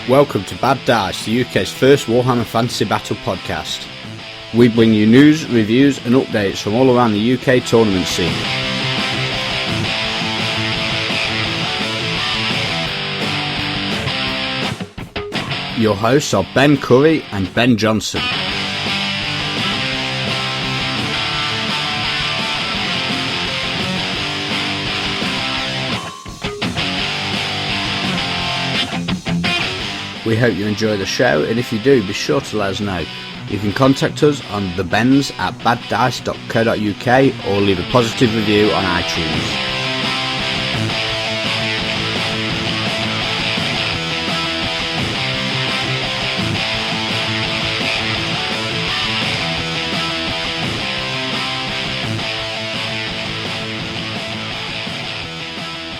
Welcome to Bad Dice, the UK's first Warhammer Fantasy Battle podcast. We bring you news, reviews and updates from all around the UK tournament scene. Your hosts are Ben Curry and Ben Johnson. We hope you enjoy the show, and if you do, be sure to let us know. You can contact us on thebens@baddice.co.uk or leave a positive review on iTunes.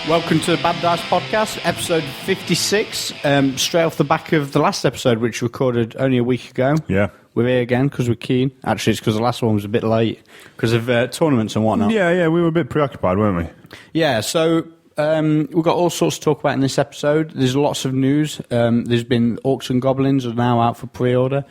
Welcome to the Bad Dice Podcast, episode 56, straight off the back of the last episode, which recorded only a week ago. Yeah. We're here again because we're keen. Actually, it's because the last one was a bit late because of tournaments and whatnot. Yeah, we were a bit preoccupied, weren't we? Yeah, so we've got all sorts to talk about in this episode. There's lots of news. There's been Orcs and Goblins are now out for pre-order.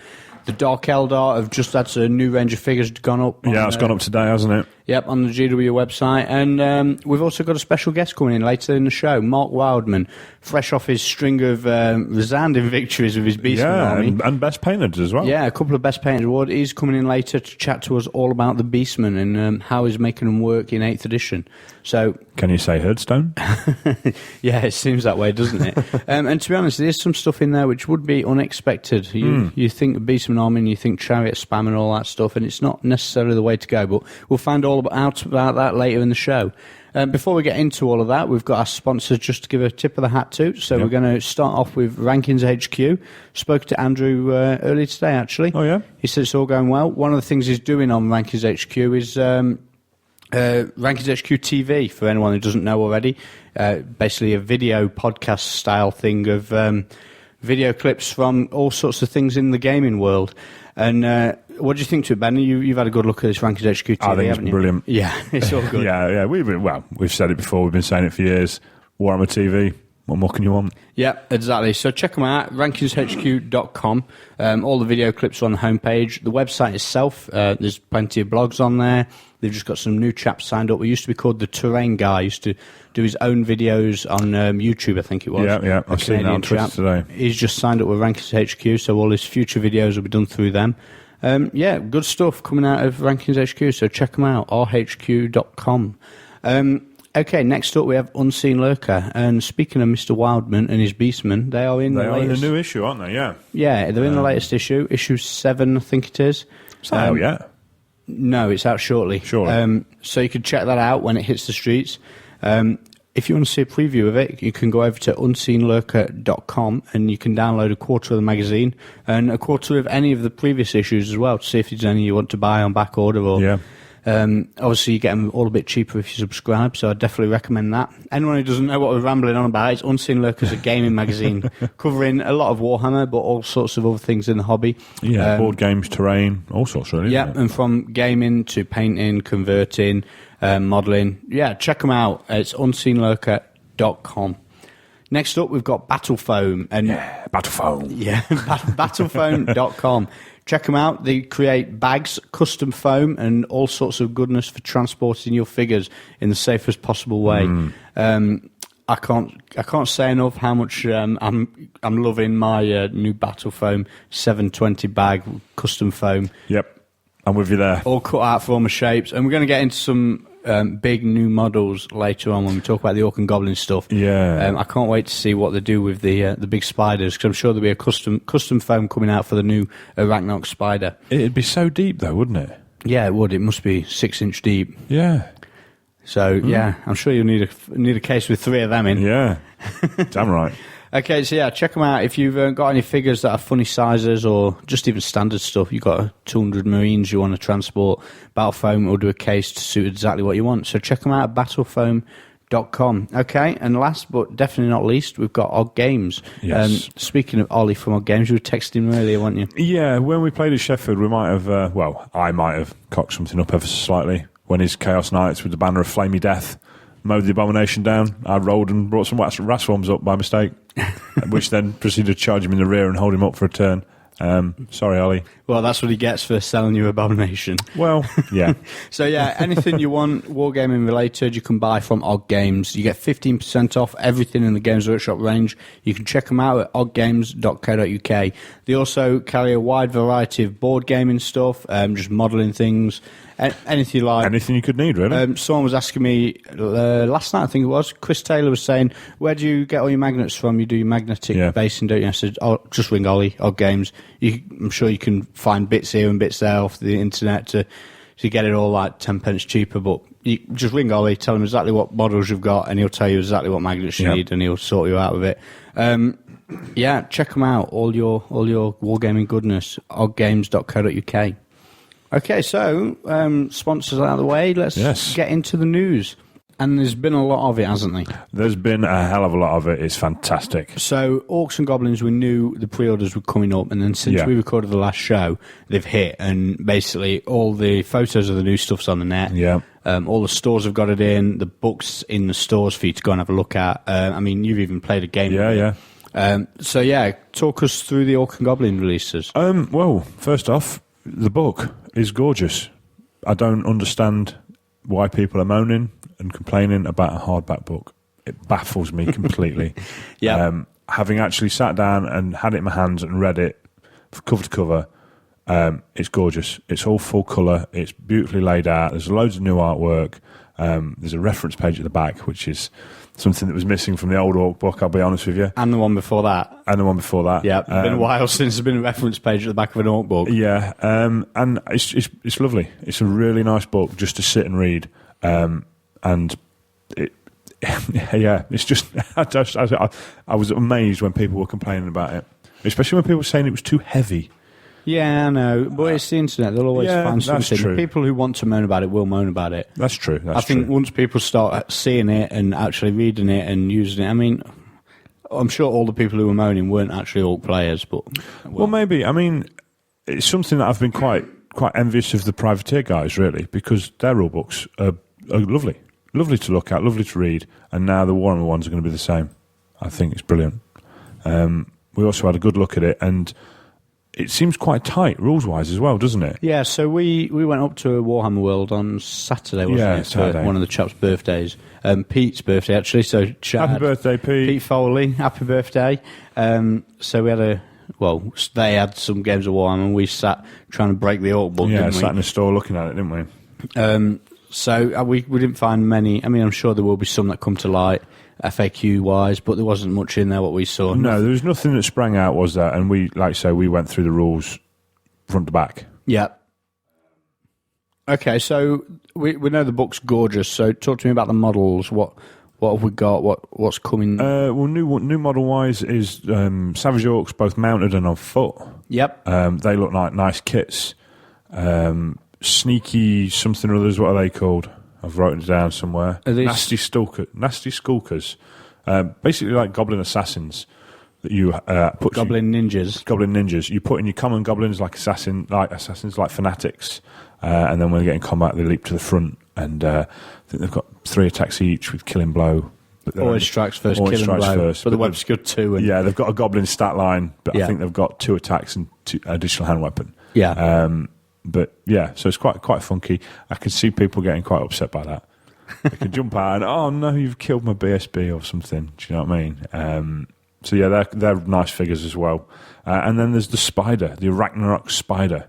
The Dark Eldar have just had a new range of figures gone up. Yeah, it's gone up today, hasn't it? Yep, on the GW website. And we've also got a special guest coming in later in the show, Mark Wildman, fresh off his string of resounding victories with his Beastman army. And Best Painted as well. Yeah, a couple of Best Painted awards. He's coming in later to chat to us all about the Beastman and how he's making them work in 8th edition. So, can you say Herdstone? yeah, it seems that way, doesn't it? And to be honest, there's some stuff in there which would be unexpected. You think the Beastman army and you think chariot spam and all that stuff, and it's not necessarily the way to go, but we'll find all out about that later in the show. Before we get into all of that, we've got our sponsors just to give a tip of the hat to. So We're going to start off with Rankins HQ. Spoke to Andrew earlier today, actually. Oh, yeah? He said it's all going well. One of the things he's doing on Rankins HQ is Rankins HQ TV, for anyone who doesn't know already. Basically a video podcast style thing of video clips from all sorts of things in the gaming world. And what do you think to it, Ben? You've had a good look at this Rankins HQ TV, I think haven't it's you? brilliant. Yeah, it's all good. yeah. We've said it before. We've been saying it for years. Warhammer TV. What more can you want? Yeah, exactly. So check them out, rankinshq.com. All the video clips are on the homepage. The website itself, there's plenty of blogs on there. They've just got some new chaps signed up. We used to be called the Terrain Guy. Used to do his own videos on YouTube, I think it was. Yeah. I've seen that on Twitter today. He's just signed up with Rankins HQ, so all his future videos will be done through them. Yeah, good stuff coming out of Rankins HQ, so check them out, rhq.com. Okay, next up we have Unseen Lurker, and speaking of Mr. Wildman and his Beastmen, they are in the latest... in a new issue, aren't they? Yeah. Yeah, they're in the latest issue 7, I think it is. Is that out yet? No, it's out shortly. So you can check that out when it hits the streets. If you want to see a preview of it, you can go over to unseenlurker.com and you can download a quarter of the magazine and a quarter of any of the previous issues as well to see if there's any you want to buy on back order. Or, obviously, you get them all a bit cheaper if you subscribe, so I definitely recommend that. Anyone who doesn't know what we're rambling on about, it's Unseen Lurker's a gaming magazine covering a lot of Warhammer, but all sorts of other things in the hobby. Yeah, board games, terrain, all sorts, really. Yeah, and from gaming to painting, converting, modelling. Yeah, check them out. It's unseenlurker.com. Next up, we've got Battle Foam. Battle Foam. Yeah, battlefoam.com. Check them out. They create bags, custom foam, and all sorts of goodness for transporting your figures in the safest possible way. I can't say enough how much I'm loving my new Battle Foam 720 bag, custom foam. Yep. I'm with you there. All cut out for all my shapes. And we're going to get into some big new models later on when we talk about the Orc and Goblin stuff. Yeah. I can't wait to see what they do with the big spiders, because I'm sure there'll be a custom foam coming out for the new Arachnok spider. It'd be so deep, though, wouldn't it? Yeah, it would. It must be 6-inch deep. Yeah. So, yeah, I'm sure you'll need a case with 3 of them in. Yeah. Damn right. Okay, so yeah, check them out. If you've got any figures that are funny sizes or just even standard stuff, you've got 200 Marines you want to transport, Battle Foam will do a case to suit exactly what you want. So check them out at battlefoam.com. Okay, and last but definitely not least, we've got Odd Games. Yes. Speaking of Ollie from Odd Games, you were texting him earlier, weren't you? Yeah, when we played at Sheffield, we might have, I might have cocked something up ever so slightly when his Chaos Knights with the banner of Flamey Death mowed the abomination down. I rolled and brought some rasworms up by mistake, which then proceeded to charge him in the rear and hold him up for a turn. Sorry, Ollie. Well, that's what he gets for selling you Abomination. Well, yeah. So, yeah, anything you want wargaming related, you can buy from Odd Games. You get 15% off everything in the Games Workshop range. You can check them out at oddgames.co.uk. They also carry a wide variety of board gaming stuff, just modelling things, anything you like. Anything you could need, really. Someone was asking me last night, I think it was, Chris Taylor was saying, where do you get all your magnets from? You do your magnetic basing, don't you? I said, just ring Ollie, Odd Games. I'm sure you can find bits here and bits there off the internet to get it all like 10 pence cheaper, but you just ring Ollie, tell him exactly what models you've got, and he'll tell you exactly what magnets you need, and he'll sort you out with it. Yeah, check them out, all your wargaming goodness, oddgames.co.uk. Okay, so sponsors out of the way, let's get into the news. And there's been a lot of it, hasn't there? There's been a hell of a lot of it. It's fantastic. So, Orcs and Goblins, we knew the pre-orders were coming up, and then since we recorded the last show, they've hit, and basically all the photos of the new stuff's on the net. Yeah. All the stores have got it in, the books in the stores for you to go and have a look at. I mean, you've even played a game with it. Yeah. So, talk us through the Orc and Goblin releases. Well, first off, the book is gorgeous. I don't understand why people are moaning and complaining about a hardback book. It baffles me completely. Having actually sat down and had it in my hands and read it cover to cover, it's gorgeous. It's all full colour. It's beautifully laid out. There's loads of new artwork. There's a reference page at the back, which is something that was missing from the old Orc book, I'll be honest with you. And the one before that. Yeah. It's been a while since there's been a reference page at the back of an Orc book. Yeah. And it's lovely. It's a really nice book just to sit and read. And it, it's just, I was amazed when people were complaining about it, especially when people were saying it was too heavy. Yeah, I know, but it's the internet. They'll always find something. True. People who want to moan about it will moan about it. That's true. I think once people start seeing it and actually reading it and using it, I mean, I'm sure all the people who were moaning weren't actually Orc players, but... Well, maybe. I mean, it's something that I've been quite envious of the Privateer guys, really, because their rule books are lovely. Lovely to look at, lovely to read, and now the Warhammer ones are going to be the same. I think it's brilliant. We also had a good look at it, and it seems quite tight rules-wise as well, doesn't it? Yeah, so we went up to Warhammer World on Saturday, wasn't it? Saturday. For one of the chaps' birthdays. Pete's birthday, actually. So happy birthday, Pete. Pete Foley, happy birthday. So we had they had some games of Warhammer, and we sat trying to break the Orc book, didn't we? Sat in the store looking at it, didn't we? So we didn't find many. I mean, I'm sure there will be some that come to light, FAQ-wise, but there wasn't much in there what we saw. No, there was nothing that sprang out, was there? And we, like I say, we went through the rules front to back. Yeah. Okay, so we know the book's gorgeous, so talk to me about the models. What have we got? What's coming? Well, new model-wise is Savage Orcs, both mounted and on foot. Yep. They look like nice kits. Sneaky something or others, what are they called? I've written it down somewhere. Nasty Skulkers. Basically like Goblin Assassins that you put... Goblin Ninjas. You put in your common goblins like assassins, like fanatics, and then when they get in combat, they leap to the front, and I think they've got 3 attacks each with Killing Blow. Always strikes first, Killing Blow. But the web's good too. Yeah, they've got a goblin stat line, but I think they've got 2 attacks and 2 additional hand weapon. Yeah. But yeah, so it's quite funky. I can see people getting quite upset by that. They can jump out and, oh no, you've killed my BSB or something. Do you know what I mean? So yeah, they're nice figures as well. And then there's the Spider, the Ragnarok Spider.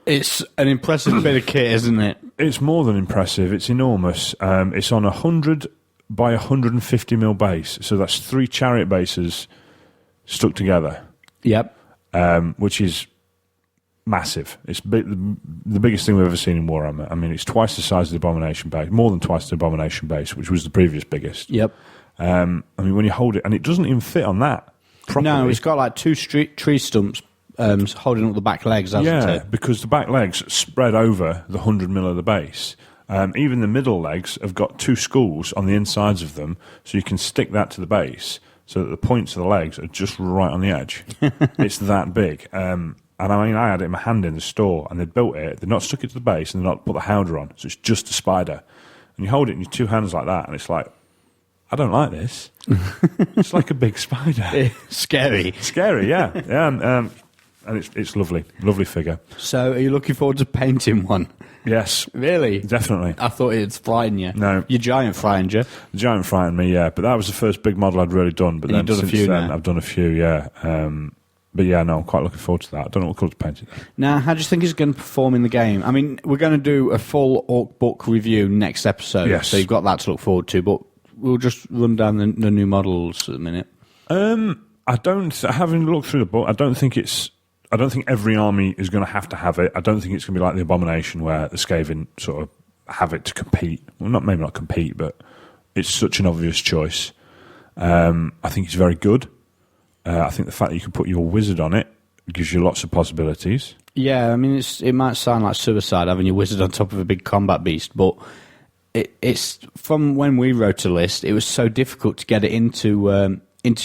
It's an impressive bit of kit, isn't it? It's more than impressive. It's enormous. It's on 100 by 150 mil base. So that's 3 chariot bases stuck together. Yep. Which is massive. It's the biggest thing we've ever seen in Warhammer. I mean, it's twice the size of the Abomination base, more than twice the Abomination base, which was the previous biggest. Yep. I mean, when you hold it, and it doesn't even fit on that properly. No, it's got like 2 tree stumps holding up the back legs, hasn't it? Yeah, because the back legs spread over the 100 mil of the base. Even the middle legs have got 2 schools on the insides of them, so you can stick that to the base, so that the points of the legs are just right on the edge. It's that big. And I mean, I had it in my hand in the store, and they'd built it. They'd not stuck it to the base, and they'd not put the howdah on. So it's just a spider. and you hold it in your two hands like that, and it's like, I don't like this. It's like a big spider. Scary. Scary, yeah. And it's lovely. Lovely figure. So are you looking forward to painting one? Yes. Really? Definitely. I thought it'd frighten you. No. Your giant frightened you. The giant frightened me, yeah. But that was the first big model I'd really done. But And then you've done a since few then, now? I've done a few, yeah. But yeah, no, I'm quite looking forward to that. I don't know what colour to paint it. Now, how do you think it's going to perform in the game? I mean, we're going to do a full Orc book review next episode. Yes. So you've got that to look forward to. But we'll just run down the new models at the minute. Having looked through the book, I don't think every army is going to have it. I don't think it's going to be like the Abomination where the Skaven sort of have it to compete. Well, maybe not compete, but it's such an obvious choice. I think it's very good. I think the fact that you can put your wizard on it gives you lots of possibilities. Yeah, I mean, it might sound like suicide having your wizard on top of a big combat beast, but it's from when we wrote a list, it was so difficult to get it into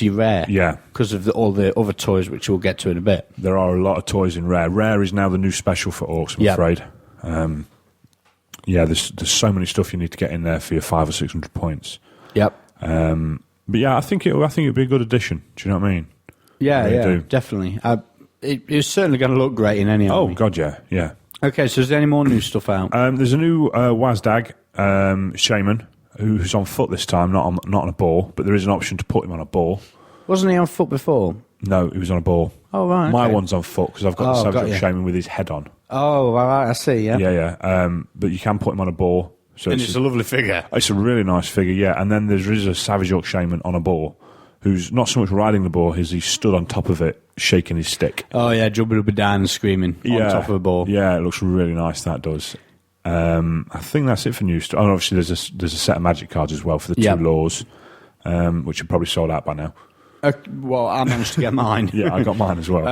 your rare. Yeah. Because of all the other toys, which we'll get to in a bit. There are a lot of toys in rare. Rare is now the new special for Orcs, I'm afraid. There's so many stuff you need to get in there for your 500 or 600 points. Yep. But yeah, I think it'd be a good addition. Do you know what I mean? Yeah, definitely. It's certainly going to look great in any army. Oh God, yeah. Okay, so is there any more new stuff out? There's a new Wazdag shaman who's on foot this time, not on a boar, but there is an option to put him on a boar. Wasn't he on foot before? No, he was on a boar. Oh right, my okay. one's on foot because I've got the Savage shaman with his head on. Oh right, I see. Yeah, yeah. But you can put him on a boar. So and it's a lovely figure. It's a really nice figure, yeah. And then there is a Savage Orc shaman on a boar who's not so much riding the boar as he's stood on top of it, shaking his stick. Oh, yeah, jumping up and down and screaming on top of a boar. Yeah, it looks really nice, that does. I think that's it for new stuff. Oh, obviously, there's a set of magic cards as well for the two laws, which are probably sold out by now. Well, I managed to get mine. Yeah, I got mine as well.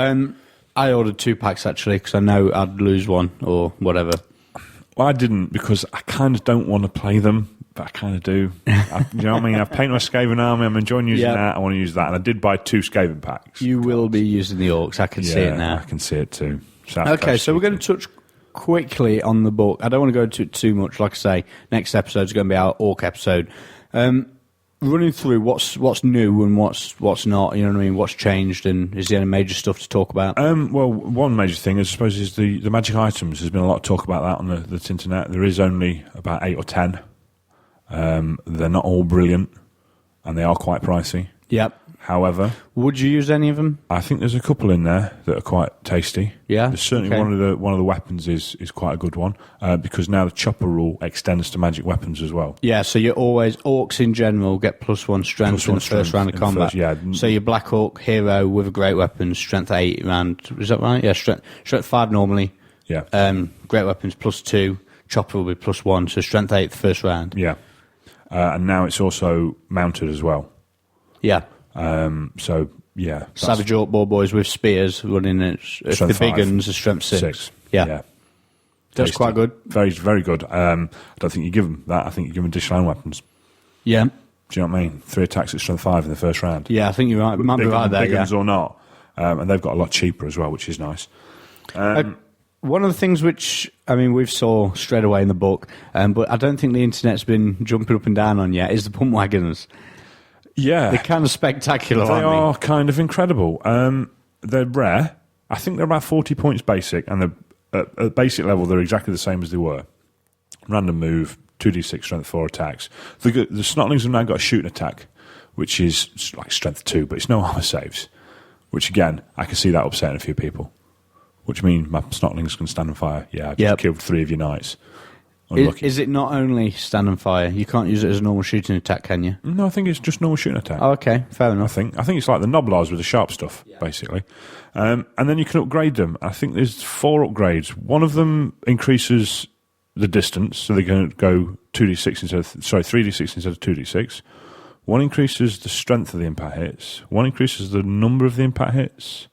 I ordered 2 packs, actually, because I know I'd lose one or whatever. Well, I didn't because I kind of don't want to play them, but I kind of do. Do you know what I mean? I've painted my Skaven army. I'm enjoying using that. I want to use that. And I did buy 2 Skaven packs. You will be using the Orcs. I can see it now. I can see it too. Okay, so we're going to touch quickly on the book. I don't want to go into it too much. Like I say, next episode is going to be our Orc episode. Running through what's new and what's not, you know what I mean? What's changed, and is there any major stuff to talk about? Well, one major thing, I suppose, is the magic items. There's been a lot of talk about that on the internet. There is only about 8 or 10. They're not all brilliant, and they are quite pricey. Yep. However, would you use any of them? I think there's a couple in there that are quite tasty. Yeah, there's certainly one of the weapons is quite a good one because now the chopper rule extends to magic weapons as well. Yeah, so you're always Orcs in general get +1 strength in the first round of combat. So your Black Orc hero with a great weapon, strength 8 round. Is that right? Yeah, strength 5 normally. Yeah. Great weapons +2. Chopper will be +1. So strength 8 the first round. Yeah. And now it's also mounted as well. Yeah. So yeah, Savage Orc Boar Boys with spears running at the big ones are strength 6. Yeah. That's quite good. Very, very good. I don't think you give them that. I think you give them additional weapons. Yeah. Do you know what I mean? 3 attacks at strength 5 in the first round. Yeah, I think you're right. Might be right there. Big ones or not, and they've got a lot cheaper as well, which is nice. One of the things which, I mean, we've saw straight away in the book, but I don't think the internet's been jumping up and down on yet, is the pump wagons. Yeah. They're kind of spectacular, They aren't are kind of incredible. They're rare. I think they're about 40 points basic, and at basic level, they're exactly the same as they were. Random move, 2d6, strength 4 attacks. The Snotlings have now got a shooting attack, which is like strength 2, but it's no armor saves, which, again, I can see that upsetting a few people. Which means my Snotlings can stand and fire. Yeah, I just killed 3 of your knights. Is it not only stand and fire? You can't use it as a normal shooting attack, can you? No, I think it's just normal shooting attack. Oh, okay, fair enough. I think it's like the Noblars with the sharp stuff, basically. And then you can upgrade them. I think there's 4 upgrades. One of them increases the distance, so they're going to go 3d6 instead of 2d6. One increases the strength of the impact hits. One increases the number of the impact hits.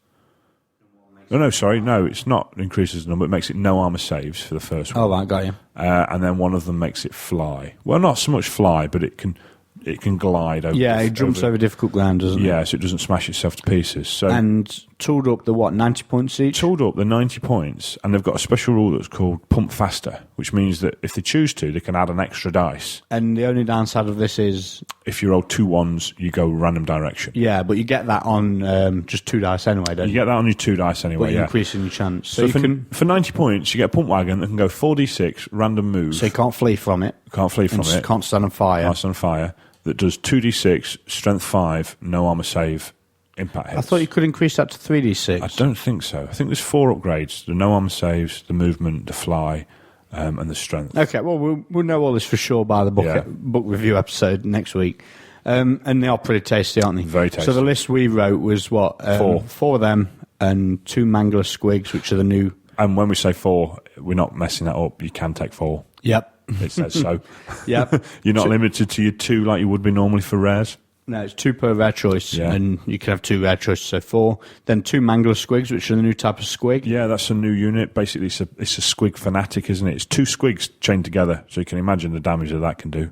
No, it's not increases the number. It makes it no armor saves for the first one. Oh, right, got you. And then one of them makes it fly. Well, not so much fly, but it can glide over. Yeah, it jumps over difficult ground, doesn't it? Yeah, so it doesn't smash itself to pieces. So, and tooled up the 90 points each? Tooled up the 90 points, and they've got a special rule that's called pump faster, which means that if they choose to, they can add an extra dice. And the only downside of this is... if you roll 2 1s, you go random direction. Yeah, but you get that on just 2 dice anyway, don't you? You get that on your 2 dice anyway, but yeah. increasing your chance. So for 90 points, you get a pump wagon that can go 4d6, random move. So you can't flee from it. Can't flee from it. Can't stand on fire. Can't stand on fire. That does 2d6, strength 5, no armor save, impact hits. I thought you could increase that to 3d6. I don't think so. I think there's 4 upgrades: the no armor saves, the movement, the fly, and the strength. Okay, well, we'll know all this for sure by the book review episode next week. And they are pretty tasty, aren't they? Very tasty. So the list we wrote was what? 4. 4 of them and 2 Mangler Squigs, which are the new... And when we say 4, we're not messing that up. You can take 4. Yep. It says so. Yep. You're not limited to your 2 like you would be normally for rares. No, it's 2 per rare choice, and you can have 2 rare choices, so 4. Then 2 Mangler Squigs, which are the new type of squig. Yeah, that's a new unit. Basically, it's a squig fanatic, isn't it? It's 2 squigs chained together, so you can imagine the damage that can do.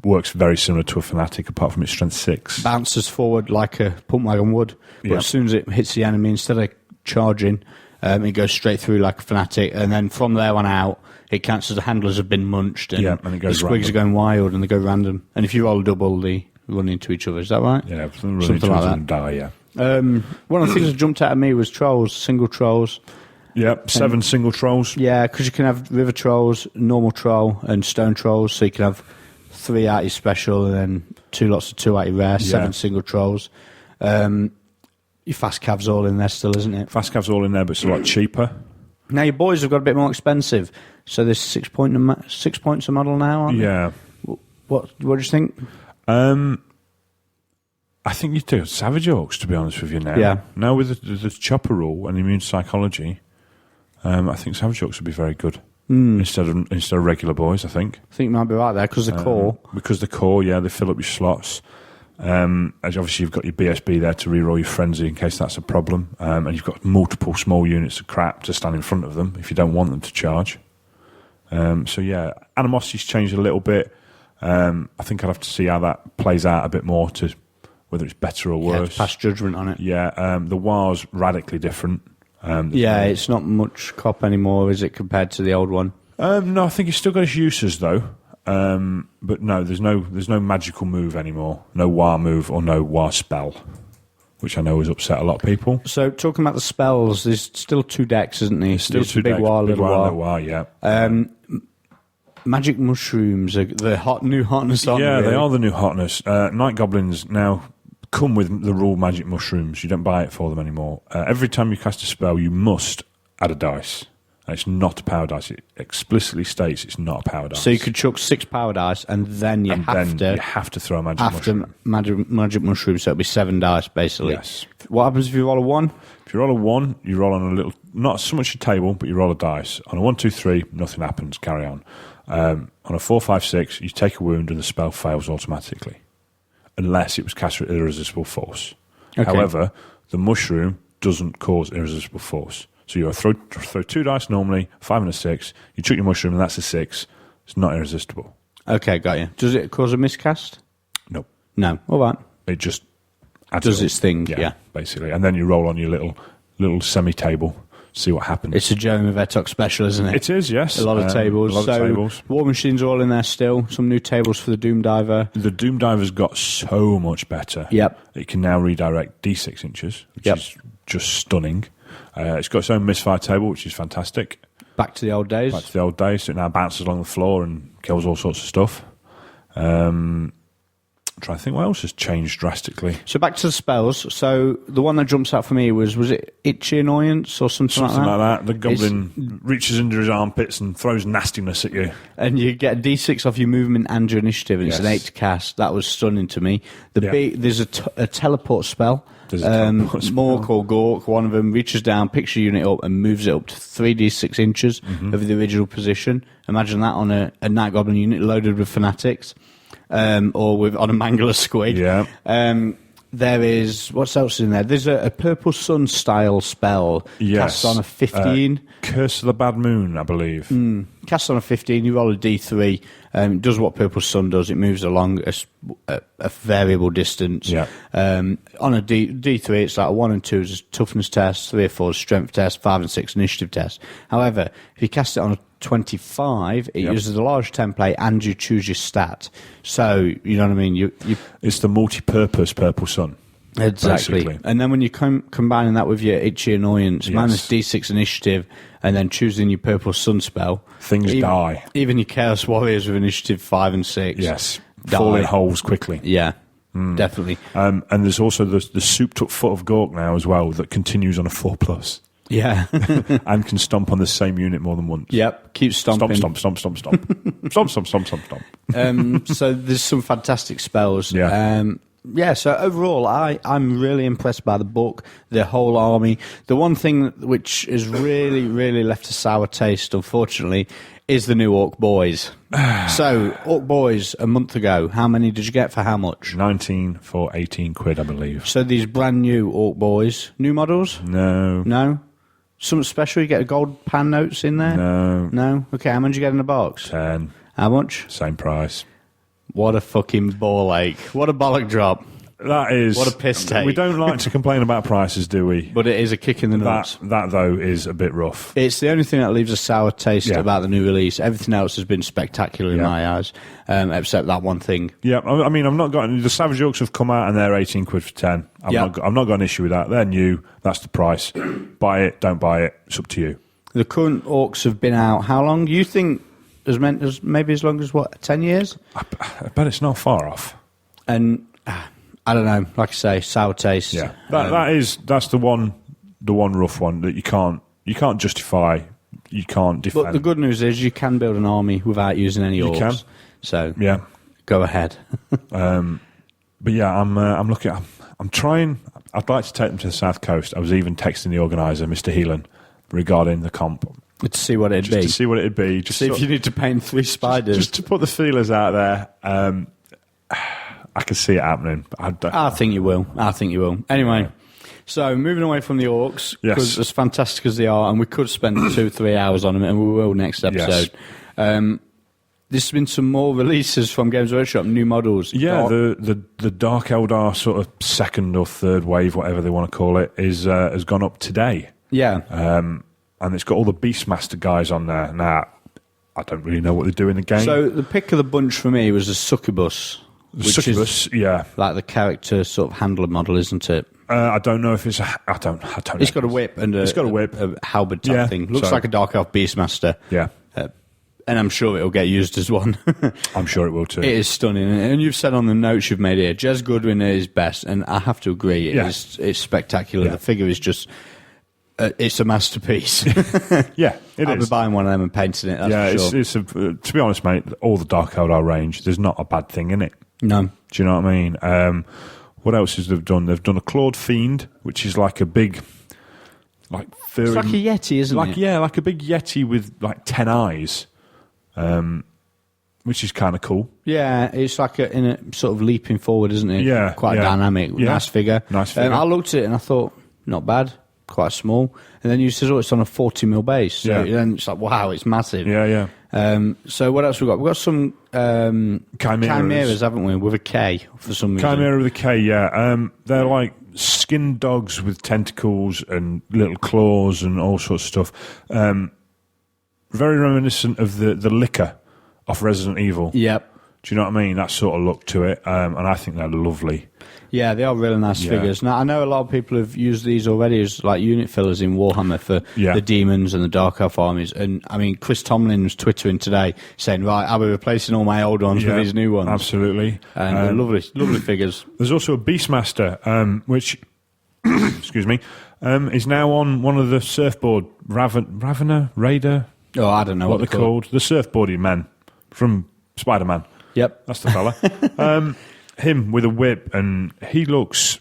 Works very similar to a fanatic, apart from its strength 6. Bounces forward like a pump wagon would, but as soon as it hits the enemy, instead of charging, it goes straight through like a fanatic, and then from there on out, it counts as the handlers have been munched, and, and it goes the squigs random. are going wild, and they go random. And if you roll a double, they run into each other. Is that right? Yeah, something like that. And die, yeah. One of the things that jumped out at me was trolls, single trolls. Yep, 7 single trolls. Yeah, because you can have river trolls, normal troll, and stone trolls, so you can have 3 out your special, and then 2 lots of 2 out your rare, 7 single trolls. Your fast cav's all in there still, isn't it? Fast cav's all in there, but it's a lot cheaper. Now your boys have got a bit more expensive, so there's 6 points a model now, aren't Yeah. they? What do you think? I think you do Savage Orcs, to be honest with you now. Yeah. Now with the chopper rule and immune psychology, I think Savage Orcs would be very good instead of regular boys. I think You might be right there because the core. Because the core, yeah, they fill up your slots. As obviously you've got your BSB there to reroll your frenzy in case that's a problem, and you've got multiple small units of crap to stand in front of them if you don't want them to charge. So yeah, Animosity's changed a little bit. I think I'd have to see how that plays out a bit more to whether it's better or worse. Pass judgment on it. Yeah, the war's radically different. It's not much cop anymore, is it, compared to the old one? No, I think it's still got its uses though. But no, there's no magical move anymore. No war move or no war spell, which I know has upset a lot of people. So talking about the spells, there's still 2 decks, isn't there? Still 2 big decks, war, big little war, war. little war, yeah. Magic mushrooms are the new hotness. Aren't Yeah, they are the new hotness. Night goblins now come with the raw magic mushrooms. You don't buy it for them anymore. Every time you cast a spell, you must add a dice. And it's not a power dice. It explicitly states it's not a power dice. So you could chuck 6 power dice, and then you have to throw a magic mushroom. Magic mushroom, so it'll be 7 dice basically. Yes. What happens if you roll a 1? If you roll a 1, you roll on a little, not so much a table, but you roll a dice. On a 1, 2, 3, nothing happens. Carry on. On a 4, 5, 6, you take a wound and the spell fails automatically, unless it was cast with irresistible force. Okay. However, the mushroom doesn't cause irresistible force. So you throw 2 dice normally, 5 and a 6. You chuck your mushroom and that's a 6. It's not irresistible. Okay, got you. Does it cause a miscast? No. No. All right. It just does its thing. Yeah, basically. And then you roll on your little semi-table, see what happens. It's a Jeremy Vettok special, isn't it? It is, yes. A lot of tables. A lot of tables. War Machines are all in there still. Some new tables for the Doom Diver. The Doom Diver's got so much better. Yep. It can now redirect D6 inches, which is just stunning. It's got its own misfire table, which is fantastic. Back to the old days. Back to the old days. So it now bounces along the floor and kills all sorts of stuff. Trying to think what else has changed drastically. So back to the spells. So the one that jumps out for me was it Itchy Annoyance or something like that? Something like that. The goblin reaches into his armpits and throws nastiness at you. And you get a D6 off your movement and your initiative, and it's an 8 to cast. That was stunning to me. There's a teleport spell. Mork or Gork, one of them reaches down, picks your unit up, and moves it up to 3d6 inches of the original position. Imagine that on a Night Goblin unit loaded with fanatics. Or on a Mangler Squig. Yeah. There is, what's else in there? There's a Purple Sun style spell cast on a 15. Curse of the Bad Moon, I believe. Cast on a 15, you roll a d3. It does what Purple Sun does. It moves along a variable distance. Yeah. On a d3, it's like a 1 and 2 is a toughness test, 3 or 4 is strength test, 5 and 6 initiative test. However, if you cast it on a 25, it uses a large template and you choose your stat. So, you know what I mean? You It's the multi-purpose Purple Sun. Exactly. Basically. And then when you combining that with your itchy annoyance, minus d6 initiative, and then choosing your Purple Sun spell, Things die. Even your Chaos Warriors with initiative 5 and 6. Yes. Die. Fall in holes quickly. Yeah, definitely. And there's also the souped-up foot of Gork now as well that continues on a 4+. Yeah. And can stomp on the same unit more than once. Yep, keep stomping. Stomp. Stomp. So there's some fantastic spells. Yeah. So overall, I'm really impressed by the book, the whole army. The one thing which has really, really left a sour taste, unfortunately, is the new Orc Boys. So, Orc Boys, a month ago, how many did you get for how much? 19 for 18 quid, I believe. So these brand new Orc Boys, new models? No. No? Something special? You get a gold pan notes in there? No. No? Okay, how much you get in the box? 10. How much? Same price. What a fucking ball ache. What a bollock drop. That is... What a piss take. We don't like to complain about prices, do we? But it is a kick in the nuts. That, though, is a bit rough. It's the only thing that leaves a sour taste about the new release. Everything else has been spectacular in my eyes, except that one thing. Yeah, I mean, I've not got... The Savage Orcs have come out and they're 18 quid for 10. I've not got an issue with that. They're new. That's the price. Buy it, don't buy it. It's up to you. The current Orcs have been out how long? You think maybe as long as, 10 years? I bet it's not far off. And... I don't know. Like I say, sour taste. Yeah, that's the one rough one that you can't justify. You can't defend. But the good news is you can build an army without using any orcs. You can. So yeah, go ahead. But yeah, I'm looking. I'm trying. I'd like to take them to the South Coast. I was even texting the organizer, Mr. Heelan, regarding the comp. To see what it'd be. To see what it'd be. Just see if you need to paint 3 spiders. Just to put the feelers out there. I can see it happening. I think you will. Anyway, so moving away from the orcs, because as fantastic as they are, and we could spend 2-3 hours on them, and we will next episode. Yes. There's been some more releases from Games Workshop, new models. Yeah, the Dark Eldar sort of second or third wave, whatever they want to call it, has gone up today. Yeah. And it's got all the Beastmaster guys on there. Now, I don't really know what they do in the game. So the pick of the bunch for me was a Succubus. Succubus, yeah, like the character sort of handler model, isn't it? I don't know if it's I don't know. It's got a whip and a halberd type thing. Looks like a Dark Elf Beastmaster. Yeah, and I'm sure it'll get used as one. I'm sure it will too. It is stunning, and you've said on the notes you've made here, Jez Goodwin is best, and I have to agree. It's spectacular. Yeah. The figure is just. It's a masterpiece. Yeah, I'll be buying one of them and painting it. That's for sure. To be honest, mate, all the Dark Eldar range, there's not a bad thing in it. No. Do you know what I mean? What else has they've done? They've done a Clawed Fiend, which is like a big, like it's like a Yeti, isn't it? Yeah, like a big Yeti with like 10 eyes, which is kind of cool. Yeah, it's like in a sort of leaping forward, isn't it? Yeah, quite dynamic. Yeah. Nice figure. I looked at it and I thought, not bad. Quite small, and then you said, "Oh, it's on a 40mm base." So then it's like, "Wow, it's massive." Yeah. So what else we got? We've got some chimeras, haven't we? With a K for some reason. Chimera with a K, yeah. They're like skinned dogs with tentacles and little claws and all sorts of stuff. Very reminiscent of the liquor off Resident Evil. Yep. Do you know what I mean? That sort of look to it, and I think they're lovely. Yeah, they are really nice figures. Now, I know a lot of people have used these already as like unit fillers in Warhammer for the demons and the Dark Elf armies. And, I mean, Chris Tomlin was twittering today saying, right, I'll be replacing all my old ones with these new ones. Absolutely. And they're lovely figures. There's also a Beastmaster, which, excuse me, is now on one of the surfboard, Ravener, Raider? Oh, I don't know what they're called. The surfboardy man from Spider-Man. Yep. That's the fella. Him with a whip, and he looks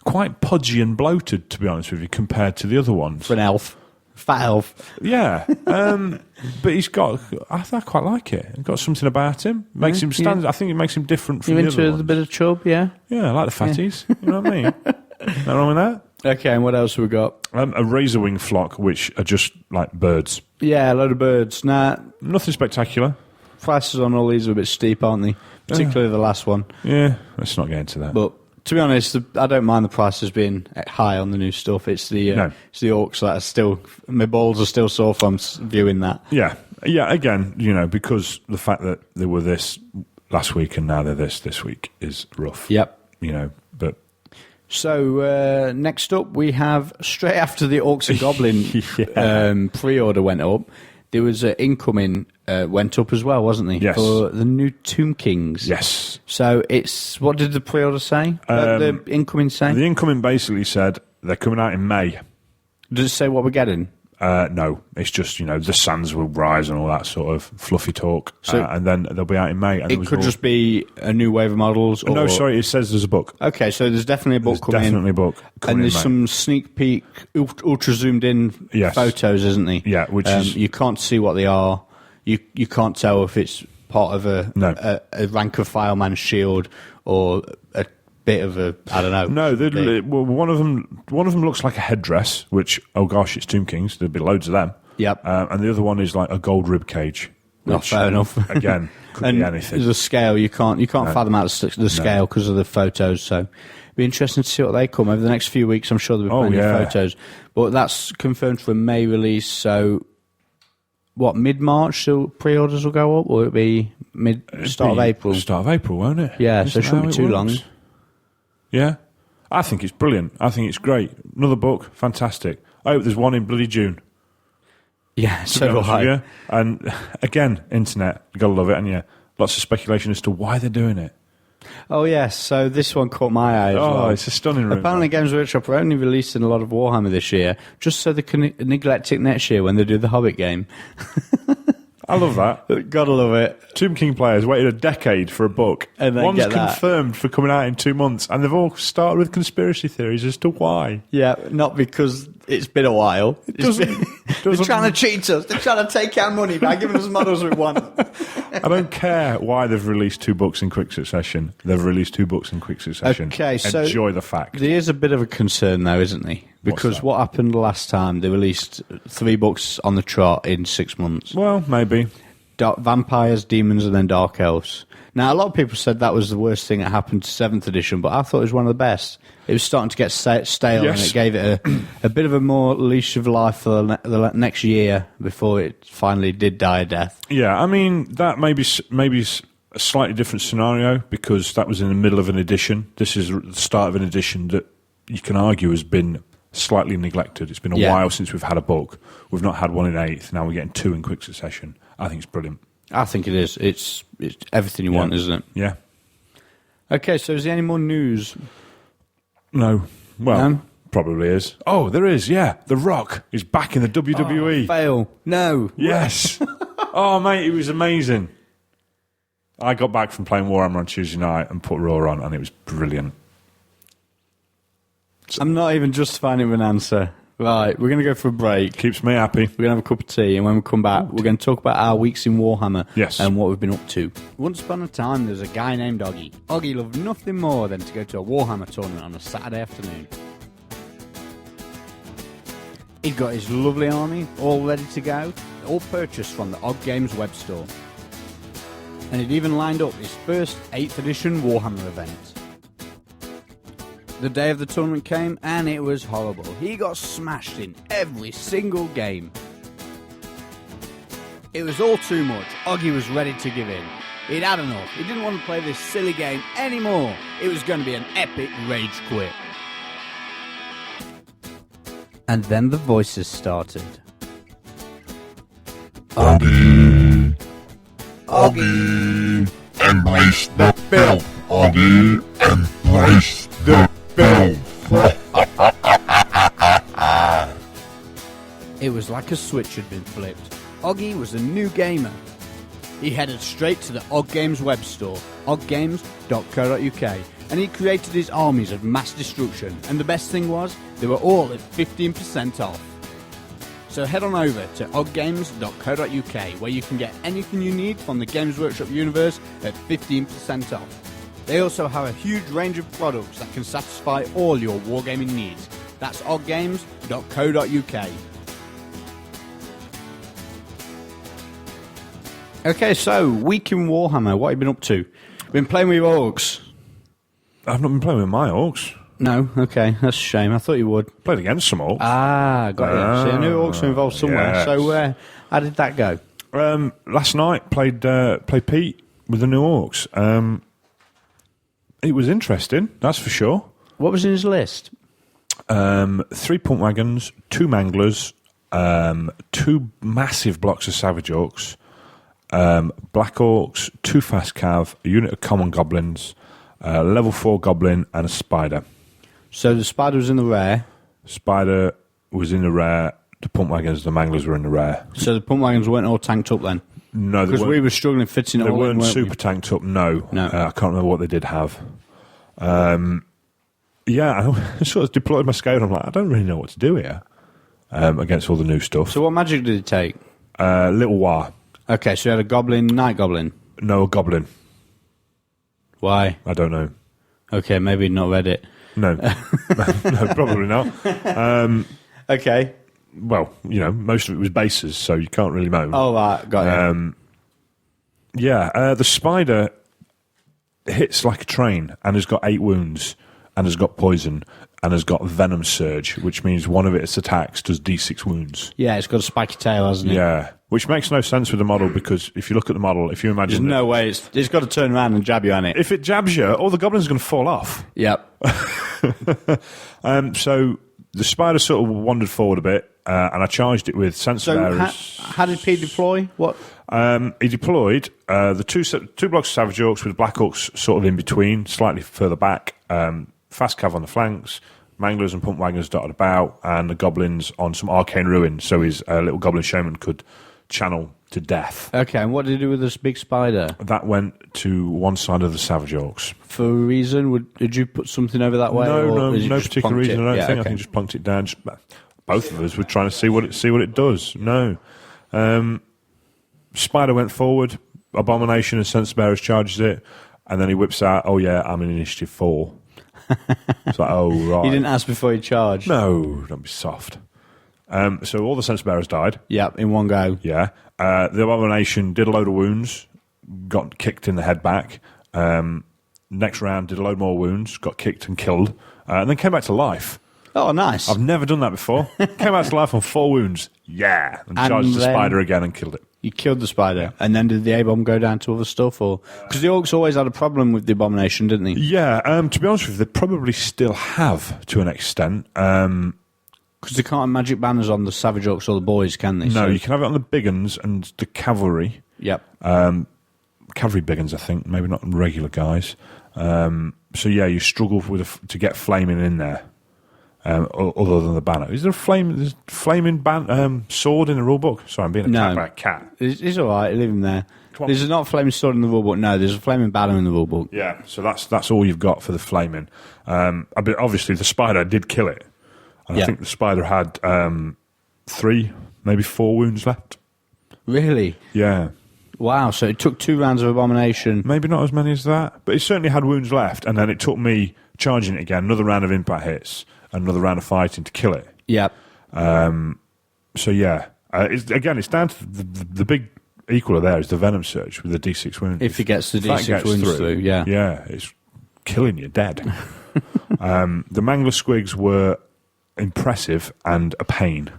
quite pudgy and bloated, to be honest with you, compared to the other ones. For an elf. Fat elf. Yeah, but he's got. I quite like it. He's got something about him. Makes him stand. I think it makes him different from You the other into ones. a bit of chub, yeah? Yeah, I like the fatties. You know what I mean? Nothing wrong with that. Okay, and what else have we got? A razorwing flock, which are just like birds. Yeah, a load of birds. Nah, Nothing spectacular. prices on all these are a bit steep, aren't they? Particularly the last one. Yeah, let's not get into that. But to be honest, I don't mind the prices being high on the new stuff. It's the it's the orcs that are still, my balls are still sore from viewing that. Yeah. Again, because the fact that they were this last week and now they're this week is rough. Yep. But so next up, we have straight after the Orcs and Goblin pre-order went up, there was an incoming went up as well, wasn't there? Yes. For the new Tomb Kings. Yes. So it's, what did the pre-order say? The incoming say? The incoming basically said they're coming out in May. Does it say what we're getting? No, it's just, the sands will rise and all that sort of fluffy talk. So and then they'll be out in May. And it could just be a new wave of models? Or... No, sorry, it says there's a book. Okay, so there's definitely a book coming in. Definitely a book coming and there's in May. some sneak peek, ultra zoomed in photos, isn't there? Yeah, which is... You can't see what they are. You can't tell if it's part of a rank of fileman's shield or a bit of a, I don't know. No, well, one of them looks like a headdress, which, oh gosh, it's Tomb Kings. There'll be loads of them. Yep. And the other one is like a gold rib cage. Not fair enough. Again, could be anything. There's a scale. You can't fathom out the scale because of the photos. So it'll be interesting to see what they come over the next few weeks. I'm sure there'll be plenty of photos. But that's confirmed for a May release. So what, mid-March so pre-orders will go up, or it'll be start of April? Start of April, won't it? Yeah, so it shouldn't be too long. Yeah. I think it's brilliant. I think it's great. Another book, fantastic. I hope there's one in bloody June. Yeah, so do I. Yeah. And again, internet, you got to love it, and lots of speculation as to why they're doing it. Oh yes, so this one caught my eye as well. It's a stunning rumour. Apparently Games Workshop are only releasing a lot of Warhammer this year, just so they can neglect it next year when they do the Hobbit game. I love that. Gotta love it. Tomb King players waited a decade for a book. And then one's get that. confirmed for coming out in 2 months, and they've all started with conspiracy theories as to why. Yeah, not because it's been a while. They're trying to cheat us. They're trying to take our money by giving us models we want. I don't care why they've released 2 books in quick succession. They've released 2 books in quick succession. Okay, so enjoy the fact. There is a bit of a concern, though, isn't there? Because what happened last time? They released 3 books on the trot in 6 months. Well, maybe. Vampires, demons, and then dark elves. Now, a lot of people said that was the worst thing that happened to 7th edition, but I thought it was one of the best. It was starting to get stale, and it gave it a bit of a more leash of life for the next year before it finally did die a death. Yeah, I mean, that maybe a slightly different scenario, because that was in the middle of an edition. This is the start of an edition that you can argue has been slightly neglected. It's been a while since we've had a book. We've not had one in 8th. Now we're getting 2 in quick succession. I think it's brilliant. I think it is. It's everything you want, isn't it? Yeah. Okay, so is there any more news? No. Well, probably is. Oh, there is, yeah. The Rock is back in the WWE. Oh, fail. No. Yes. Oh, mate, it was amazing. I got back from playing Warhammer on Tuesday night and put Raw on, and it was brilliant. I'm not even justifying it with an answer. Right, we're going to go for a break. Keeps me happy. We're going to have a cup of tea, and when we come back, we're going to talk about our weeks in Warhammer and what we've been up to. Once upon a time, there was a guy named Oggy. Oggy loved nothing more than to go to a Warhammer tournament on a Saturday afternoon. He'd got his lovely army all ready to go, all purchased from the Og Games web store. And he'd even lined up his first 8th edition Warhammer event. The day of the tournament came, and it was horrible. He got smashed in every single game. It was all too much. Oggy was ready to give in. He'd had enough. He didn't want to play this silly game anymore. It was going to be an epic rage quit. And then the voices started. Oggy! Oggy! Embrace the filth! Oggy! Embrace the It was like a switch had been flipped. Oggy was a new gamer. He headed straight to the Og Games web store, oggames.co.uk, and he created his armies of mass destruction, and the best thing was, they were all at 15% off. So head on over to oddgames.co.uk where you can get anything you need from the Games Workshop universe at 15% off. They also have a huge range of products that can satisfy all your wargaming needs. That's oddgames.co.uk. Okay, so week in Warhammer, what have you been up to? Been playing with your orcs? I've not been playing with my orcs. No? Okay, that's a shame. I thought you would. Played against some orcs. Ah, got you. See, I knew orcs were involved somewhere. Yes. So how did that go? Last night, played Pete with the new orcs. It was interesting, that's for sure. What was in his list? 3 punt wagons, 2 manglers, 2 massive blocks of savage orcs, black orcs, 2 fast cav, a unit of common goblins, level 4 goblin, and a spider. So the spider was in the rare. Spider was in the rare. The punt wagons, the manglers were in the rare. So the punt wagons weren't all tanked up then? No, because we were struggling fitting it all in. They weren't super tanked up. No. I can't remember what they did have. Yeah, I sort of deployed my scout. I'm like, I don't really know what to do here against all the new stuff. So what magic did it take? Little War. Okay, so you had a goblin, night goblin. No, a goblin. Why? I don't know. Okay, maybe not read it. No, no, probably not. Okay. Well, most of it was bases, so you can't really moan. Oh, right, got it. Yeah, the spider hits like a train and has got 8 wounds and has got poison and has got venom surge, which means one of its attacks does D6 wounds. Yeah, it's got a spiky tail, hasn't it? Yeah, which makes no sense with the model because if you look at the model, if you imagine... There's no way. It's got to turn around and jab you on it. If it jabs you, all the goblins are going to fall off. Yep. So the spider sort of wandered forward a bit and I charged it with sense bearers. How did P deploy? What? He deployed the two blocks of savage orcs with black orcs sort of in between, slightly further back, fast cav on the flanks, manglers and pump wagons dotted about, and the goblins on some arcane ruin, so his little goblin showman could channel to death. Okay, and what did he do with this big spider? That went to one side of the savage orcs. For a reason? Did you put something over that way? No particular reason. I don't think. I think just plunked it down. Both of us were trying to see what it does. No. Spider went forward, Abomination and Sense Bearers charges it, and then he whips out, oh yeah, I'm in Initiative 4. It's like, oh right. You didn't ask before you charged? No, don't be soft. So all the Sense Bearers died. Yep, in one go. Yeah. The Abomination did a load of wounds, got kicked in the head back. Next round did a load more wounds, got kicked and killed, and then came back to life. Oh, nice. I've never done that before. Came back to life on 4 wounds. Yeah. And charged the spider again and killed it. You killed the spider. Yeah. And then did the A-bomb go down to other stuff? Or because the orcs always had a problem with the Abomination, didn't they? Yeah. To be honest with you, they probably still have to an extent. Because they can't have magic banners on the Savage Orcs or the boys, can they? No, you can have it on the big uns and the cavalry. Yep. Cavalry big uns, I think. Maybe not regular guys. So, yeah, you struggle to get flaming in there. Other than the banner. Is there a flaming sword in the rulebook? Sorry, I'm being attacked by a cat. It's all right. Leave him there. There's not a flaming sword in the rulebook. No, there's a flaming banner in the rulebook. Yeah, so that's all you've got for the flaming. Obviously, the spider did kill it. And I think the spider had 3, maybe 4 wounds left. Really? Yeah. Wow, so it took 2 rounds of Abomination. Maybe not as many as that, but it certainly had wounds left, and then it took me charging it again, another round of impact hits, another round of fighting to kill it. Yep. So, yeah. It's down to the big equaler there is the Venom Surge with the D6 wounds. If he gets the D6 wounds through, yeah. Yeah, it's killing you dead. The Mangler Squigs were impressive and a pain.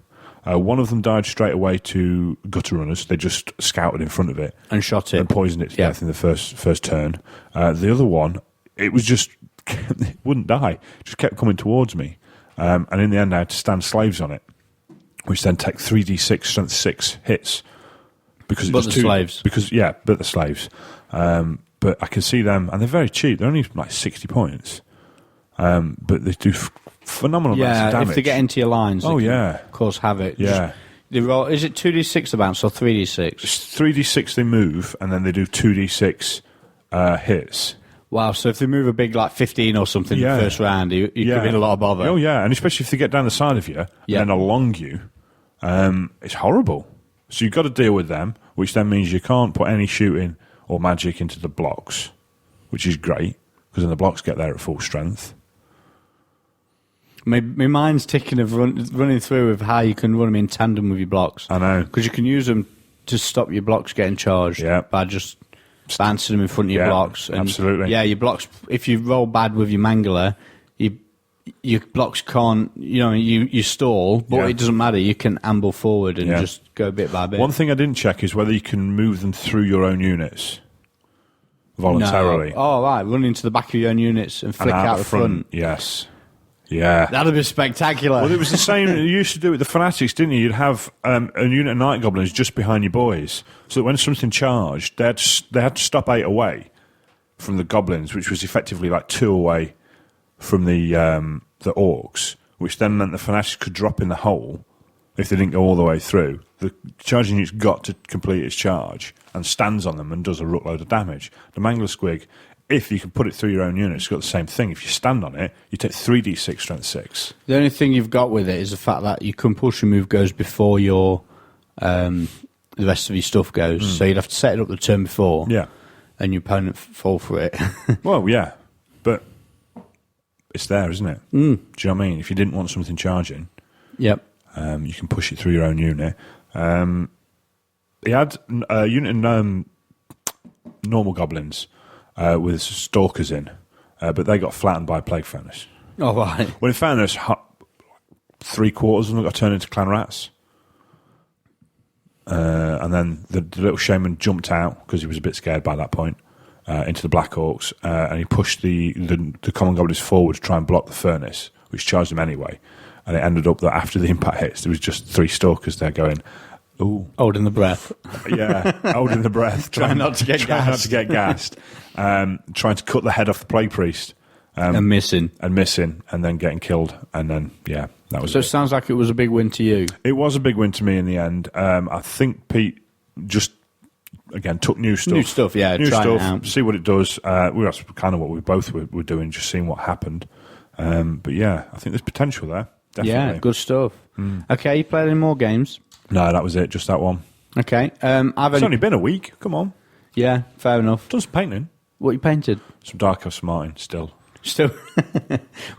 One of them died straight away to Gutter Runners. They just scouted in front of it. And shot it. And poisoned it to death in the first turn. The other one, it was just... it wouldn't die. It just kept coming towards me. And in the end, I had to stand slaves on it, which then take 3d6 strength 6 hits. Because but the slaves. But the slaves. But I can see them, and they're very cheap. They're only like 60 points. But they do phenomenal amounts of damage. If they get into your lines, they can, of course, have it. Yeah. Is it 2d6 the bounce or 3d6? It's 3d6 they move, and then they do 2d6 hits. Wow, so if they move a big, 15 or something in the first round, you could be in a lot of bother. Oh, yeah, and especially if they get down the side of you, and then along you, It's horrible. So you've got to deal with them, which then means you can't put any shooting or magic into the blocks, which is great, because then the blocks get there at full strength. My mind's ticking of running through of how you can run them in tandem with your blocks. I know. Because you can use them to stop your blocks getting charged by just bouncing them in front of your blocks. And absolutely. Yeah, your blocks, if you roll bad with your mangler, your blocks can't, you stall, but it doesn't matter. You can amble forward and just go bit by bit. One thing I didn't check is whether you can move them through your own units voluntarily. No. Oh, right. Run into the back of your own units and flick out the front. Yes. Yeah. That'd be spectacular. Well, it was the same. You used to do it with the Fanatics, didn't you? You'd have a unit of Night Goblins just behind your boys, so that when something charged, they had to stop 8 away from the Goblins, which was effectively like 2 away from the Orcs, which then meant the Fanatics could drop in the hole if they didn't go all the way through. The charging unit's got to complete its charge and stands on them and does a ruckload of damage. The Mangler Squig, if you can put it through your own unit, it's got the same thing. If you stand on it, you take 3d6 strength 6. The only thing you've got with it is the fact that your compulsion move goes before your the rest of your stuff goes. So you'd have to set it up the turn before, and your opponent fall for it. Well, yeah, but it's there, isn't it? Do you know what I mean? If you didn't want something charging, you can push it through your own unit. He had a unit in normal goblins with stalkers in, but they got flattened by Plague Furnace. Oh, right. Well, in fairness, 3/4 of them got turned into clan rats. And then the little shaman jumped out, because he was a bit scared by that point, into the Black Orcs, and he pushed the common goblins forward to try and block the furnace, which charged them anyway. And it ended up that after the impact hits, there was just 3 stalkers there going, ooh. Holding the breath. Yeah, holding the breath. Trying not to get gassed. Trying to cut the head off the Plague Priest. And missing. And then getting killed. And then, that was So it sounds like it was a big win to you. It was a big win to me in the end. I think Pete just, again, took new stuff. New stuff, New try stuff, it out. see what it does. That's kind of what we both were doing, just seeing what happened. But yeah, I think there's potential there. Definitely. Yeah, good stuff. Okay, you played any more games? No, that was it, just that one. Okay. It's only been a week, come on. Yeah, fair enough. Done some painting. What you painted? Some Dark Elf Martin, still. We've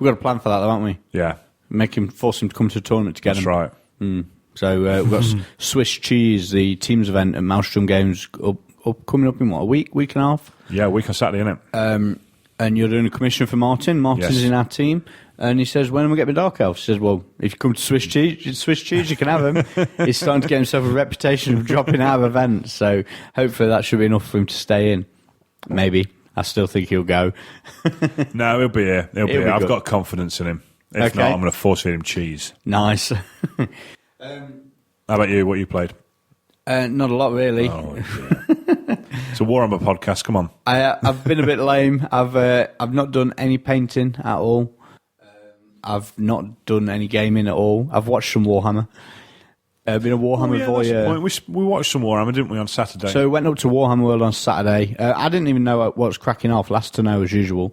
got a plan for that, though, haven't we? Yeah. Force him to come to a tournament together. That's right. So we've got Swiss Cheese, the teams event at Maelstrom Games, coming up in what, a week and a half? Yeah, a week on Saturday, innit? And you're doing a commission for Martin. Martin's in our team. And he says, when am I getting my Dark Elf? He says, well, if you come to Swiss Cheese, you can have him. He's starting to get himself a reputation of dropping out of events. So hopefully that should be enough for him to stay in. Maybe. I still think he'll go. No, he'll be here. He'll be here. I've got confidence in him. If not, I'm going to force feed him cheese. Nice. How about you? What you played? Not a lot, really. Oh, yeah. It's a Warhammer podcast. Come on. I've been a bit lame. I've not done any painting at all. I've not done any gaming at all. I've watched some Warhammer. Been a Warhammer voyeur. We watched some Warhammer, didn't we, on Saturday? So we went up to Warhammer World on Saturday. I didn't even know what was cracking off. Last to know, as usual.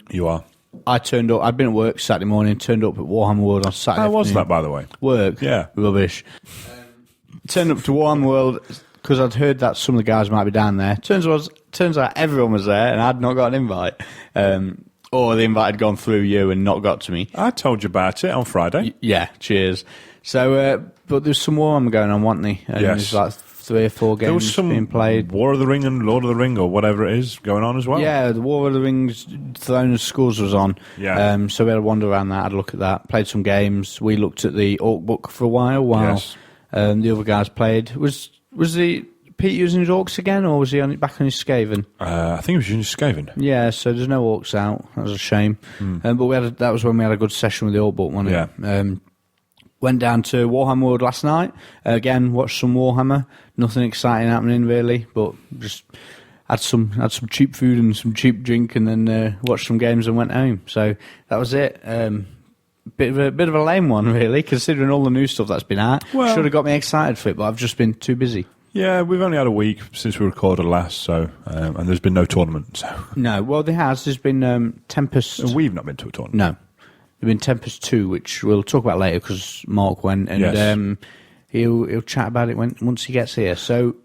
You are. I turned up. I'd been at work Saturday morning. Turned up at Warhammer World on Saturday. How was that, by the way? Work. Yeah. Rubbish. Turned up to Warhammer World because I'd heard that some of the guys might be down there. Turns out everyone was there, and I'd not got an invite. Or the invite had gone through you and not got to me. I told you about it on Friday. Yeah, cheers. So, but there's some Warhammer going on, wasn't there? And yes. There's like 3 or 4 games there was some being played. War of the Ring and Lord of the Ring or whatever it is going on as well. Yeah, the War of the Rings, Throne of Skulls was on. Yeah. So we had a wander around that, had a look at that, played some games. We looked at the Orc book for a while yes. The other guys played. Was Pete using his Orcs again, or was he back on his Skaven? I think he was using his Skaven. Yeah, so there's no Orcs out. That was a shame. But that was when we had a good session with the Orc book, wasn't it? Yeah. Went down to Warhammer World last night. Again, watched some Warhammer. Nothing exciting happening really, but just had some cheap food and some cheap drink, and then watched some games and went home. So that was it. Bit of a lame one really, considering all the new stuff that's been out. Well, should have got me excited for it, but I've just been too busy. Yeah, we've only had a week since we recorded last, so and there's been no tournament. So no, well there's been Tempest. And we've not been to a tournament. No. There's been Tempest 2, which we'll talk about later because Mark went, and yes. he'll chat about it once he gets here. So,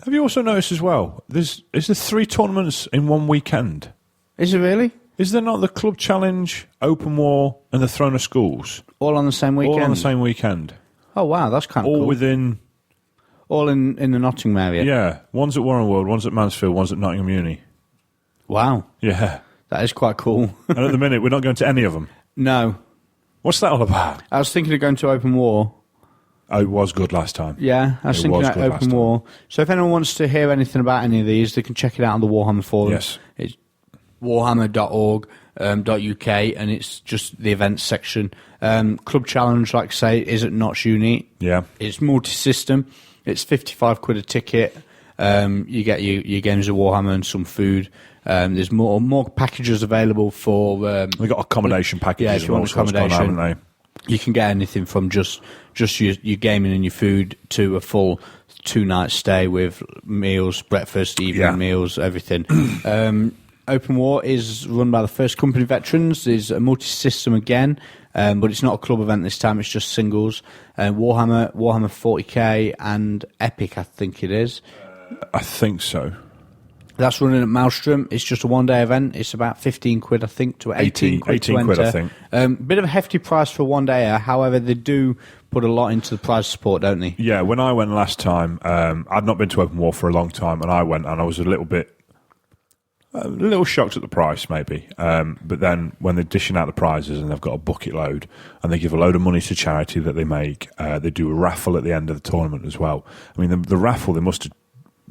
have you also noticed as well? Is there 3 tournaments in one weekend? Is it really? Is there not the Club Challenge, Open War, and the Throne of Schools? All on the same weekend? All on the same weekend. Oh, wow, that's kind of cool. All within... All in the Nottingham area? Yeah. One's at Warren World, one's at Mansfield, one's at Nottingham Uni. Wow. Yeah. That is quite cool. And at the minute, we're not going to any of them. No. What's that all about? I was thinking of going to Open War. Oh, it was good last time. Yeah, I was thinking about Open War. So if anyone wants to hear anything about any of these, they can check it out on the Warhammer forum. Yes. It's warhammer.org.uk, and it's just the events section. Club Challenge, like I say, is at Notch Uni. Yeah. It's multi-system. It's £55 a ticket. You get your games of Warhammer and some food. There's more packages available for... They've got accommodation packages. Yeah, if you want accommodation. Haven't they? You can get anything from just your gaming and your food to a full 2-night stay with meals, breakfast, evening meals, everything. Open War is run by the First Company veterans. There's a multi-system again, but it's not a club event this time. It's just singles. Warhammer 40k, and Epic, I think it is. I think so. That's running at Maelstrom. It's just a one-day event. It's about £15, I think, to 18 quid to enter. I think. Bit of a hefty price for one day. However, they do put a lot into the prize support, don't they? Yeah, when I went last time, I'd not been to Open War for a long time, and I went, and I was a little shocked at the price, maybe. But then when they're dishing out the prizes and they've got a bucket load, and they give a load of money to charity that they make, they do a raffle at the end of the tournament as well. I mean, the raffle, they must have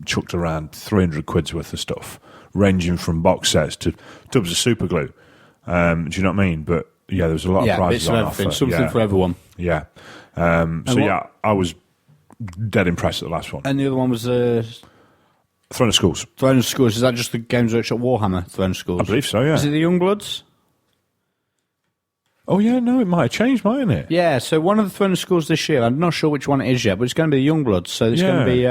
chucked around 300 quid's worth of stuff, ranging from box sets to tubs of super glue. Do you know what I mean? But yeah, there was a lot of prizes on offer. Something for everyone. Yeah. I was dead impressed at the last one. And the other one was Throne of Schools. Throne of Schools. Is that just the Games Workshop Warhammer Throne of Schools? I believe so, yeah. Is it the Youngbloods? Oh, yeah, no, it might have changed, mightn't it? Yeah, so one of the Throne of Schools this year, I'm not sure which one it is yet, but it's going to be the Youngbloods. So it's going to be...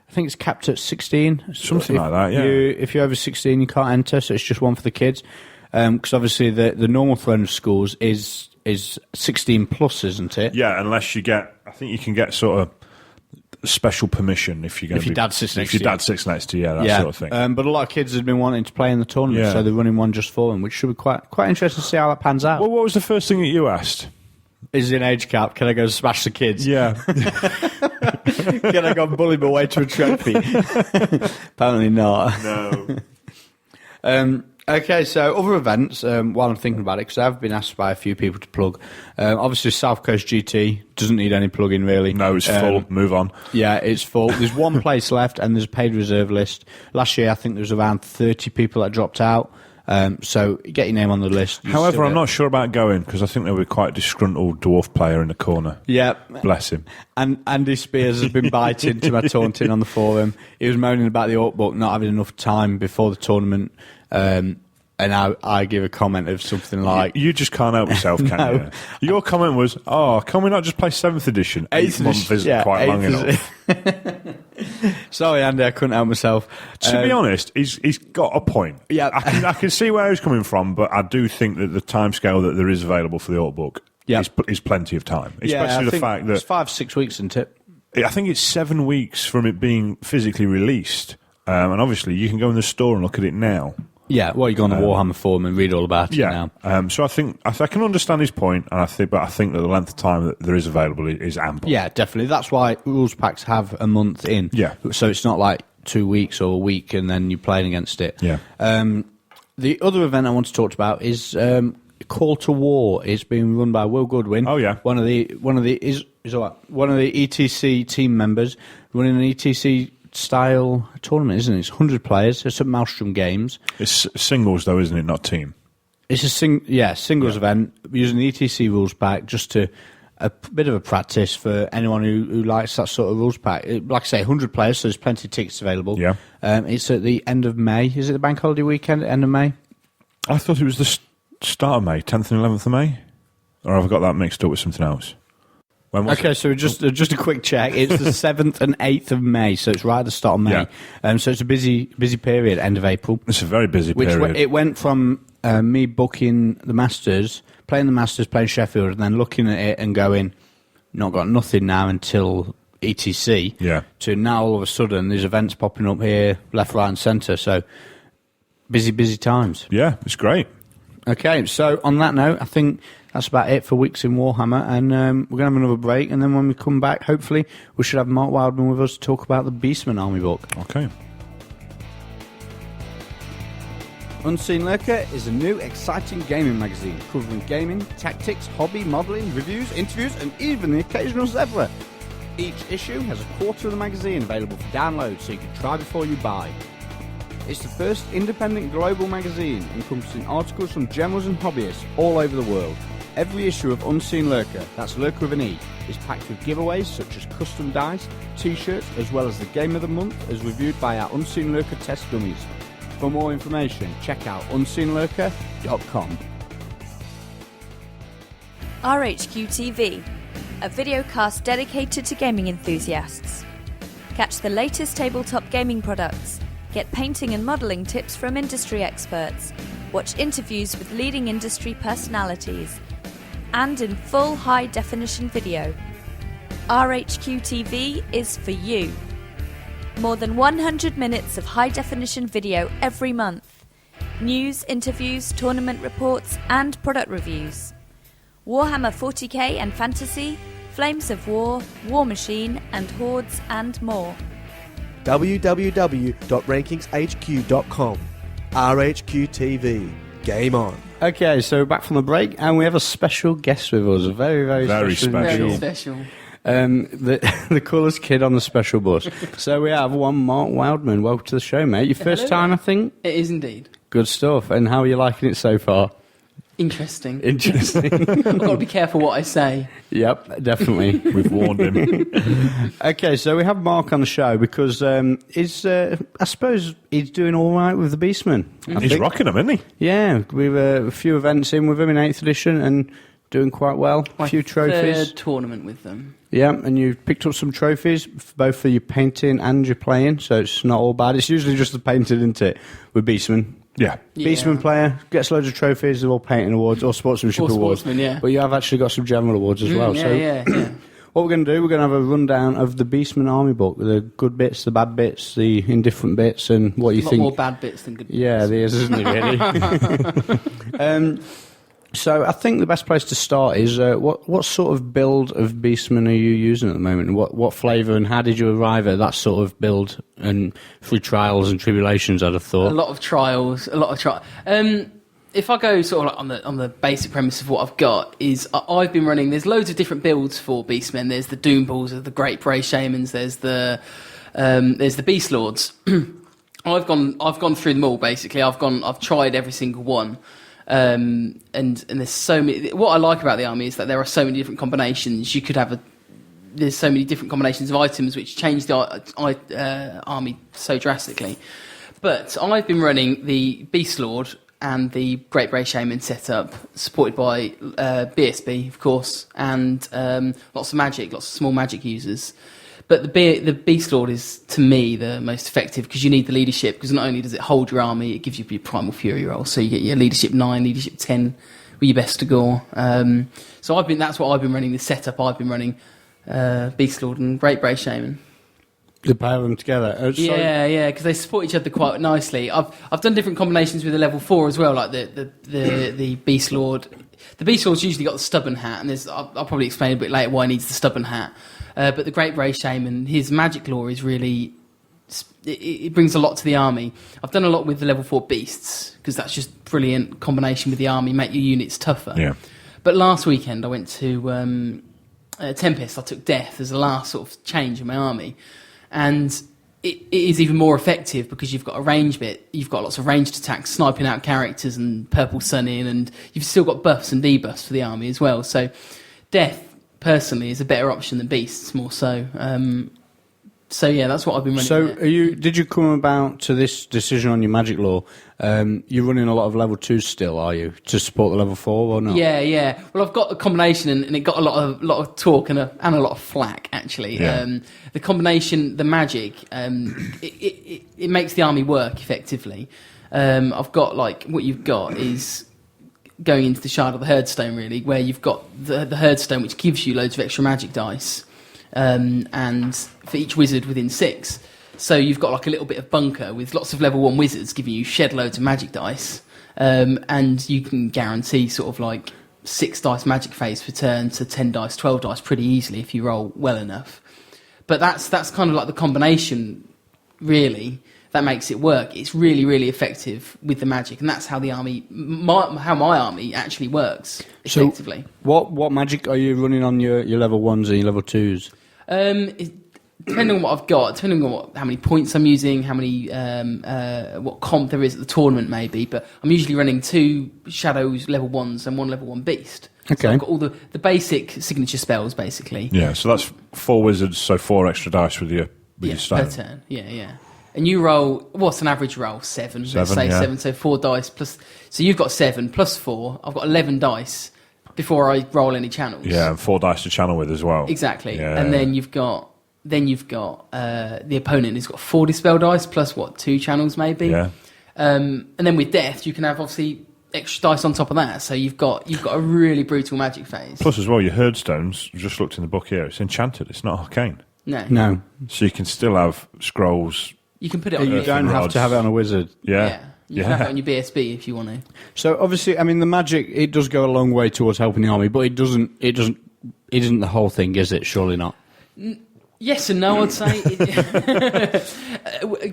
I think it's capped at 16. Something like that, yeah. If you're over 16, you can't enter, so it's just one for the kids. Because obviously the normal Throne of Schools is 16 plus, isn't it? Yeah, unless you get... I think you can get sort of special permission if you're going to your dad sits next to you. If your dad sits next to you, that sort of thing. But a lot of kids have been wanting to play in the tournament, so they're running one just for them, which should be quite interesting to see how that pans out. Well, what was the first thing that you asked? Is it an age cap? Can I go smash the kids? Yeah. Can I go and bully my way to a trophy? Apparently not. No. Okay, so other events, while I'm thinking about it, because I've been asked by a few people to plug. Obviously, South Coast GT doesn't need any plugging, really. No, it's full. Move on. Yeah, it's full. There's one place left, and there's a paid reserve list. Last year, I think there was around 30 people that dropped out. So get your name on the list. However, I'm not sure about going, because I think there was quite a disgruntled dwarf player in the corner. Yeah. Bless him. And Andy Spears has been biting to my taunting on the forum. He was moaning about the Orc book not having enough time before the tournament. And I give a comment of something like... You just can't help yourself, can you? Your comment was, can we not just play 7th edition? 8th month isn't quite long enough. Sorry, Andy, I couldn't help myself. To be honest, he's got a point. Yeah. I can see where he's coming from, but I do think that the timescale that there is available for the Orc book is plenty of time. Especially the fact that... It's 5-6 weeks, isn't it? I think it's 7 weeks from it being physically released. And obviously, you can go in the store and look at it now. Yeah, well, you go on the Warhammer forum and read all about it now. So I think I can understand his point, and I think that the length of time that there is available is ample. Yeah, definitely. That's why rules packs have a month in. Yeah. So it's not like 2 weeks or a week and then you're playing against it. Yeah. The other event I want to talk about is Call to War. It's being run by Will Goodwin. Oh yeah. One of the ETC team members running an ETC style tournament, isn't it? It's 100 players. It's at Maelstrom Games. It's singles though, isn't it? Not team. It's a singles event using the ETC rules pack just to a bit of a practice for anyone who likes that sort of rules pack. Like I say, 100 players, so there's plenty of tickets available. Yeah. It's at the end of May. Is it the bank holiday weekend at the end of May? I thought it was the start of May, 10th and 11th of May, or have I got that mixed up with something else? Okay, so just a quick check. It's the 7th and 8th of May, so it's right at the start of May. Yeah. So it's a busy period, end of April. It's a very busy period. It went from me booking the Masters, playing Sheffield, and then looking at it and going, not got nothing now until ETC. Yeah. To now all of a sudden there's events popping up here, left, right, and centre. So busy times. Yeah, it's great. Okay, so on that note, I think that's about it for Weeks in Warhammer, and we're going to have another break, and then when we come back, hopefully, we should have Mark Wildman with us to talk about the Beastman Army book. Okay. Unseen Lurker is a new, exciting gaming magazine covering gaming, tactics, hobby, modelling, reviews, interviews, and even the occasional Zevra. Each issue has a quarter of the magazine available for download, so you can try before you buy. It's the first independent global magazine encompassing articles from generals and hobbyists all over the world. Every issue of Unseen Lurker, that's Lurker with an E, is packed with giveaways such as custom dice, t-shirts, as well as the Game of the Month as reviewed by our Unseen Lurker test dummies. For more information, check out unseenlurker.com. RHQ TV, a videocast dedicated to gaming enthusiasts. Catch the latest tabletop gaming products, get painting and modelling tips from industry experts, watch interviews with leading industry personalities, and in full high-definition video. RHQ TV is for you. More than 100 minutes of high-definition video every month. News, interviews, tournament reports, and product reviews. Warhammer 40k and Fantasy, Flames of War, War Machine, and Hordes, and more. www.rankingshq.com. RHQ TV. Game on. Okay, so back from the break, and we have a special guest with us. A very special. Very special. The coolest kid on the special bus. So we have one Mark Wildman. Welcome to the show, mate. Your first Hello. time, I think? It is indeed. Good stuff. And how are you liking it so far? Interesting. Interesting. I've got to be careful what I say. Yep, definitely. We've warned him. Okay, so we have Mark on the show because I suppose he's doing all right with the Beastman. I He's think. rocking them, isn't he? Yeah, we've a few events in with him in 8th edition and doing quite well. A few trophies. Third tournament with them. Yeah, and you picked up some trophies, both for your painting and your playing, so it's not all bad. It's usually just the painting, isn't it, with Beastman? Yeah. Beastman player, gets loads of trophies, they're all painting awards, or sportsmanship Or awards. sportsman, yeah. But you have actually got some general awards as well. So Yeah. what we're going to do, we're going to have a rundown of the Beastman Army book, the good bits, the bad bits, the indifferent bits, and what you A lot think. more bad bits than good bits. Yeah, there is, isn't it, really? So I think the best place to start is what sort of build of Beastman are you using at the moment? What flavour, and how did you arrive at that sort of build, and through trials and tribulations, I'd have thought? A lot of trials. If I go sort of like on the basic premise of what I've got, is I've been running. There's loads of different builds for Beastmen. There's the Doom Balls, there's the Great Bray Shamans, there's the Beast Lords. I've gone through them all basically. I've tried every single one. And there's so many. What I like about the army is that there are so many different combinations. You could have there's so many different combinations of items which change the army so drastically. But I've been running the Beast Lord and the Great Bray Shaman setup, supported by BSB, of course, and lots of small magic users. But the Beast Lord is, to me, the most effective because you need the leadership, because not only does it hold your army, it gives you your Primal Fury roll. So you get your leadership 9, leadership 10 with your best to gore. So that's what I've been running, the setup I've been running, Beast Lord and Great Bray Shaman. The pair of them together? Yeah, because they support each other quite nicely. I've done different combinations with the level 4 as well, like the Beast Lord. The Beast Lord's usually got the stubborn hat, and I'll probably explain a bit later why he needs the stubborn hat. But the Great Bray Shaman, his magic lore is really... It brings a lot to the army. I've done a lot with the level 4 beasts, because that's just brilliant combination with the army, make your units tougher. Yeah. But last weekend I went to Tempest. I took Death as the last sort of change in my army. And it is even more effective because you've got a range bit. You've got lots of ranged attacks, sniping out characters and Purple Sun in, and you've still got buffs and debuffs for the army as well. So Death, personally, is a better option than Beasts, more so. So yeah, that's what I've been running. So did you come about to this decision on your magic lore? You're running a lot of level 2s still, are you, to support the level 4 or not? Yeah. Well, I've got a combination, and it got a lot of talk and a lot of flack actually. Yeah. The combination, the magic, it makes the army work effectively. I've got what you've got is going into the Shard of the Herdstone, really, where you've got the Herdstone, which gives you loads of extra magic dice, and for each wizard within 6. So you've got like a little bit of bunker with lots of level 1 wizards giving you shed loads of magic dice, and you can guarantee sort of like 6 dice magic phase per turn to 10 dice, 12 dice pretty easily if you roll well enough. But that's kind of like the combination, really, that makes it work. It's really, really effective with the magic, and that's how the army, how my army actually works effectively. So what magic are you running on your level 1s and your level 2s? Depending on what I've got, depending on how many points I'm using, how many what comp there is at the tournament, maybe. But I'm usually running 2 Shadows level 1s and 1 level 1 Beast. Okay. So I've got all the basic signature spells, basically. Yeah, so that's 4 wizards, so 4 extra dice with your stone. Per turn. Yeah. And you roll, what's an average roll? 7. Let's say 7, so 4 dice plus. So you've got 7 plus 4. I've got 11 dice before I roll any channels. Yeah, and 4 dice to channel with as well. Exactly. Yeah. And then you've got the opponent who's got 4 dispel dice plus 2 channels maybe. Yeah. And then with death, you can have obviously extra dice on top of that. So you've got a really brutal magic phase. Plus as well, your Herdstones, I just looked in the book here, it's enchanted, it's not arcane. No. So you can still have scrolls. You can put it on You your don't have to have it on a wizard. Yeah. You can have it on your BSB if you want to. So obviously, I mean, the magic, it does go a long way towards helping the army, but it isn't the whole thing, is it? Surely not. Yes and no, I'd say.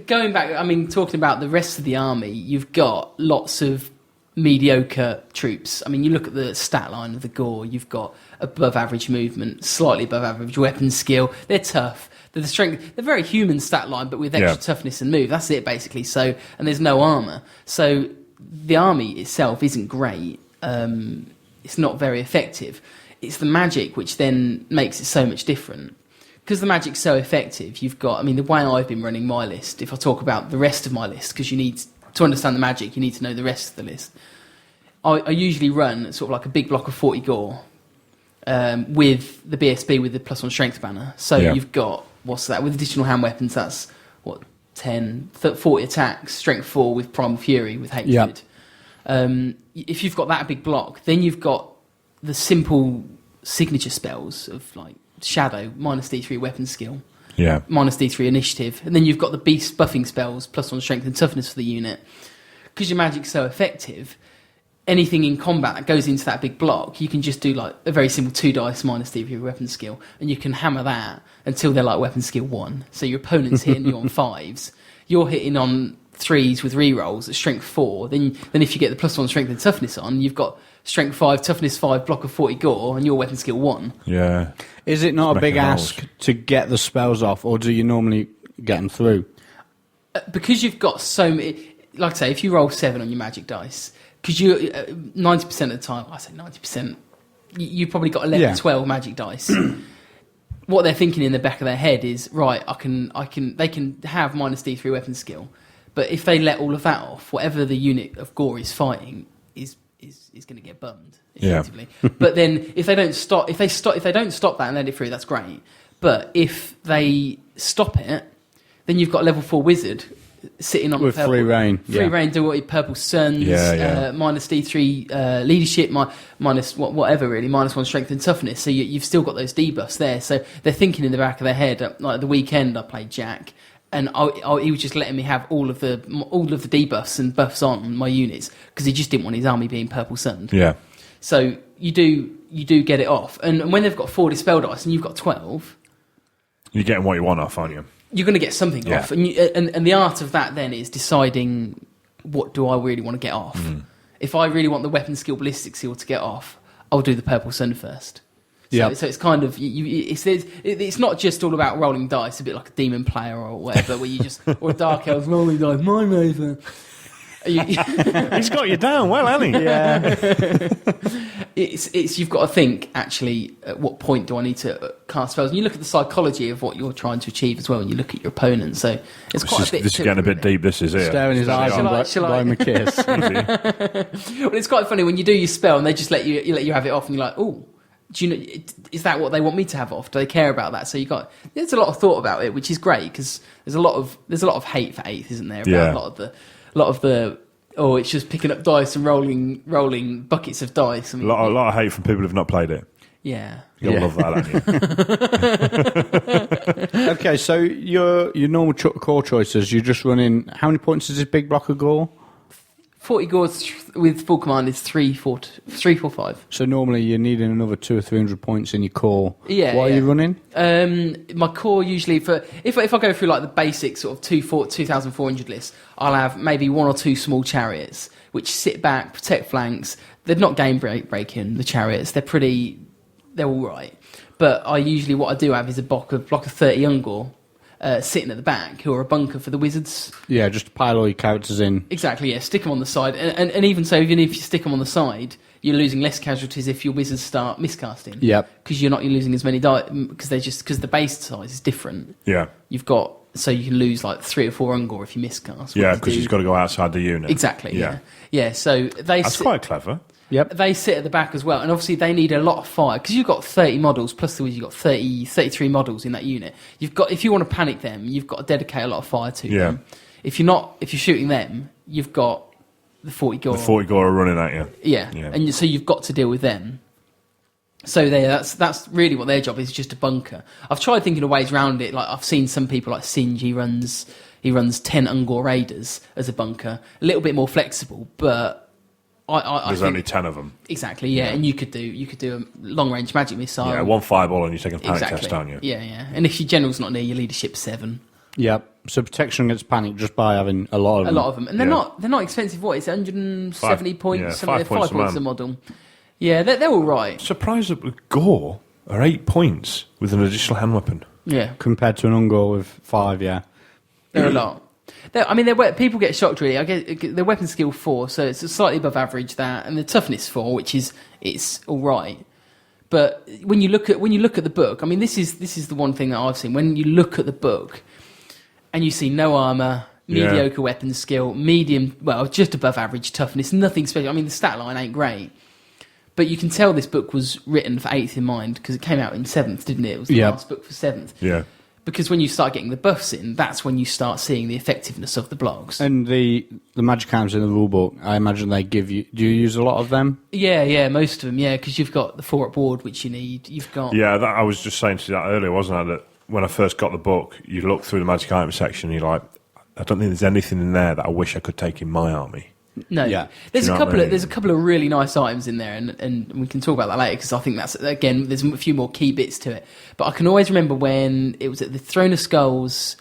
Going back, I mean, talking about the rest of the army, you've got lots of mediocre troops. I mean, you look at the stat line of the Gore, you've got above average movement, slightly above average weapon skill. They're tough. They're the strength. They're very human stat line, but with extra toughness and move. That's it, basically. So, and there's no armor. So the army itself isn't great. It's not very effective. It's the magic which then makes it so much different. Because the magic's so effective, you've got, I mean, the way I've been running my list, if I talk about the rest of my list, because you need to understand the magic, you need to know the rest of the list. I usually run sort of like a big block of 40 Gore with the BSB with the +1 strength banner. So you've got, what's that? With additional hand weapons, that's 40 attacks, strength 4 with Primal Fury with Hatred. If you've got that big block, then you've got the simple signature spells of like Shadow, -D3 weapon skill, -D3 initiative, and then you've got the beast buffing spells, +1 strength and toughness for the unit. Because your magic's so effective, anything in combat that goes into that big block, you can just do like a very simple 2 dice -D3 weapon skill, and you can hammer that until they're like weapon skill 1. So your opponent's hitting you on 5s, you're hitting on 3s with rerolls at strength 4. Then if you get the +1 strength and toughness on, you've got strength 5, toughness 5, block of 40 Gore, and your weapon skill 1. Yeah. Is it not a big ask to get the spells off, or do you normally get them through? Because you've got so many, like I say, if you roll 7 on your magic dice, because you 90% of the time, I say 90%, you've probably got 11, 12 magic dice. What they're thinking in the back of their head is, right, they can have -D3 weapon skill, but if they let all of that off, whatever the unit of Gore is fighting is going to get bummed effectively. But then if they don't stop that and let it through, that's great. But if they stop it, then you've got a level 4 wizard sitting on with purple, free reign. Free reign, do what purple suns, -D3 leadership, minus whatever really, -1 strength and toughness. So you've still got those debuffs there. So they're thinking in the back of their head. Like the weekend, I played Jack, and he was just letting me have all of the debuffs and buffs on my units because he just didn't want his army being purple sunned. Yeah. So you do get it off, and when they've got 4 dispel dice and you've got 12, you're getting what you want off, aren't you? You're going to get something off, and the art of that then is deciding what do I really want to get off. If I really want the weapon skill, ballistic skill to get off, I'll do the purple sun first. So it's kind of it's not just all about rolling dice, a bit like a demon player or whatever, where you just or a dark elf rolling dice. My raven. He's got you down well, hasn't he? Yeah. It's you've got to think actually at what point do I need to cast spells, and you look at the psychology of what you're trying to achieve as well, and you look at your opponent. So it's quite a bit. This is getting a bit deep. This is it. Staring his eyes and blowing a kiss. Well, it's quite funny when you do your spell and they just let you have it off, and you're like, oh. Do you know, is that what they want me to have off? Do they care about that? So there's a lot of thought about it, which is great because there's a lot of hate for 8th, isn't there? About a lot of the or it's just picking up dice and rolling buckets of dice. I mean, A lot of hate from people who've not played it. yeah. You'll love that, don't you? Okay, so your normal core choices, you're just running. How many points is this big block of gore? 40 gores with full command is 3, 4, 5. So normally you're needing another 200 or 300 points in your core. Yeah. What are you running? My core usually if I go through like the basic sort of 2,400 list, I'll have maybe 1 or 2 small chariots which sit back, protect flanks. They're not game breaking. The chariots, they're all right. But what I do have is a block of 30 Ungor. Sitting at the back, who are a bunker for the wizards. Yeah, just pile all your characters in. Exactly, yeah. Stick them on the side, and even so, even if you stick them on the side, you're losing less casualties if your wizards start miscasting. Yep. Because you're losing as many die because the base size is different. Yeah. You've got so you can lose like 3 or 4 Ungor if you miscast. Yeah, because he's got to go outside the unit. Exactly. Yeah. So that's quite clever. Yep. They sit at the back as well, and obviously they need a lot of fire because you've got 30 models plus you've got 33 models in that unit. If you want to panic them, you've got to dedicate a lot of fire to them. If you're shooting them, you've got the 40 gore. The 40 gore are running at you. Yeah. And so you've got to deal with them. So that's really what their job is, just a bunker. I've tried thinking of ways around it. Like I've seen some people like Singe, he runs 10 Ungor Raiders as a bunker, a little bit more flexible, but. There's only 10 of them. Exactly, yeah. And you could do a long range magic missile. Yeah, one fireball and you're taking a panic test, aren't you? Yeah. And if your general's not near, your leadership's 7. Yep. So protection against panic just by having a lot of them. A lot of them, and they're not expensive. What is it, 170 points? 5 points a model. Yeah, they're all right. Surprised that with gore are 8 points with an additional hand weapon. Yeah, compared to an Ungor with 5. Yeah, they're a lot. People get shocked really. I get their weapon skill 4, so it's slightly above average that, and the toughness 4, which is it's all right. But when you look at the book, I mean, this is the one thing that I've seen. When you look at the book, and you see no armor, mediocre weapon skill, medium, well, just above average toughness, nothing special. I mean, the stat line ain't great, but you can tell this book was written for 8th in mind because it came out in 7th, didn't it? It was the last book for 7th. Yeah. Because when you start getting the buffs in, that's when you start seeing the effectiveness of the blocks. And the magic items in the rulebook, I imagine they give you. Do you use a lot of them? Yeah, most of them. Yeah, because you've got the 4 up board, which you need. You've got I was just saying to you that earlier, wasn't I? That when I first got the book, you look through the magic item section, and you're like, I don't think there's anything in there that I wish I could take in my army. No, yeah. There's a couple of really nice items in there, and we can talk about that later because I think that's again there's a few more key bits to it. But I can always remember when it was at the Throne of Skulls.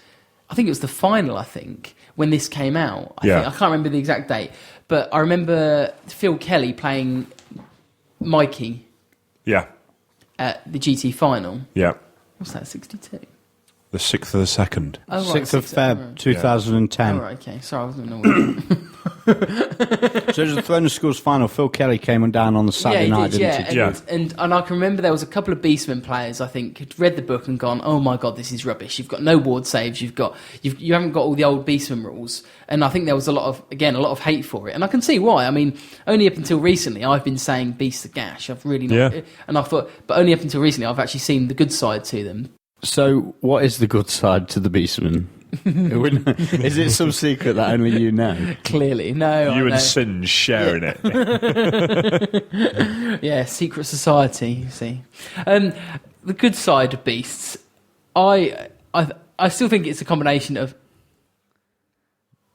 I think it was the final. I think when this came out. I can't remember the exact date, but I remember Phil Kelly playing Mikey. Yeah. At the GT final. Yeah. What's that? 62. The 6th of the 2nd. Oh, right, 6th of Feb, 2010. Oh, right, okay. Sorry, I wasn't knowing. So it was the Throne of Skulls final. Phil Kelly came down on the Saturday night, didn't he? And I can remember there was a couple of Beastmen players, I think, who'd read the book and gone, oh my god, this is rubbish. You've got no ward saves, you haven't got all the old Beastmen rules. And I think there was a lot of hate for it. And I can see why. I mean, only up until recently I've been saying Beasts of Gash. I've really not and I thought, but only up until recently I've actually seen the good side to them. So what is the good side to the Beastmen? Is it some secret that only you know? Clearly, no. You and Singe sharing it. Yeah, secret society. You see, the good side of beasts. I still think it's a combination of.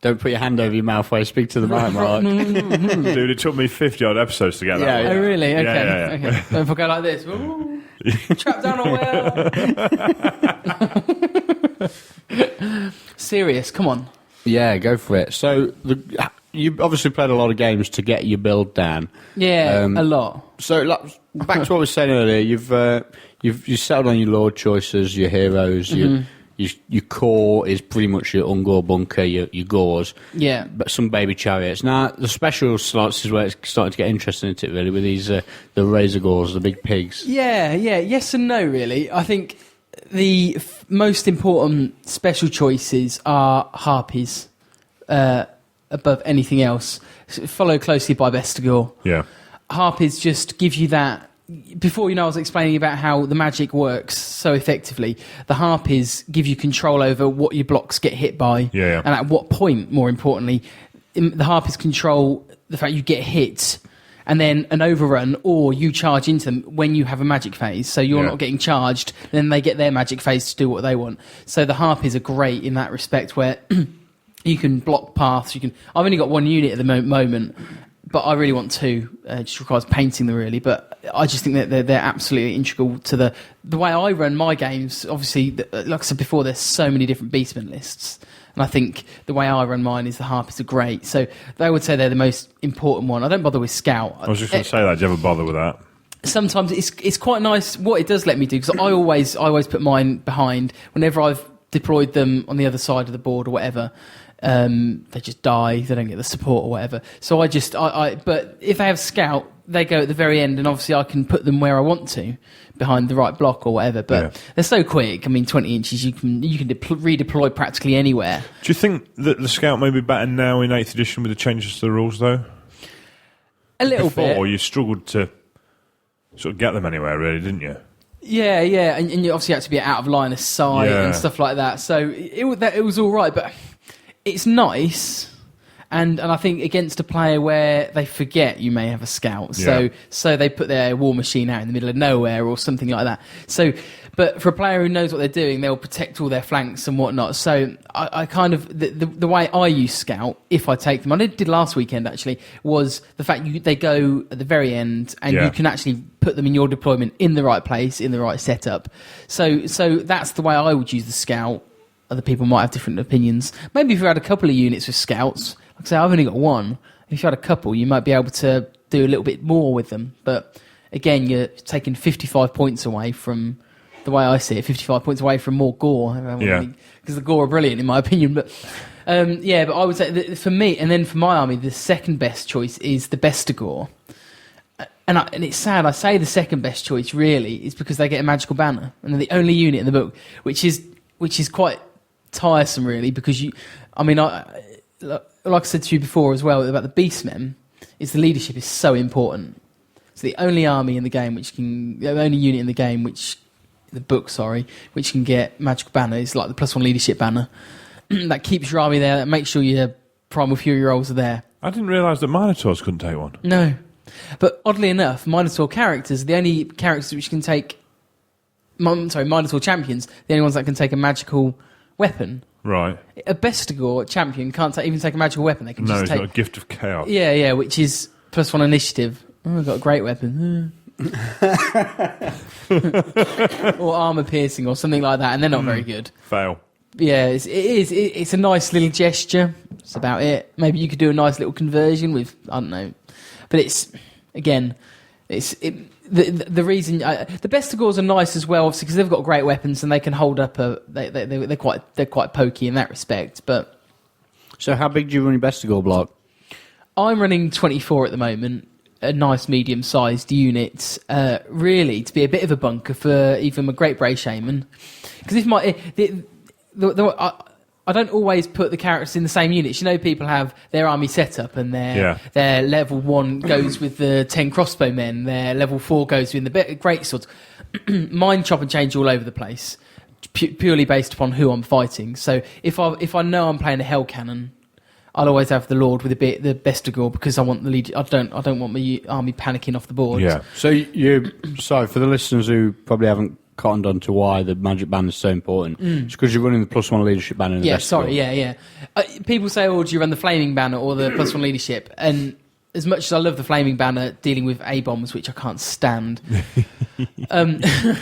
Don't put your hand over your mouth while you speak to the mic, Mark. Dude, it took me 50-odd episodes to get that one. Oh, really? Okay. Yeah. Okay. So if I go like this, ooh, trapped down a well. Serious, come on. Yeah, go for it. So you obviously played a lot of games to get your build down. Yeah, a lot. So back to what we were saying earlier, you've settled on your lord choices, your heroes, your core is pretty much your Ungor bunker, your gores. Yeah. But some baby chariots. Now, the special slots is where it's starting to get interesting, isn't it, really, with these, the razor gores, the big pigs. Yeah. Yes and no, really. I think the most important special choices are harpies above anything else, followed closely by Bestigor. Yeah. Harpies just give you that. Before, I was explaining about how the magic works so effectively. The harpies give you control over what your blocks get hit by, yeah. and at what point, more importantly, the Harpies control the fact you get hit and then an overrun, or you charge into them when you have a magic phase. So you're not getting charged, then they get their magic phase to do what they want. So the Harpies are great in that respect, where you can block paths. I've only got one unit at the moment, but I really want two. It just requires painting them, really. But I just think that they're absolutely integral to the way I run my games. Obviously, like I said before, there's so many different Beastmen lists. And I think the way I run mine is the Harpies are great. So they would say they're the most important one. I don't bother with Scout. I was just going to say that. Do you ever bother with that? Sometimes it's quite nice what it does let me do, because I always put mine behind whenever I've deployed them on the other side of the board or whatever. They just die. They don't get the support or whatever. So but if they have Scout, they go at the very end, and obviously I can put them where I want to, behind the right block or whatever. But they're so quick. I mean, 20 inches, you can redeploy practically anywhere. Do you think that the Scout may be better now in 8th edition with the changes to the rules, though? A little bit. Before, you struggled to sort of get them anywhere, really, didn't you? Yeah, and you obviously had to be out of line of sight and stuff like that. So it was all right, but it's nice. And I think against a player where they forget you may have a Scout, so they put their war machine out in the middle of nowhere or something like that. So, but for a player who knows what they're doing, they'll protect all their flanks and whatnot. So I kind of the way I use Scout, if I take them, I did last weekend actually, was the fact they go at the very end, and you can actually put them in your deployment in the right place, in the right setup. So that's the way I would use the Scout. Other people might have different opinions. Maybe if you had a couple of units with Scouts. Like I say, I've only got one. If you had a couple, you might be able to do a little bit more with them. But again, you're taking 55 points away from, the way I see it, 55 points away from more gore. Because the gore are brilliant, in my opinion. But but I would say that for me, and then for my army, the second best choice is the Bestigor. And it's sad, I say the second best choice really is because they get a magical banner. And they're the only unit in the book, which is quite tiresome, really, because like I said to you before as well about the Beastmen, is the leadership is so important. It's the only army in the game the only unit in the game which can get magical banner is like the +1 leadership banner. That keeps your army there. That makes sure your Primal Fury rolls are there. I didn't realise that Minotaurs couldn't take one. No, but oddly enough, Minotaur characters are the only characters which can take. Minotaur champions, the only ones that can take a magical weapon. Right. A Bestigor champion can't even take a magical weapon. They can just take... got a gift of chaos. Yeah, which is +1 initiative. Oh, I've got a great weapon. Or armour piercing or something like that, and they're not very good. Fail. Yeah, it's a nice little gesture. That's about it. Maybe you could do a nice little conversion with, I don't know. But the reason the Bestigors are nice as well, obviously, because they've got great weapons and they can hold up they're quite pokey in that respect. But so, how big do you run your Bestigor block? I'm running 24 at the moment, a nice medium-sized unit, really to be a bit of a bunker for even a Great Bray Shaman. Because I don't always put the characters in the same units. You know, people have their army set up and their level 1 goes with the 10 crossbowmen, their level 4 goes with the greatswords. Mine chop and change all over the place, purely based upon who I'm fighting. So if I know I'm playing a Hell Cannon, I'll always have the Lord with the Bestigor, because I want the lead. I don't want my army panicking off the board. Yeah. So sorry for the listeners who probably haven't cottoned on to why the magic banner is so important. It's because you're running the +1 leadership banner in the Bestigor. People say, do you run the flaming banner or the +1 leadership? And as much as I love the flaming banner dealing with A-bombs, which I can't stand, the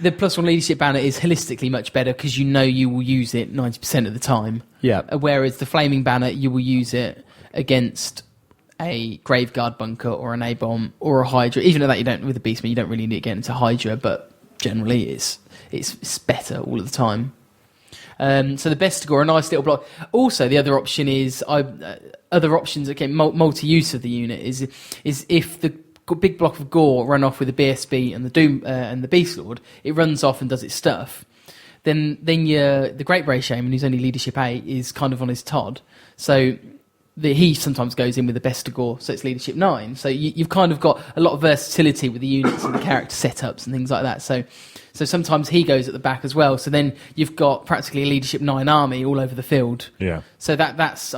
+1 leadership banner is holistically much better, because you will use it 90% of the time. Yeah. Whereas the flaming banner, you will use it against a Graveguard bunker or an A-bomb or a Hydra. Even though that you don't, with the Beastman, you don't really need to get into Hydra, but generally it's better all of the time. So the Bestigor, a nice little block. Also, the other option is multi-use of the unit is if the big block of gore run off with the BSB and the Doom and the Beast Lord, it runs off and does its stuff. Then the Great Bray Shaman, who's only leadership 8, is kind of on his Todd. So he sometimes goes in with the Bestigor, so it's leadership 9. So you've kind of got a lot of versatility with the units and the character setups and things like that. So sometimes he goes at the back as well. So then you've got practically a leadership 9 army all over the field. Yeah. So that's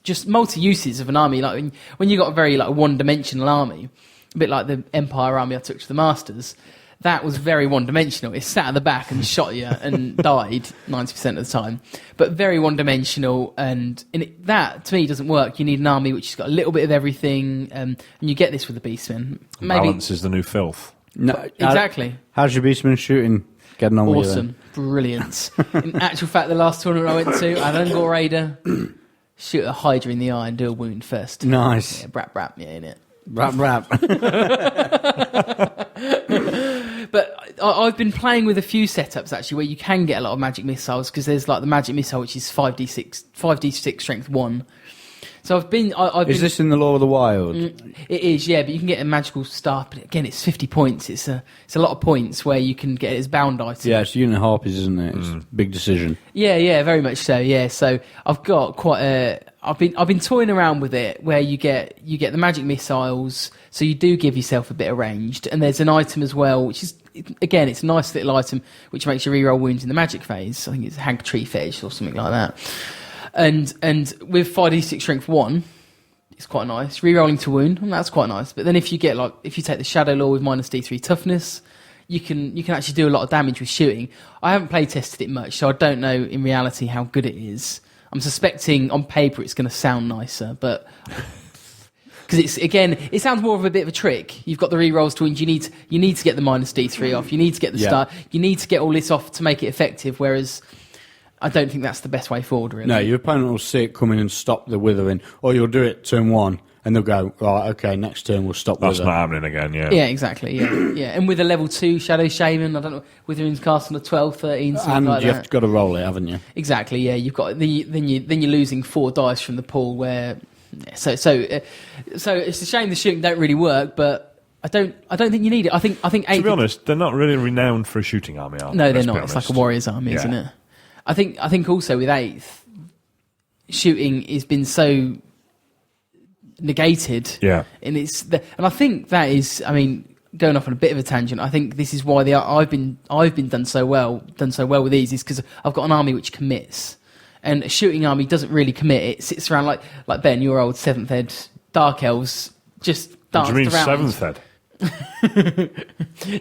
just multi-uses of an army. Like when you've got a very like one-dimensional army, a bit like the Empire army I took to the Masters, that was very one-dimensional. It sat at the back and shot you and died 90% of the time. But very one-dimensional, and that, to me, doesn't work. You need an army which has got a little bit of everything, and you get this with the Beastmen. Balance is the new filth. No, exactly. How's your Beastman shooting? Getting on with you then? Awesome. Brilliant. In actual fact, the last tournament I went to, I had an Ungor Raider shoot a Hydra in the eye and do a wound first. Nice. Yeah, brap, yeah, innit? Rap. But I've been playing with a few setups actually where you can get a lot of magic missiles, because there's like the magic missile which is 5d6 strength 1. So I've been. Is this in the Lore of the Wild? It is, yeah. But you can get a magical staff. But again, it's 50 points. It's a lot of points where you can get it as bound items. Yeah, it's Unit Harpies, isn't it? It's a big decision. Yeah, very much so. Yeah, so I've got quite a. I've been toying around with it where you get the magic missiles, so you do give yourself a bit of ranged, and there's an item as well, which is again it's a nice little item which makes you reroll wounds in the magic phase. I think it's Hag Tree Fetish or something like that. And with 5d6 strength 1, it's quite nice. Rerolling to wound, and that's quite nice. But then if you take the Shadow Law with minus d3 toughness, you can actually do a lot of damage with shooting. I haven't play tested it much, so I don't know in reality how good it is. I'm suspecting on paper it's going to sound nicer, but because it sounds more of a bit of a trick. You've got the rerolls to wound. You need to get the minus d3 off. You need to get the start. You need to get all this off to make it effective. Whereas I don't think that's the best way forward, really. No, your opponent will see it coming and stop the withering, or you'll do it turn 1, and they'll go, right, okay, next turn we'll stop That's wither. not happening again, yeah. Yeah, exactly, yeah. And with a level 2 Shadow Shaman, I don't know, Withering's Castle of 12, 13, something And like that. you've got to roll it, haven't you? Exactly, yeah. You've got then you're losing 4 dice from the pool where... So it's a shame the shooting don't really work, but I don't think you need it. I think To be honest, they're not really renowned for a shooting army, are they? No, they're not. It's like a warrior's army, isn't it? I think also with 8th, shooting has been so negated. Yeah. And and I think that is, I mean, going off on a bit of a tangent, I think this is why I've been done so well with these, is because I've got an army which commits. And a shooting army doesn't really commit. It sits around like Ben, your old 7th Ed Dark Elves, just danced around. Do you mean 7th Ed?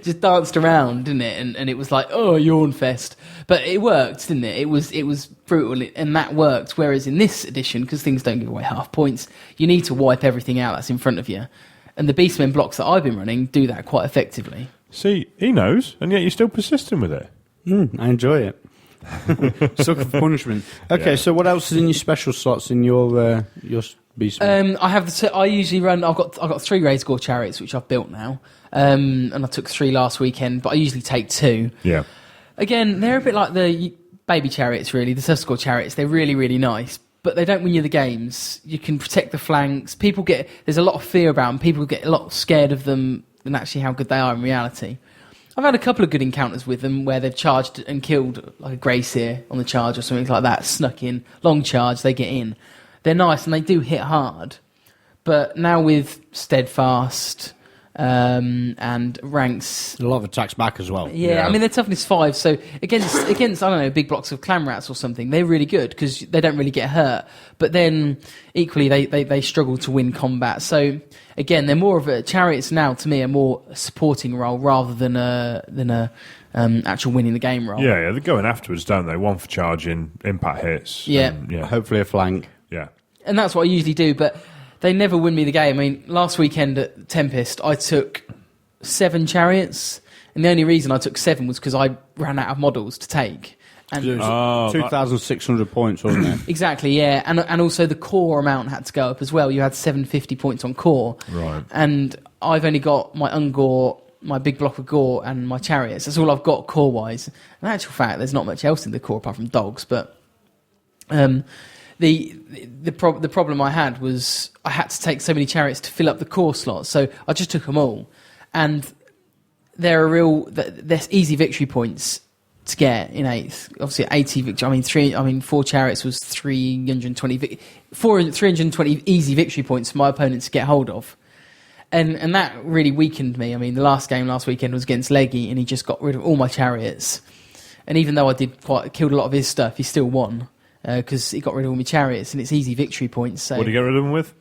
Just danced around, didn't it? And it was like, oh, yawn fest. But it worked, didn't it? It was brutal, and that worked. Whereas in this edition, because things don't give away half points, you need to wipe everything out that's in front of you. And the Beastmen blocks that I've been running do that quite effectively. See, he knows, and yet you're still persisting with it. I enjoy it. Sucker for punishment. Okay, so what else is in your special slots in your Beastman? I have I usually run. I've got 3 Raisegore chariots which I've built now, and I took 3 last weekend. But I usually take 2. Yeah. Again, they're a bit like the baby chariots, really. The Suscore chariots. They're really, really nice, but they don't win you the games. You can protect the flanks. There's a lot of fear about them. People get a lot scared of them than actually how good they are in reality. I've had a couple of good encounters with them where they've charged and killed like a Grey Seer on the charge or something like that. Snuck in, long charge, they get in. They're nice and they do hit hard. But now with Steadfast and ranks... A lot of attacks back as well. Yeah, I mean, they're toughness 5, so against I don't know, big blocks of clan rats or something, they're really good because they don't really get hurt. But then, equally, they struggle to win combat. So, again, they're more of a... Chariots now, to me, are more a supporting role rather than a actual winning the game role. Yeah, they're going afterwards, don't they? 1 for charging, impact hits. Yeah. Hopefully a flank. Yeah. And that's what I usually do, but they never win me the game. I mean, last weekend at Tempest, I took 7 chariots, and the only reason I took 7 was because I ran out of models to take. And 2,600 points, wasn't it? Exactly, yeah. And also the core amount had to go up as well. You had 750 points on core. Right. And I've only got my Ungor, my big block of Gore, and my chariots. That's all I've got core-wise. In actual fact, there's not much else in the core apart from dogs, but... The problem I had was I had to take so many chariots to fill up the core slots, so I just took them all, and they're easy victory points to get in 8th. Obviously, 80 victory. 4 chariots was 320 easy victory points for my opponent to get hold of. And that really weakened me. I mean, the last game last weekend was against Leggy, and he just got rid of all my chariots. And even though I killed a lot of his stuff, he still won because he got rid of all my chariots, and it's easy victory points. So What did you get rid of them with?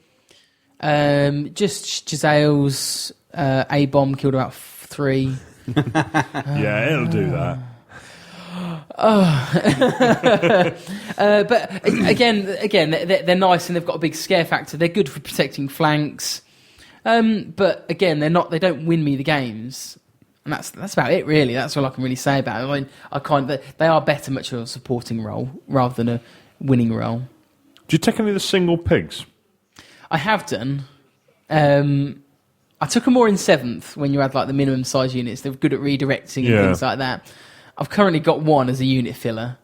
Just Gisele's A-bomb killed about 3. Yeah, it'll do that. But again, they're nice and they've got a big scare factor. They're good for protecting flanks. But again, they don't win me the games, and that's about it really. That's all I can really say about it. I mean, they are better much of a supporting role rather than a winning role. Do you take any of the single pigs? I have done. I took them more in 7th when you had like the minimum size units. They're good at redirecting and things like that. I've currently got one as a unit filler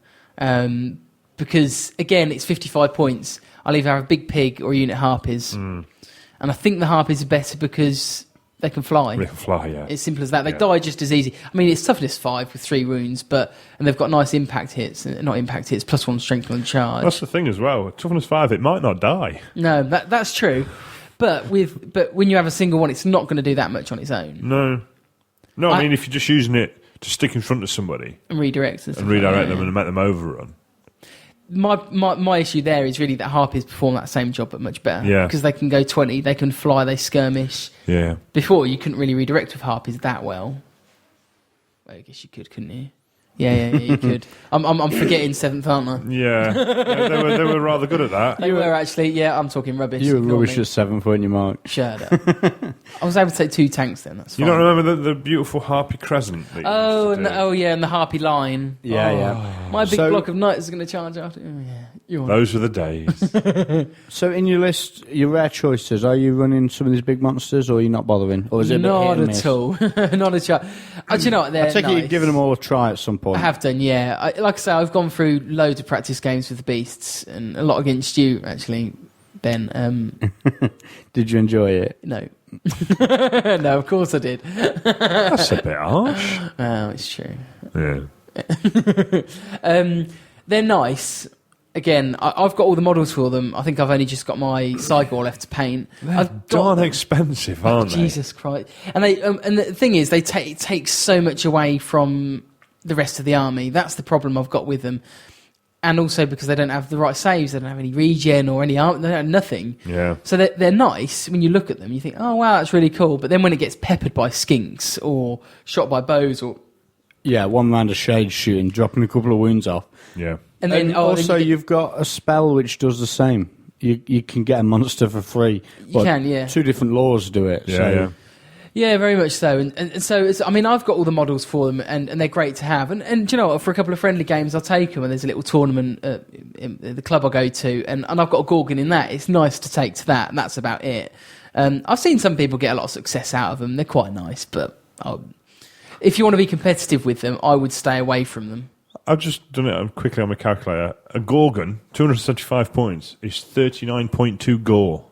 because again it's 55 points. I'll either have a big pig or a unit harpies. And I think the harpies are better because they can fly. They can fly, yeah. It's simple as that. They die just as easy. I mean, it's toughness 5 with 3 wounds, and they've got nice impact hits. Not impact hits, +1 strength on charge. That's the thing as well. Toughness 5, it might not die. No, that's true. But when you have a single one, it's not going to do that much on its own. No, I mean, if you're just using it to stick in front of somebody and redirect them and make them overrun. My issue there is really that harpies perform that same job but much better. Yeah. Because they can go 20, they can fly, they skirmish. Yeah. Before, you couldn't really redirect with harpies that well. I guess you could, couldn't you? Yeah, you could. I'm forgetting 7th, aren't I? Yeah. They were rather good at that. They were actually, yeah, I'm talking rubbish. You were rubbish at 7th, weren't you, Mark? Shut up. I was able to take 2 tanks then, that's fine. You don't remember the beautiful Harpy Crescent? That and the Harpy line. Yeah. My big block of knights is going to charge after. Oh, yeah. Those were the days. So in your list, your rare choices, are you running some of these big monsters or are you not bothering? Or is it not at all? Not a chance. Do you know what? I take it you've given them all a try at some point. I have done, yeah. Like I say, I've gone through loads of practice games with the beasts and a lot against you, actually, Ben. Did you enjoy it? No. No, of course I did. That's a bit harsh. Oh, it's true. Yeah. They're nice. Again, I've got all the models for them. I think I've only just got my Cygor left to paint. They're darn expensive, aren't they? Jesus Christ! And the thing is, it takes so much away from the rest of the army. That's the problem I've got with them. And also because they don't have the right saves, they don't have any regen or any armor, they don't have nothing. Yeah. So they're nice. When you look at them, you think, oh wow, that's really cool. But then when it gets peppered by skinks or shot by bows or... Yeah, one round of shade shooting, dropping a couple of wounds off. Yeah. And then you've got a spell which does the same. You can get a monster for free. You can, yeah. 2 different laws do it. Yeah, very much so. And so, I've got all the models for them, and they're great to have. And do you know what? For a couple of friendly games, I'll take them, and there's a little tournament in the club I go to, and I've got a Gorgon in that. It's nice to take to that, and that's about it. I've seen some people get a lot of success out of them. They're quite nice, but if you want to be competitive with them, I would stay away from them. I've just done it quickly on my calculator. A Gorgon, 275 points, is 39.2 gore.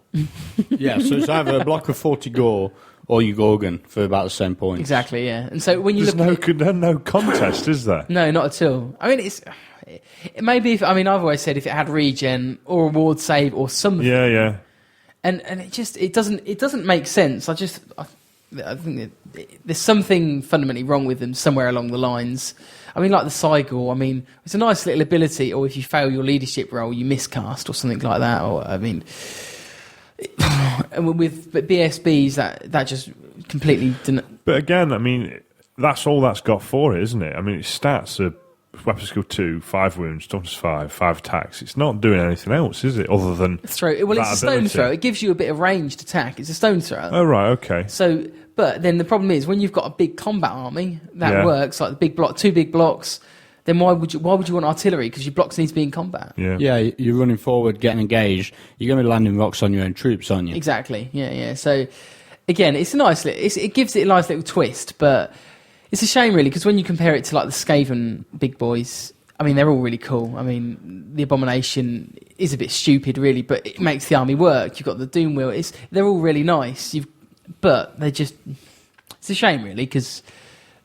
Yeah, so it's either a block of 40 gore or your Gorgon for about the same points. Exactly, yeah. And so when you There's no contest, is there? No, not at all. I mean, I've always said if it had regen or a ward save or something. Yeah. And it doesn't make sense. I think there's something fundamentally wrong with them somewhere along the lines. I mean, like the Cygor, I mean, it's a nice little ability, or if you fail your leadership role, you miscast or something like that. Or, I mean, but BSBs, that just completely... But again, I mean, that's all that's got for it, isn't it? I mean, its stats are weapon skill 2, 5 wounds, toughness 5 attacks. It's not doing anything else, is it, other than throw? Well, it's a stone throw. It gives you a bit of ranged attack. It's a stone throw. Oh, right, okay. So... But then the problem is when you've got a big combat army that works, like the big block, 2 big blocks. Then why would you want artillery? Because your blocks need to be in combat. Yeah, you're running forward, getting engaged. You're going to be landing rocks on your own troops, aren't you? Exactly. Yeah. So again, it's a nice. It gives it a nice little twist, but it's a shame really because when you compare it to like the Skaven big boys, I mean they're all really cool. I mean the Abomination is a bit stupid really, but it makes the army work. You've got the Doomwheel. They're all really nice. But they just... It's a shame, really, because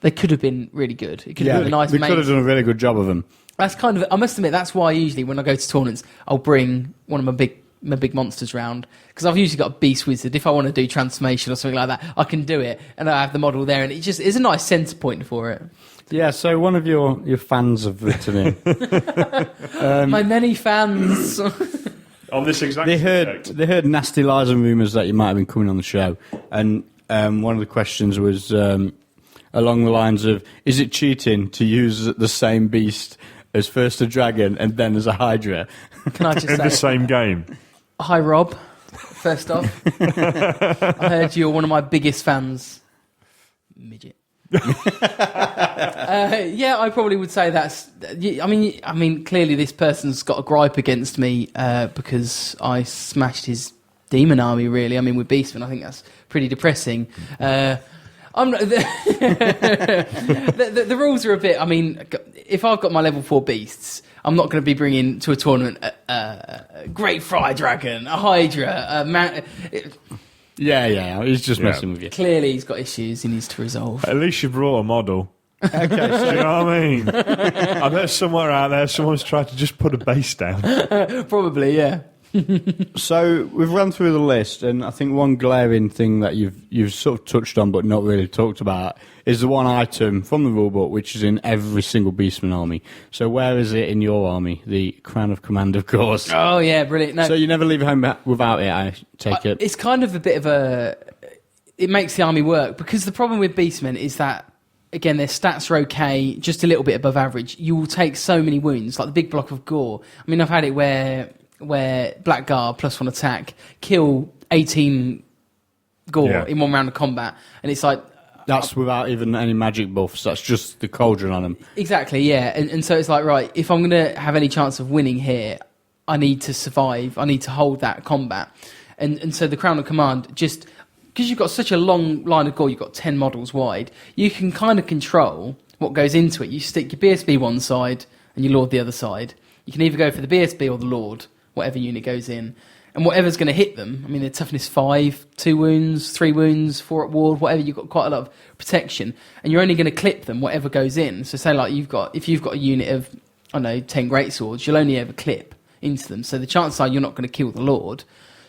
they could have been really good. It could have been a nice we could have done a really good job of them. That's kind of, I must admit, that's why usually when I go to tournaments, I'll bring one of my big monsters round, because I've usually got a beast wizard. If I want to do transformation or something like that, I can do it, and I have the model there, and it just is a nice centre point for it. Yeah, so one of your fans have written in. My many fans. On this exact They heard nasty lies and rumours that you might have been coming on the show, and one of the questions was along the lines of, is it cheating to use the same beast as first a dragon and then as a hydra? Can I just in say, the same game? Hi Rob, first off. I heard you're one of my biggest fans. Midget. Yeah, I probably would say that's. I mean, clearly this person's got a gripe against me because I smashed his demon army. Really, I mean, with Beastman, I think that's pretty depressing. The rules are a bit. I mean, if I've got my level 4 beasts, I'm not going to be bringing to a tournament a Great Fire Dragon, a Hydra, a man. Yeah, he's just messing with you. Clearly, he's got issues he needs to resolve. At least you brought a model. Okay, so You know what I mean? I bet somewhere out there someone's tried to just put a base down. Probably, yeah. So we've run through the list, and I think one glaring thing that you've sort of touched on but not really talked about is the one item from the rulebook which is in every single Beastman army. So where is it in your army? The Crown of Command, of course. Oh yeah, brilliant. No, So you never leave home without it, I take it. it's kind of a bit of a. It makes the army work, because the problem with Beastmen is that, again, their stats are okay, just a little bit above average. You will take so many wounds, like the big block of gore. I mean, I've had it where Blackguard +1 attack kill 18 gore in one round of combat, and it's like. That's without even any magic buffs. That's just the cauldron on them. Exactly, yeah. And so it's like, right, if I'm going to have any chance of winning here, I need to survive. I need to hold that combat. And so the Crown of Command, just because you've got such a long line of gore, you've got 10 models wide, you can kind of control what goes into it. You stick your BSB one side and your Lord the other side. You can either go for the BSB or the Lord, whatever unit goes in. And whatever's going to hit them, I mean, they're toughness 5, 2 wounds, 3 wounds, 4 at ward, whatever, you've got quite a lot of protection. And you're only going to clip them, whatever goes in. So say like if you've got a unit of, I don't know, 10 greatswords, you'll only ever clip into them. So the chances are you're not going to kill the Lord.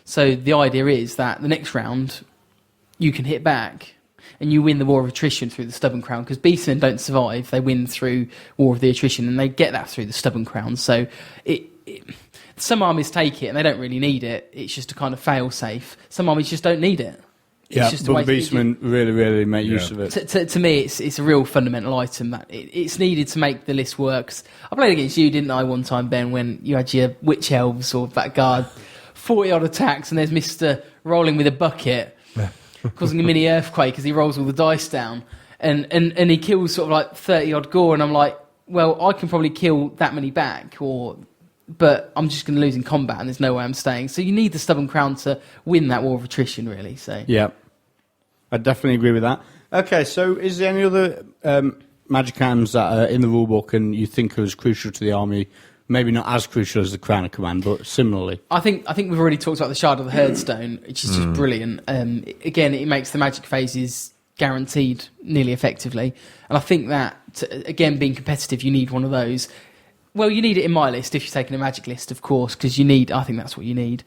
So the idea is that the next round, you can hit back and you win the War of Attrition through the Stubborn Crown, because Beastmen don't survive. They win through War of the Attrition, and they get that through the Stubborn Crown. So some armies take it and they don't really need it. It's just a kind of fail-safe. Some armies just don't need it. Yeah, but the Beastmen really make use of it. To me, it's a real fundamental item that it's needed to make the list work. 'Cause I played against you, didn't I, one time, Ben, when you had your Witch Elves or Blackguard, 40-odd attacks, and there's Mr. rolling with a bucket, causing a mini earthquake as he rolls all the dice down. And he kills sort of like 30-odd gore, and I'm like, well, I can probably kill that many back, but I'm just going to lose in combat, and there's no way I'm staying. So you need the Stubborn Crown to win that War of Attrition, really. So yeah, I definitely agree with that. Okay, so is there any other magic items that are in the rulebook and you think are as crucial to the army? Maybe not as crucial as the Crown of Command, but similarly. I think we've already talked about the Shard of the Herdstone, which is just brilliant. Again, it makes the magic phases guaranteed nearly effectively, and I think that again, being competitive, you need one of those. Well, you need it in my list if you're taking a magic list, of course, because I think that's what you need.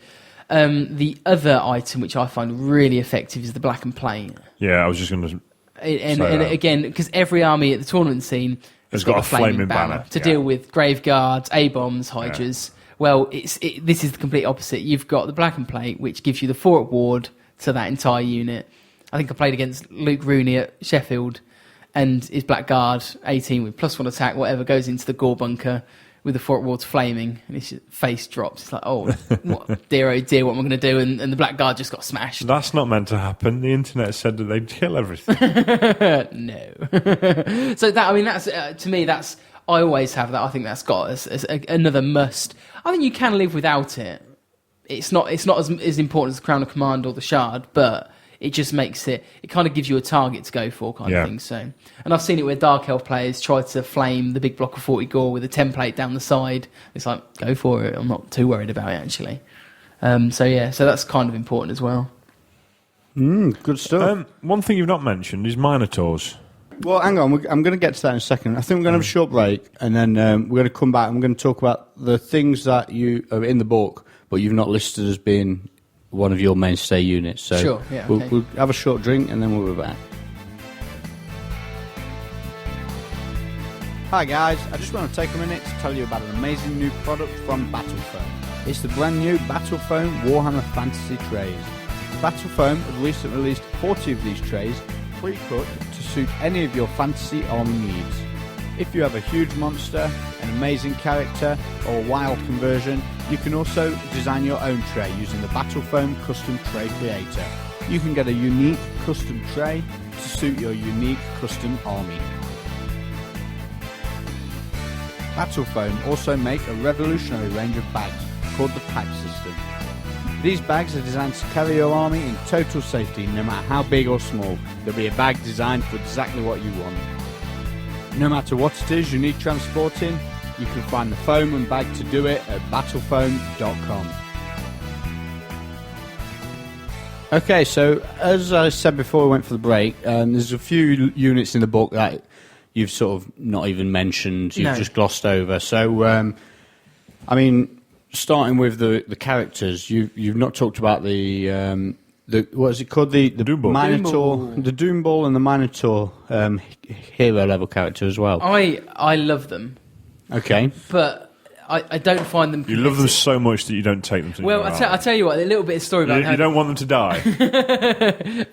The other item which I find really effective is the Black and Plate. Yeah, I was just going to and again, because every army at the tournament scene has got a flaming banner to deal with Graveguards, A-bombs, Hydras. Yeah. Well, this is the complete opposite. You've got the Black and Plate, which gives you the 4 at ward to that entire unit. I think I played against Luke Rooney at Sheffield, and his Blackguard 18 with +1 attack, whatever, goes into the gore bunker with the 4 at ward's flaming, and his face drops. It's like, oh dear, what am I going to do? And the Blackguard just got smashed. That's not meant to happen. The internet said that they'd kill everything. No. So that's to me, that's, I always have that. I think that's got another must. I think you can live without it. It's not as important as the Crown of Command or the Shard, but it just makes it kind of gives you a target to go for, kind of thing. So, and I've seen it where Dark Elf players try to flame the big block of 40 gore with a template down the side. It's like, go for it. I'm not too worried about it, actually. So that's kind of important as well. Good stuff. One thing you've not mentioned is Minotaurs. Well, hang on. I'm going to get to that in a second. I think we're going to have a short break, and then we're going to come back and we're going to talk about the things that you are in the book, but you've not listed as being one of your mainstay units. So Sure, yeah, okay. we'll have a short drink, and then we'll be back. Hi guys, I just want to take a minute to tell you about an amazing new product from Battlefoam. It's the brand new Battlefoam Warhammer Fantasy trays. Battlefoam have recently released 40 of these trays, pre-cut to suit any of your fantasy army needs. If you have a huge monster, an amazing character, or a wild conversion, you can also design your own tray using the Battlefoam Custom Tray Creator. You can get a unique custom tray to suit your unique custom army. Battlefoam also make a revolutionary range of bags called the Pack System. These bags are designed to carry your army in total safety no matter how big or small. There'll be a bag designed for exactly what you want. No matter what it is you need transporting, you can find the foam and bag to do it at battlefoam.com. Okay, so as I said before we went for the break, there's a few units in the book that you've sort of not even mentioned, you've just glossed over. So, I mean, starting with the characters, you've not talked about the what is it called? The Doomball. Minotaur, the Doomball and the Minotaur hero level character as well. I love them, Okay. but I don't find them. You love them so much that you don't take them to Well, your I army. tell you what, a little bit of story about You don't want them to die.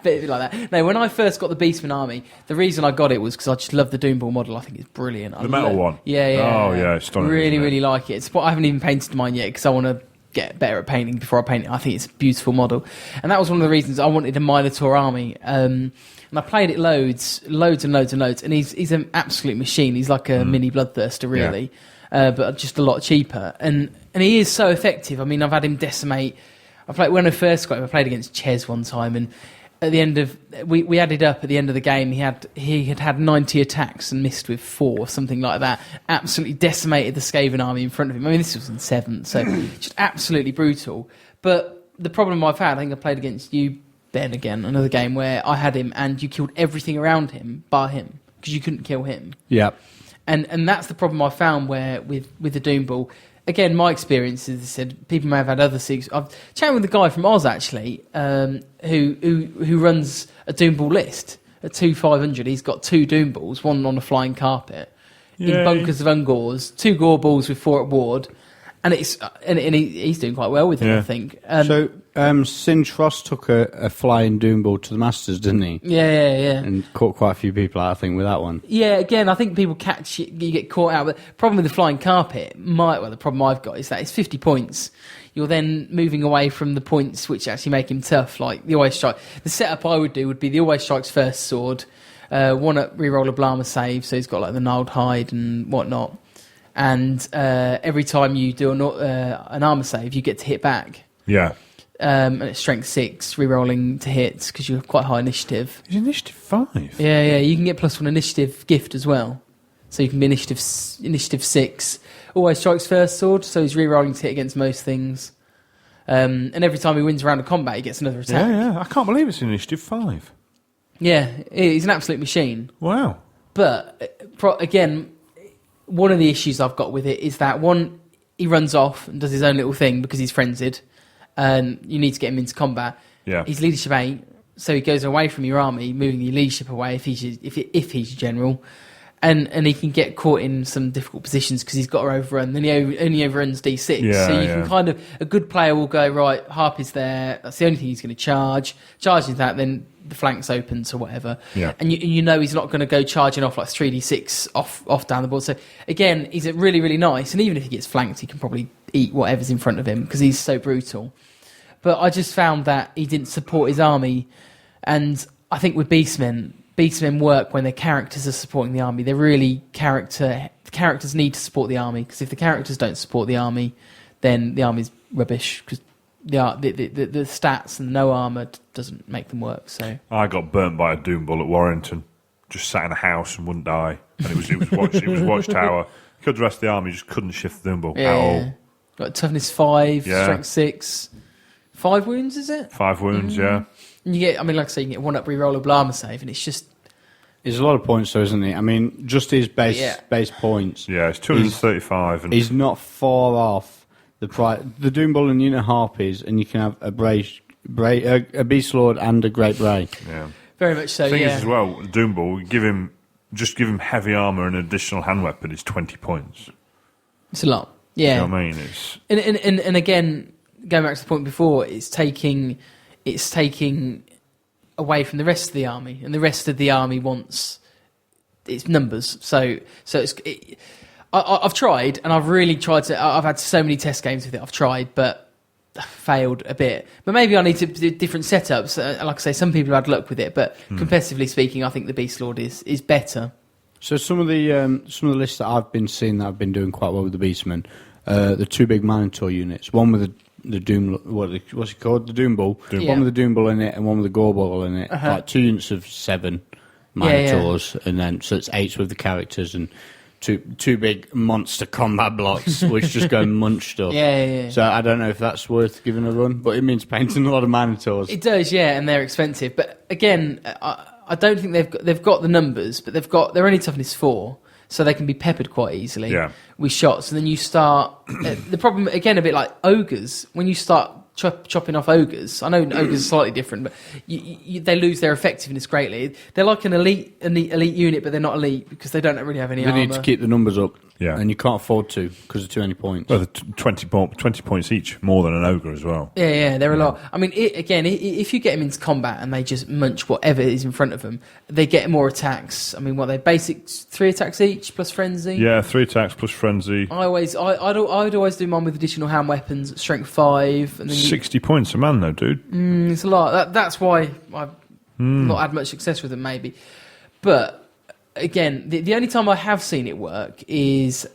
bit like that. No, when I first got the Beastman army, the reason I got it was because I just love the Doomball model. I think it's brilliant. The metal one? Yeah. Oh, yeah, it's stunning, Really, isn't it? really like it. It's what I haven't even painted mine yet because I want to get better at painting before I paint it. I think it's a beautiful model, and that was one of the reasons I wanted a Minotaur army. And I played it loads, and he's an absolute machine. He's like a mini Bloodthirster, really. But just a lot cheaper, and he is so effective. I mean, I've had him decimate. When I first got him, I played against Ches one time, and at the end of we added up at the end of the game, he had 90 attacks and missed with 4, something like that. Absolutely decimated the Skaven army in front of him. I mean, this was in 7th, so just absolutely brutal. But the problem I've had, I think I played against you, Ben, again, another game where I had him and you killed everything around him bar him because you couldn't kill him. Yeah. And that's the problem I found where with the Doomball. Again, my experience is, I said, people may have had other SIGs. I've chatted with a guy from Oz, actually, who runs a Doomball list. At 2,500, he's got 2 Doomballs, one on a flying carpet, in bunkers of Ungors, 2 Gore Balls with 4 at Ward, and he's doing quite well with it, I think. So Singe Frost took a flying Doomball to the Masters, didn't he? Yeah. And caught quite a few people out, I think, with that one. Yeah, again, I think people catch it, you get caught out. But the problem with the flying carpet, the problem I've got is that it's 50 points. You're then moving away from the points which actually make him tough, like the Always Strike. The setup I would do would be the Always Strike's first sword, one at reroll a Blama save, so he's got like the gnarled hide and whatnot. And every time you do an armor save, you get to hit back. Yeah. And it's strength 6, rerolling to hits because you're quite high initiative. Is initiative 5? Yeah. You can get +1 initiative gift as well, so you can be initiative 6. Always Strikes first sword, so he's rerolling to hit against most things. And every time he wins a round of combat, he gets another attack. Yeah. I can't believe it's initiative 5. Yeah, he's an absolute machine. Wow. But again, one of the issues I've got with it is that one, he runs off and does his own little thing because he's frenzied, and you need to get him into combat. Yeah. He's leadership 8, so he goes away from your army, moving your leadership away if he's your general, and he can get caught in some difficult positions because he's got to overrun. Then he only overruns D6, so you can kind of, a good player will go, right, Harp is there, that's the only thing he's going to charge into that, then the flanks opens or whatever, and you know he's not going to go charging off like 3d6 off down the board. So again, he's really, really nice, and even if he gets flanked, he can probably eat whatever's in front of him because he's so brutal. But I just found that he didn't support his army, and I think with Beastmen work when their characters are supporting the army. They're really the characters need to support the army, because if the characters don't support the army, then the army's rubbish, because the stats and no armour doesn't make them work. So I got burnt by a Doomball at Warrington. Just sat in a house and wouldn't die, and it was Watchtower. Killed the rest of the army, just couldn't shift the Doomball at all. Got toughness 5, strength 6, 5 wounds, is it? 5 wounds, yeah. And you get, I mean, like I say, you can get 1 up reroll a Blama save, and it's just It's a lot of points, though, isn't it? I mean, just his base points. Yeah, it's 235. And he's not far off the price. The Doom Bull and Unit Harpies, and you can have a Beast Lord and a Great Bray. Yeah. Very much so, Thing is, as well, Doom Bull, give him heavy armour and an additional hand weapon is 20 points. It's a lot. Yeah. You know what I mean? It's... And again, going back to the point before, it's taking away from the rest of the army, and the rest of the army wants its numbers. So I've tried, and I've really tried to. I've had so many test games with it. I've tried, but failed a bit. But maybe I need to do different setups. Like I say, some people have had luck with it, but competitively speaking, I think the Beast Lord is better. So some of the lists that I've been seeing that have been doing quite well with the Beastmen, the two big Minotaur units, one with the Doom, what's it called? The Doom Bull. One with the Doom Bull in it and one with the Gore Bull in it. Like 2 units of 7 Minotaurs, and then so it's 8 with the characters and two big monster combat blocks which just go munch stuff. Yeah. So I don't know if that's worth giving a run, but it means painting a lot of Minotaurs. It does, yeah, and they're expensive. But again, I don't think they've got the numbers, but they're only toughness 4. So they can be peppered quite easily with shots. And then you start... the problem, again, a bit like ogres. When you start chopping off ogres, I know ogres are slightly different, but they lose their effectiveness greatly. They're like an elite unit, but they're not elite because they don't really have any armour. They need to keep the numbers up. Yeah. And you can't afford to because of too many points. Well, 20 points each, more than an ogre as well. Yeah, they're a lot. I mean, if you get them into combat and they just munch whatever is in front of them, they get more attacks. I mean, what, they basic 3 attacks each plus frenzy? Yeah, 3 attacks plus frenzy. I'd always do mine with additional hand weapons, strength 5. And then 60 points a man, though, dude. It's a lot. That's why I've not had much success with them, maybe. But... Again, the only time I have seen it work is,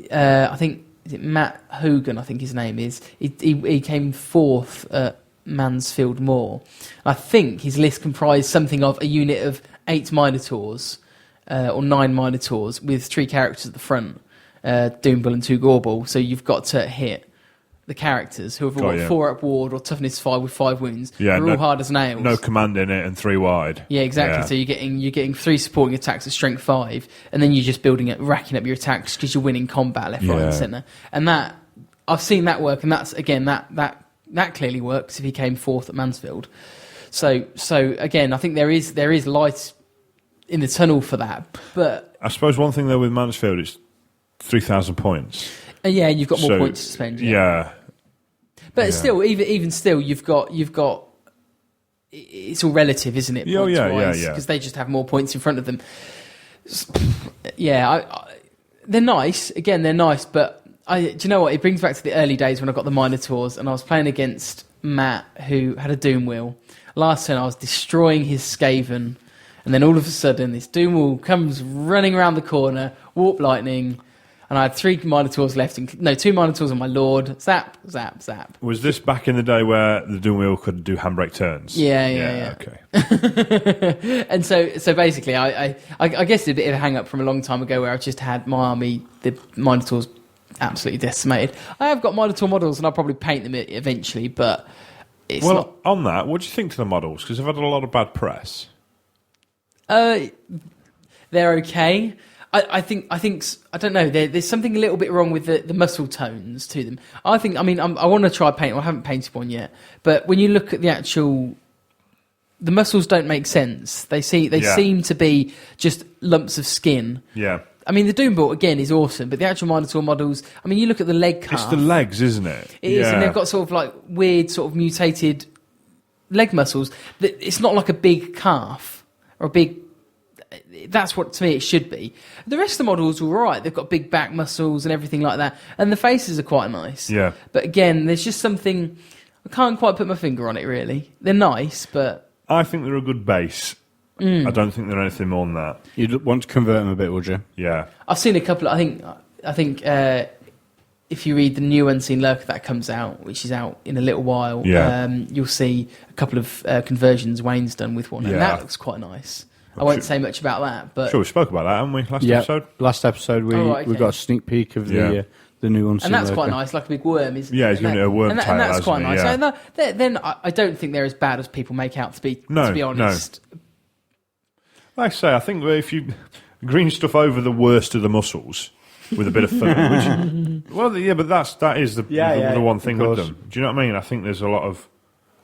I think, is it Matt Hogan, I think his name is. He came 4th at Mansfield Moor. I think his list comprised something of a unit of 8 Minotaurs, or 9 Minotaurs, with 3 characters at the front, Doom Bull and 2 Gore Bull. So you've got to hit the characters who have all got 4 up ward or toughness 5 with 5 wounds. Yeah, they're all hard as nails. No command in it and 3 wide. Yeah, exactly. Yeah. So you're getting 3 supporting attacks at strength 5, and then you're just racking up your attacks because you're winning combat left, right, and centre. And that I've seen that work, and that's again that clearly works if he came 4th at Mansfield. So again, I think there is light in the tunnel for that. But I suppose one thing though with Mansfield is 3,000 points. Yeah, you've got more points to spend. Yeah. But still, even still, you've got. It's all relative, isn't it? Yeah, yeah. Because they just have more points in front of them. Yeah, they're nice. Again, they're nice, but do you know what? It brings back to the early days when I got the Minotaurs, and I was playing against Matt, who had a Doom Wheel. Last turn, I was destroying his Skaven, and then all of a sudden, this Doom Wheel comes running around the corner, Warp Lightning. And I had 3 Minotaurs left. 2 Minotaurs on my Lord. Zap, zap, zap. Was this back in the day where the Doom Wheel could do handbrake turns? Yeah. Okay. And so basically, I guess it's a bit of a hang-up from a long time ago where I just had my army, the Minotaurs, absolutely decimated. I have got Minotaur models, and I'll probably paint them eventually, but it's not... Well, on that, what do you think to the models? Because they've had a lot of bad press. They're okay. I think I don't know. There's something a little bit wrong with the muscle tones to them. I want to try paint. I haven't painted one yet, but when you look at the muscles don't make sense. They seem to be just lumps of skin. Yeah. I mean, the Doom Bull again is awesome, but the actual Minotaur models. I mean, you look at the leg calf. It's the legs, isn't it? It is, and they've got sort of like weird, sort of mutated leg muscles. It's not like a big calf or a big. That's what, to me, it should be. The rest of the models are all right. They've got big back muscles and everything like that. And the faces are quite nice. Yeah. But again, there's just something... I can't quite put my finger on it, really. They're nice, but... I think they're a good base. I don't think they're anything more than that. You'd want to convert them a bit, would you? Yeah. I've seen a couple... I think if you read the new Unseen Lurker that comes out, which is out in a little while, you'll see a couple of conversions Wayne's done with one. And that looks quite nice. I won't say much about that, but... Sure, we spoke about that, haven't we, last episode? Last episode we got a sneak peek of the new Unseen And that's Lurker. quite nice, like a big worm, isn't it? Yeah, he's giving it a worm tail, and that's quite nice. Yeah. So then I don't think they're as bad as people make out to be honest. No. Like I say, I think if you green stuff over the worst of the muscles with a bit of fur, but that is the one thing with them. Do you know what I mean? I think there's a lot of,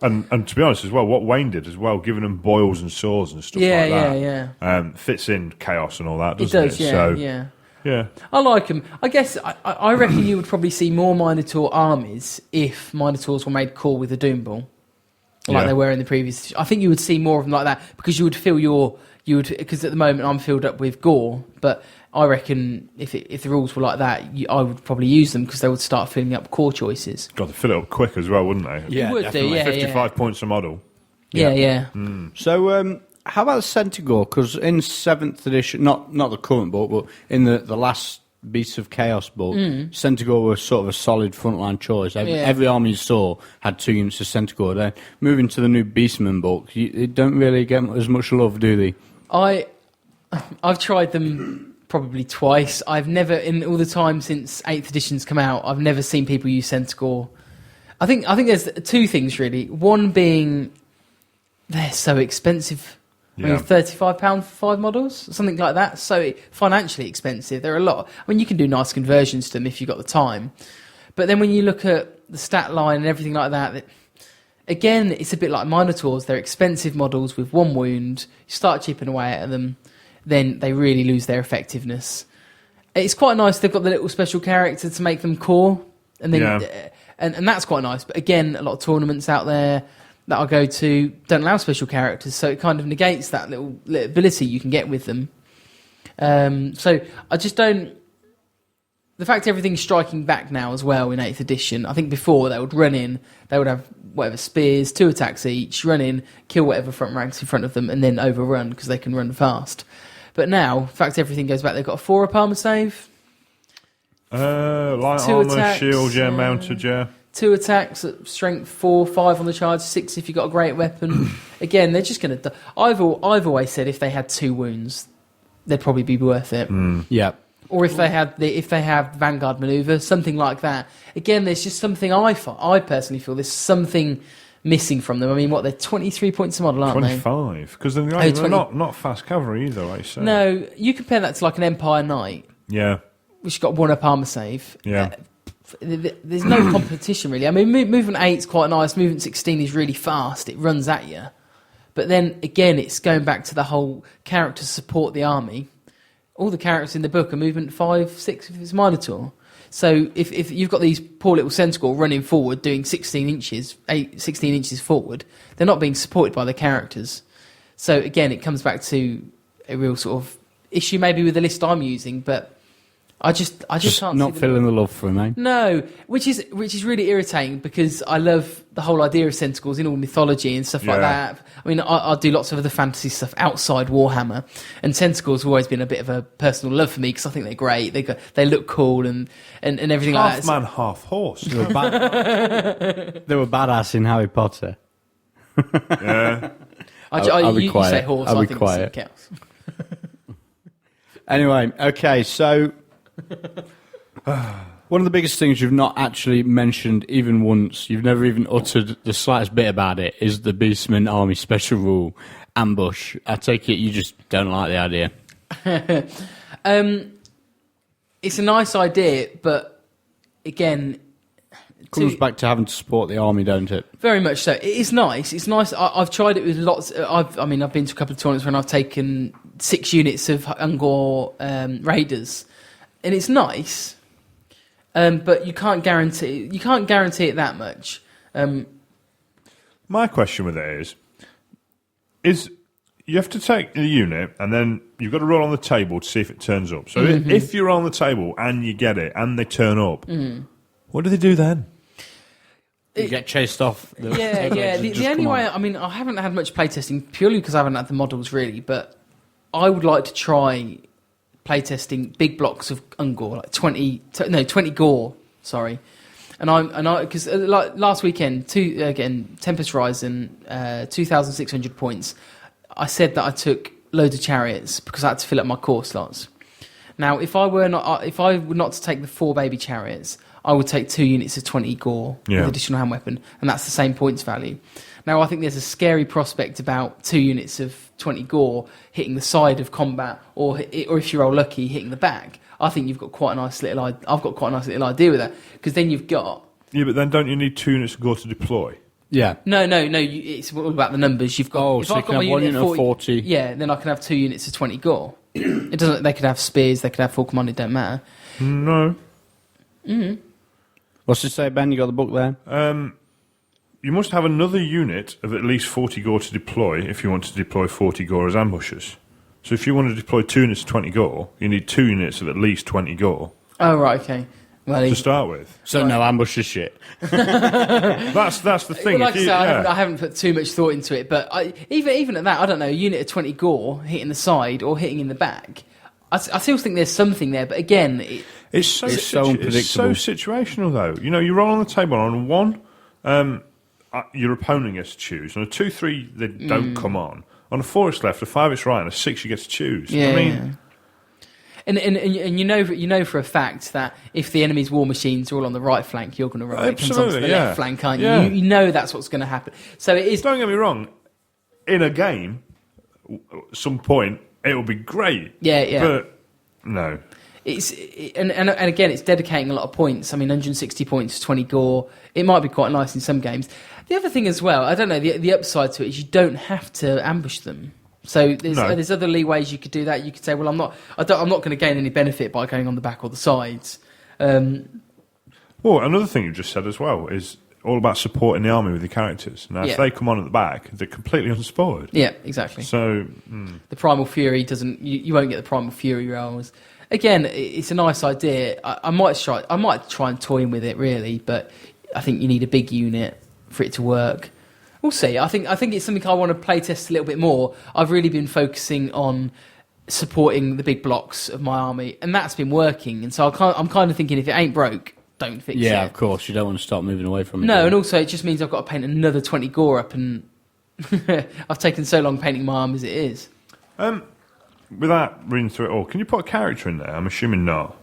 and to be honest as well, what Wayne did as well, giving them boils and sores and stuff like that, fits in chaos and all that, doesn't it? Yeah. I like them. I guess I reckon you would probably see more Minotaur armies if Minotaurs were made cool with a Doom Ball, like they were in the previous. I think you would see more of them like that because you would feel because at the moment I'm filled up with gore, but I reckon if the rules were like that, I would probably use them because they would start filling up core choices. God, they'd fill it up quick as well, wouldn't they? Yeah, would do, 55 points a model. Yeah. So, how about Centaur? Because in 7th edition, not the current book, but in the last Beasts of Chaos book, Centaur was sort of a solid frontline choice. Every army you saw had 2 units of Centaur. Then moving to the new Beastmen book, they don't really get as much love, do they? I've tried them probably twice. I've never, in all the time since 8th edition's come out, I've never seen people use Centaur. I think there's 2 things really. One being they're so expensive. I mean, £35 for 5 models, something like that. So financially expensive. They're a lot. I mean, you can do nice conversions to them if you've got the time. But then when you look at the stat line and everything like that, again, it's a bit like Minotaurs. They're expensive models with 1 wound. You start chipping away at them, then they really lose their effectiveness. It's quite nice. They've got the little special character to make them core, and then and that's quite nice. But again, a lot of tournaments out there that I go to don't allow special characters, so it kind of negates that little ability you can get with them. So I just don't. The fact everything's striking back now as well in 8th edition. I think before they would run in, they would have whatever spears, 2 attacks each, run in, kill whatever front ranks in front of them, and then overrun because they can run fast. But now, the fact everything goes back, they've got a 4 up armor save. Light 2 armor, attacks, shield, mounted, 2 attacks at strength 4, 5 on the charge, 6 if you've got a great weapon. Again, they're just going to. I've always said if they had 2 wounds, they'd probably be worth it. Yeah. Or if they have Vanguard maneuver, something like that. Again, there's just something I personally feel there's something missing from them. I mean, they're 23 points a model, aren't 25, because they're not fast cavalry either, like you say. No, you compare that to like an Empire Knight. Yeah. Which got 1 up armor save. Yeah. There's no competition really. I mean, movement 8 is quite nice. Movement 16 is really fast. It runs at you. But then again, it's going back to the whole characters support the army. All the characters in the book are movement 5, 6 if it's Minotaur. So if you've got these poor little Centaur running forward, doing 16 inches forward, they're not being supported by the characters. So again, it comes back to a real sort of issue maybe with the list I'm using, but I just can't not see feeling the love for him, eh? No, which is really irritating because I love the whole idea of Centaurs in all mythology and stuff like that. I mean, I do lots of other fantasy stuff outside Warhammer, and Centaurs have always been a bit of a personal love for me because I think they're great. They look cool and everything like that. Half man, half horse. They were badass in Harry Potter. Yeah. I'll be quiet. You say horse, I'll I be think quiet. it's cows. Anyway, okay, so one of the biggest things you've not actually mentioned even once, you've never even uttered the slightest bit about it, is the Beastmen Army Special Rule Ambush. I take it you just don't like the idea. It's a nice idea, but again, Comes back to having to support the army, don't it? Very much so. It is nice. It's nice. I've tried it with lots. I've been to a couple of tournaments when I've taken 6 units of Ungor Raiders, and it's nice. But you can't guarantee it that much. My question with it is you have to take the unit and then you've got to roll on the table to see if it turns up. So if you're on the table and you get it and they turn up, what do they do then? You get chased off. Yeah. The only way, I mean, I haven't had much playtesting purely because I haven't had the models really, but I would like to try playtesting big blocks of Ungor, like 20 Gore, sorry. And I because like last weekend, Tempest Rising, 2,600 points. I said that I took loads of chariots because I had to fill up my core slots. Now, if I were not to take the 4 baby chariots, I would take 2 units of 20 Gore with additional hand weapon, and that's the same points value. Now, I think there's a scary prospect about 2 units of 20 gore hitting the side of combat, or if you're all lucky, hitting the back. I think you've got quite a nice little. I've got quite a nice little idea with that, because then you've got. Yeah, but then don't you need 2 units of gore to deploy? Yeah. No. It's all about the numbers. You've got. Oh, if so I've you got can my have 1 unit of 40. Yeah, then I can have 2 units of 20 gore. It doesn't. They could have spears. They could have full command. It don't matter. No. What's it say, Ben? You got the book there? You must have another unit of at least 40 gore to deploy if you want to deploy 40 gore as ambushers. So if you want to deploy 2 units of 20 gore, you need 2 units of at least 20 gore Oh, right, okay. Well, to start with. So no ambusher shit. That's the thing. Well, like If you- I say, yeah. I haven't put too much thought into it, but even at that, I don't know, a unit of 20 gore hitting the side or hitting in the back, I still think there's something there, but again... It's so It's so unpredictable. It's so situational, though. You know, you roll on the table on 1, your opponent gets to choose. On a 2-3, they don't come on. On a 4, it's left. A 5, it's right. And a 6, you get to choose. Yeah, I mean, And you know for a fact that if the enemy's war machines are all on the right flank, you're going to roll it comes onto Absolutely, the yeah. left flank, aren't you? Yeah. You know that's what's going to happen. So it is. don't get me wrong. In a game, at some point, it will be great. Yeah. But no. And again, it's dedicating a lot of points. I mean, 160 points, 20 gore. It might be quite nice in some games. The other thing as well, I don't know, the upside to it is you don't have to ambush them. So there's other leeways you could do that. You could say, well, I'm not going to gain any benefit by going on the back or the sides. Well, another thing you just said as well is all about supporting the army with your characters. Now, if they come on at the back, they're completely unsupported. Yeah, exactly. So The Primal Fury doesn't. You won't get the Primal Fury rolls. Again, it's a nice idea. I might try and toy with it really, but I think you need a big unit for it to work. We'll see. I think it's something I want to play test a little bit more. I've really been focusing on supporting the big blocks of my army, and that's been working. And so I'm kind of thinking, if it ain't broke, don't fix it. Yeah, of course. You don't want to start moving away from it. No, and also it just means I've got to paint another 20 gore up, and I've taken so long painting my arm as it is. without reading through it all, can you put a character in there? I'm assuming not.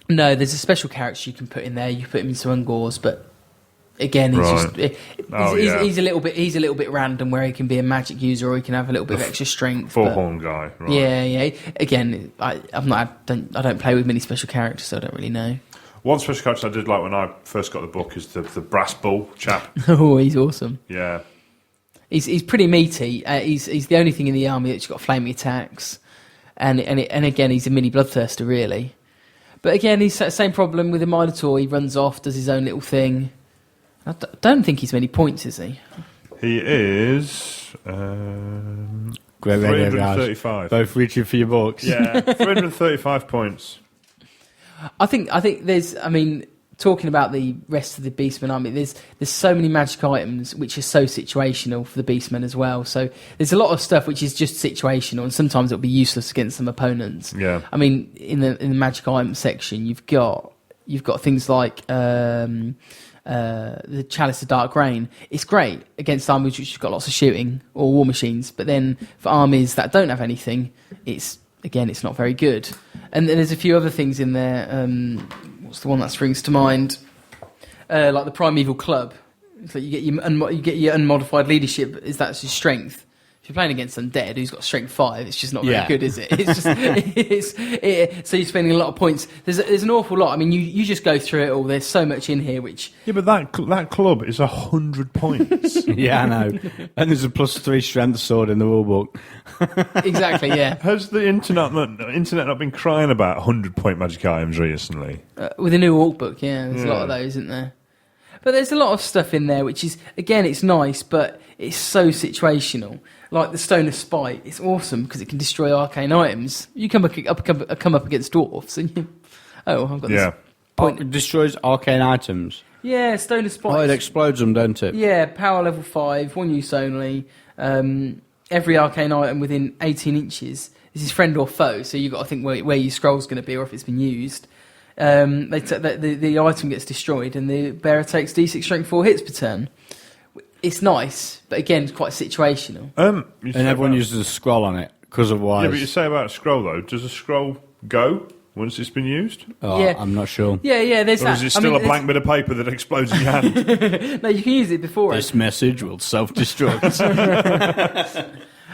No, there's a special character you can put in there. You put him into Ungors, but again, he's a little bit random, where he can be a magic user or he can have a little bit of extra strength. Four-horn guy, right? Yeah. Again, I don't play with many special characters, so I don't really know. One special character I did like when I first got the book is the brass bull chap. Oh, he's awesome. Yeah. He's pretty meaty. He's the only thing in the army that's got flaming attacks, and again, he's a mini bloodthirster, really. But again, he's the same problem with the Minotaur. He runs off, does his own little thing. I don't think he's many points, is he? He is Great radio, guys. 335. Both reaching for your books. Yeah, 335 points. I think there's. I mean, talking about the rest of the Beastmen army, there's so many magic items which are so situational for the Beastmen as well. So there's a lot of stuff which is just situational, and sometimes it'll be useless against some opponents. Yeah. I mean, in the magic item section, you've got things like the Chalice of Dark Rain. It's great against armies which have got lots of shooting or war machines, but then for armies that don't have anything, it's not very good. And then there's a few other things in there. What's the one that springs to mind? Like the Primeval Club. So you get your unmodified leadership. That's your strength. If you're playing against undead who's got strength 5, it's just not very good, is it? It's just so you're spending a lot of points. There's an awful lot. I mean, you just go through it all. There's so much in here which. Yeah, but that club is 100 points. Yeah, I know. And there's a +3 strength sword in the rule book. Exactly. Yeah. Has the internet not been crying about 100-point magic items recently? With a new Orc book, there's a lot of those, isn't there? But there's a lot of stuff in there which is, again, it's nice, but it's so situational. Like the Stone of Spite, it's awesome because it can destroy arcane items. You come up against dwarfs, and I've got this point. It destroys arcane items. Yeah, Stone of Spite. Oh, it explodes them, don't it? Yeah, power level 5, 1 use only. Every arcane item within 18 inches is his friend or foe, so you've got to think where your scroll's going to be or if it's been used. The item gets destroyed and the bearer takes D6 strength 4 hits per turn. It's nice, but again, it's quite situational. And everyone uses a scroll on it because of why. Yeah, but you say about a scroll, though. Does a scroll go once it's been used? Oh, Yeah. I'm not sure. Yeah, there's Or that. is it still a blank bit of paper that explodes in your hand? No, you can use it before. This message will self-destruct.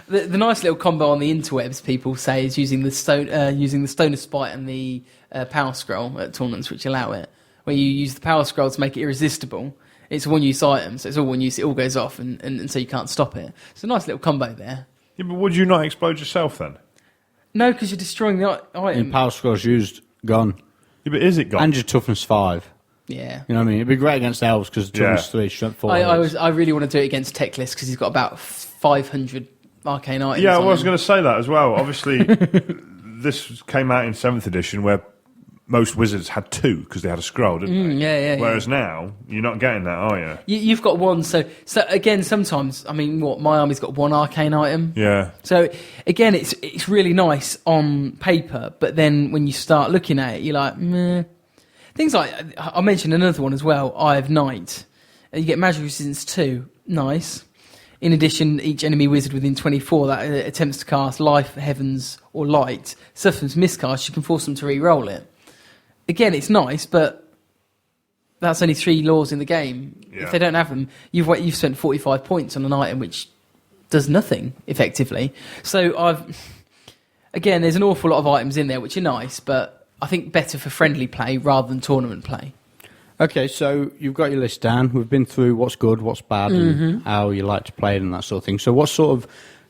The nice little combo on the interwebs, people say, is using the Stoner Spite and the Power Scroll at tournaments, which allow it. Where you use the Power Scroll to make it irresistible. It's a one-use item, so it's all one use. It all goes off, and so you can't stop it. It's a nice little combo there. Yeah, but would you not explode yourself then? No, because you're destroying the item. In Power Scrolls used, gone. Yeah, but is it gone? And your toughness 5. Yeah. You know what I mean? It'd be great against elves because toughness 3, strength 4. I really want to do it against Teclis because he's got about 500 arcane items. Yeah, I on was him. going to say that as well. Obviously, this came out in 7th edition where most wizards had 2 because they had a scroll, didn't they? Yeah. Whereas now, you're not getting that, are you? You've got one, so again, sometimes, I mean, my army's got 1 arcane item. Yeah. So again, it's really nice on paper, but then when you start looking at it, you're like, meh. Things like, I mentioned another one as well, Eye of Night. You get magic resistance 2, nice. In addition, each enemy wizard within 24 that attempts to cast Life, Heavens, or Light suffers miscast, you can force them to re-roll it. Again, it's nice, but that's only 3 laws in the game. Yeah. If they don't have them, you've spent 45 points on an item which does nothing effectively. So again, there's an awful lot of items in there which are nice, but I think better for friendly play rather than tournament play. Okay, so you've got your list down. We've been through what's good, what's bad, and how you like to play it and that sort of thing. So what sort of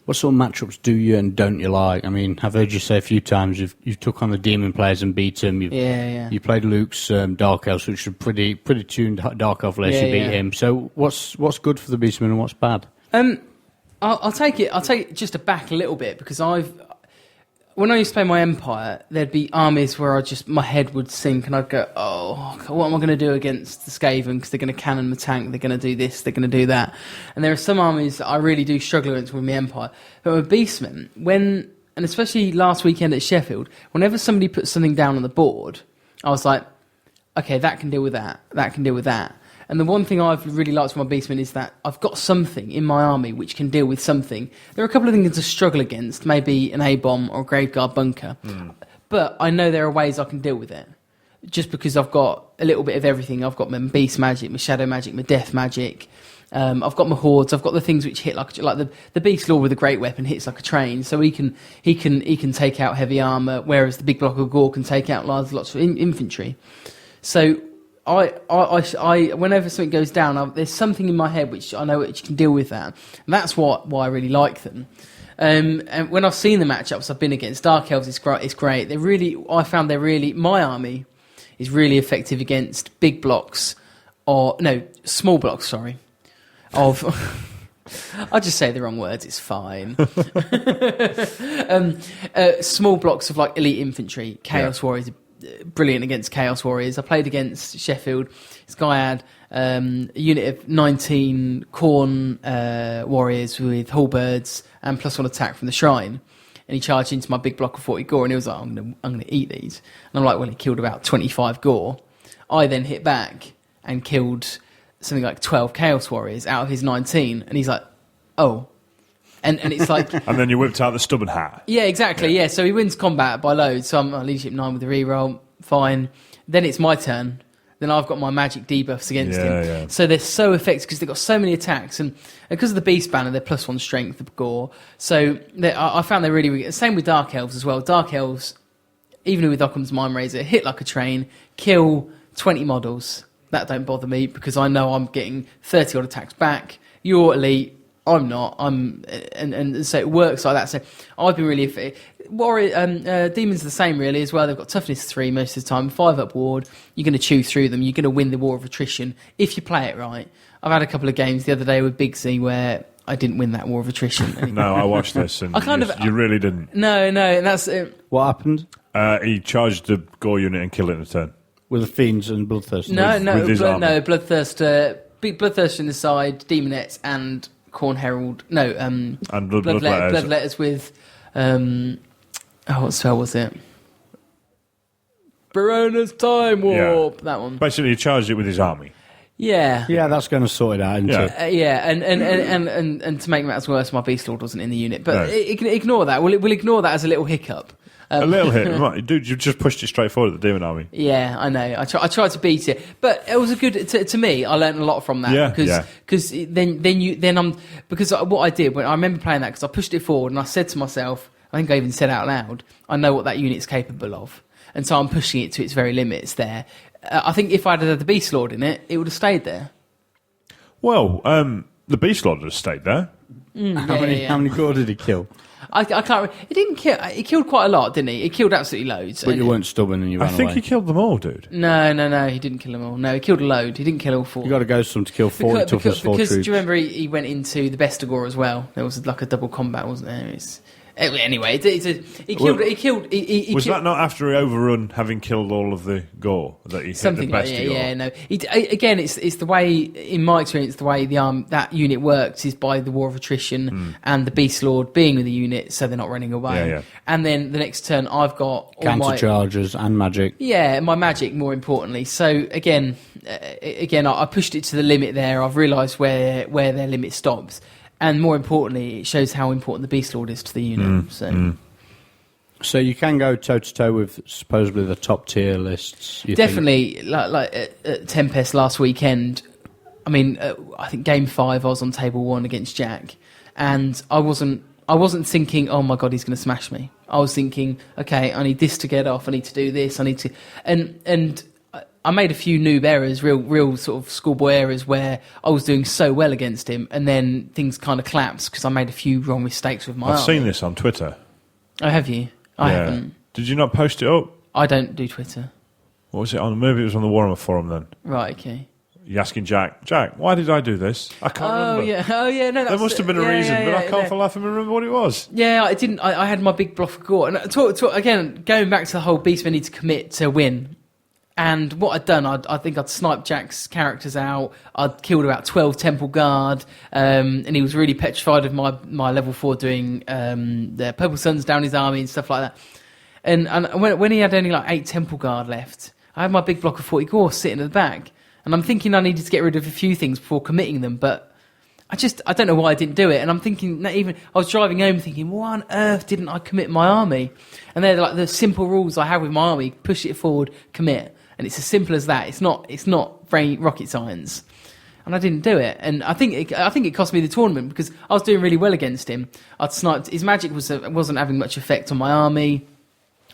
matchups do you and don't you like? I mean, I've heard you say a few times you've took on the demon players and beat them. You played Luke's Dark Elves, which is pretty tuned Dark Elf list. You beat him. So what's good for the Beastmen and what's bad? I'll take it just back a little bit because when I used to play my Empire, there'd be armies where my head would sink and I'd go, oh, what am I going to do against the Skaven? Because they're going to cannon my tank, they're going to do this, they're going to do that. And there are some armies that I really do struggle against with my Empire. But with Beastmen, and especially last weekend at Sheffield, whenever somebody put something down on the board, I was like, okay, that can deal with that, that can deal with that. And the one thing I've really liked with my Beastmen is that I've got something in my army which can deal with something. There are a couple of things to struggle against, maybe an A-bomb or a Graveguard bunker. But I know there are ways I can deal with it. Just because I've got a little bit of everything. I've got my Beast Magic, my Shadow Magic, my Death Magic. I've got my Hordes. I've got the things which hit like the Beast Lord with a great weapon hits like a train. So he can take out heavy armour, whereas the big block of Gore can take out lots of infantry. So I whenever something goes down, there's something in my head which I know which can deal with that. And that's why I really like them. And when I've seen the matchups I've been against, Dark Elves is great. My army is really effective against big blocks, small blocks. Sorry, I'll just say the wrong words. It's fine. Small blocks of like elite infantry, Chaos Warriors. Brilliant against Chaos Warriors. I played against Sheffield. This guy had a unit of 19 Khorne warriors with halberds and +1 attack from the shrine. And he charged into my big block of 40 Gore, and he was like, I'm going to eat these. And I'm like, well, he killed about 25 Gore. I then hit back and killed something like 12 Chaos Warriors out of his 19. And he's like, oh. And it's like... And then you whipped out the stubborn hat. Yeah, exactly, yeah. So he wins combat by loads. So I'm leadership 9 with the reroll, fine. Then it's my turn. Then I've got my magic debuffs against him. Yeah. So they're so effective because they've got so many attacks. And because of the Beast Banner, they're +1 strength of Gore. So I found they're really, really... Same with Dark Elves as well. Dark Elves, even with Occam's Mind Razor, hit like a train, kill 20 models. That don't bother me because I know I'm getting 30 odd attacks back. You're elite. I'm not. And so it works like that. So I've been really Demons are the same really as well. They've got toughness 3 most of the time, 5 up ward. You're going to chew through them. You're going to win the war of attrition if you play it right. I've had a couple of games the other day with Big Z where I didn't win that war of attrition. No, I watched this and you really didn't. No, and that's what happened. He charged the Gore unit and killed it in a turn with the Fiends and Bloodthirst. Bloodthirst. Big Bloodthirst in the side, Demonettes and Khorne Herald. No, and Bloodletters with what spell was it? Barona's Time Warp. That one. Basically, he charged it with his army. Yeah, that's going to sort it out, isn't it? And to make matters worse, my Beast Lord wasn't in the unit. But ignore that. We'll ignore that as a little hiccup. A little hit, right? Dude, you just pushed it straight forward at the Demon Army. Yeah, I know. I tried to beat it, but it was a good. To me, I learned a lot from that. Yeah, because because what I did when I remember playing that, because I pushed it forward and I said to myself, I think I even said out loud, I know what that unit's capable of, and so I'm pushing it to its very limits there. I think if I'd had the Beast Lord in it, it would have stayed there. Well, the Beast Lord would have stayed there. How many gore did he kill? I can't. It didn't kill. He killed quite a lot, didn't he? He killed absolutely loads. But you weren't stubborn and you ran away. I think he killed them all, dude. No, he didn't kill them all. No, he killed a load. He didn't kill all 4. You got to go some to kill 40 toughness 4 troops. Do you remember he went into the Bestigor as well? There was like a double combat, wasn't there? Anyway, he killed. That not after he overrun having killed all of the gore that he something hit the like no. Again, it's the way, in my experience, the way that unit works is by the War of Attrition and the Beast Lord being with the unit, so they're not running away. Yeah. And then the next turn, I've got all counter charges and magic. Yeah, my magic more importantly. So again, I pushed it to the limit there. I've realised where their limit stops. And more importantly, it shows how important the Beast Lord is to the unit. So you can go toe-to-toe with supposedly the top-tier lists? Definitely. Like at Tempest last weekend, I mean, I think Game 5 I was on table 1 against Jack, and I wasn't thinking, oh my God, he's going to smash me. I was thinking, okay, I need this to get off, I need to do this, I need to... And I made a few noob errors, real sort of schoolboy errors, where I was doing so well against him, and then things kind of collapsed because I made a few wrong mistakes with my I've army. seen this on Twitter. Oh, have you? I haven't. Did you not post it up? I don't do Twitter. What was it on? Maybe it was on the Warhammer forum then. Right, okay. You're asking Jack, why did I do this? I can't remember. Oh, yeah, no, there must have been a reason, but I can't for life remember what it was. Yeah, I didn't. I had my big block of gore. And again, going back to the whole Beastmen need to commit to win. And what I'd done, I think I'd sniped Jack's characters out. I'd killed about 12 Temple Guard, and he was really petrified of my level 4 doing the Purple Suns down his army and stuff like that. And when he had only like 8 Temple Guard left, I had my big block of 40 gore sitting at the back. And I'm thinking I needed to get rid of a few things before committing them, but I don't know why I didn't do it. And I'm thinking, I was driving home thinking, why on earth didn't I commit my army? And they're like the simple rules I have with my army: push it forward, commit. And it's as simple as that. It's not very rocket science. And I didn't do it. And I think it cost me the tournament because I was doing really well against him. I'd sniped his magic wasn't having much effect on my army.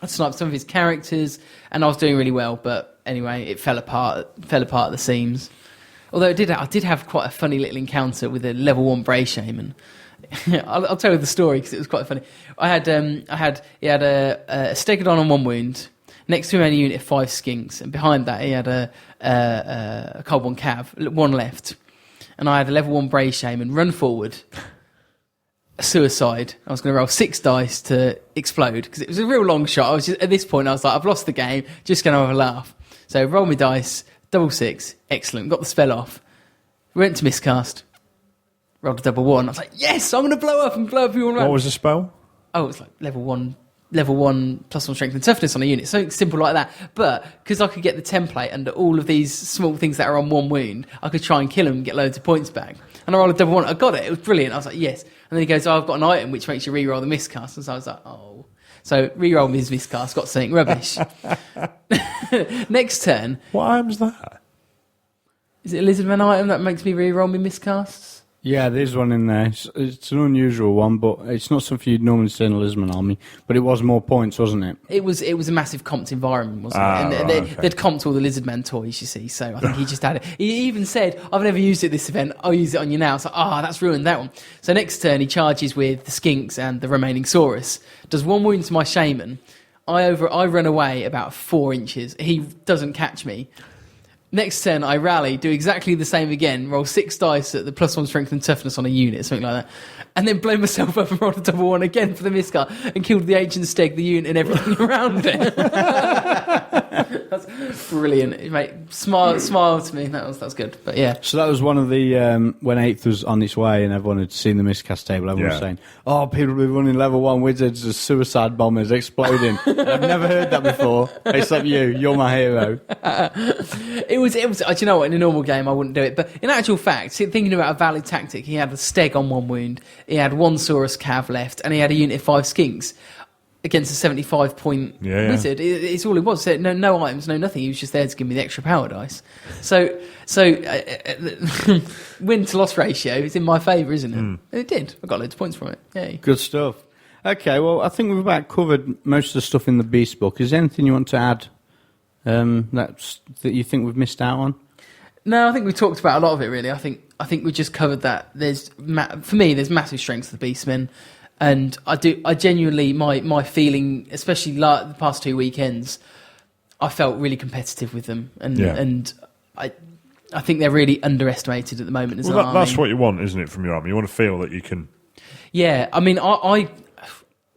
I'd sniped some of his characters, and I was doing really well. But anyway, it fell apart at the seams. Although I did have quite a funny little encounter with a level 1 Bray Shaman. I'll tell you the story because it was quite funny. He had a Stegodon on 1 wound. Next to him, had a unit of 5 skinks, and behind that, he had a Cold 1 Cav, 1 left. And I had a level 1 Bray Shaman run forward, a suicide. I was going to roll 6 dice to explode because it was a real long shot. At this point, I was like, I've lost the game, just going to have a laugh. So roll my dice, double 6, excellent, got the spell off. Went to miscast, rolled a double 1. I was like, yes, I'm going to blow up everyone around. What was the spell? Oh, it's like level 1 +1 strength and toughness on a unit, something simple like that. But because I could get the template under all of these small things that are on 1 wound, I could try and kill him and get loads of points back. And I rolled a double 1. I got it. It was brilliant. I was like, yes. And then he goes, I've got an item which makes you re-roll the miscast. And so I was like, oh. So re-roll his miscast, got something rubbish. Next turn. What item's that? Is it a Lizardman item that makes me re-roll my miscasts? Yeah, there's one in there. It's an unusual one, but it's not something you'd normally see in a Lizardman army. But it was more points, wasn't it? It was a massive comped environment, wasn't it? And they'd comped all the Lizardman toys, you see. So I think he just had it. He even said, I've never used it at this event. I'll use it on you now. So, that's ruined that one. So next turn, he charges with the Skinks and the remaining Saurus. Does 1 wound to my Shaman. I run away about 4 inches. He doesn't catch me. Next turn, I rally, do exactly the same again, roll 6 dice at the +1 strength and toughness on a unit, something like that, and then blow myself up and roll a double 1 again for the miscast and killed the Ancient Steg, the unit, and everything around it. That's brilliant, mate. Smile to me. That's good. But yeah. So that was one of the when 8th was on its way and everyone had seen the miscast table. Everyone was saying, "Oh, people will be running level 1 wizards as suicide bombers exploding." I've never heard that before. Except you're my hero. It was. Do you know what? In a normal game, I wouldn't do it. But in actual fact, thinking about a valid tactic, he had a Steg on 1 wound. He had 1 Saurus Cav left, and he had a unit of 5 Skinks. against a 75-point wizard. It's all it was. No items, no nothing. He was just there to give me the extra power dice. So win to loss ratio is in my favour, isn't it? And it did. I got loads of points from it. Yay. Good stuff. Okay, well, I think we've about covered most of the stuff in the Beast book. Is there anything you want to add that you think we've missed out on? No, I think we talked about a lot of it, really. I think we just covered that. For me, there's massive strengths to the Beastmen. And I genuinely, my feeling, especially the past 2 weekends, I felt really competitive with them. And I think they're really underestimated at the moment as an army. That's what you want, isn't it, from your army? You want to feel that you can... Yeah, I mean, I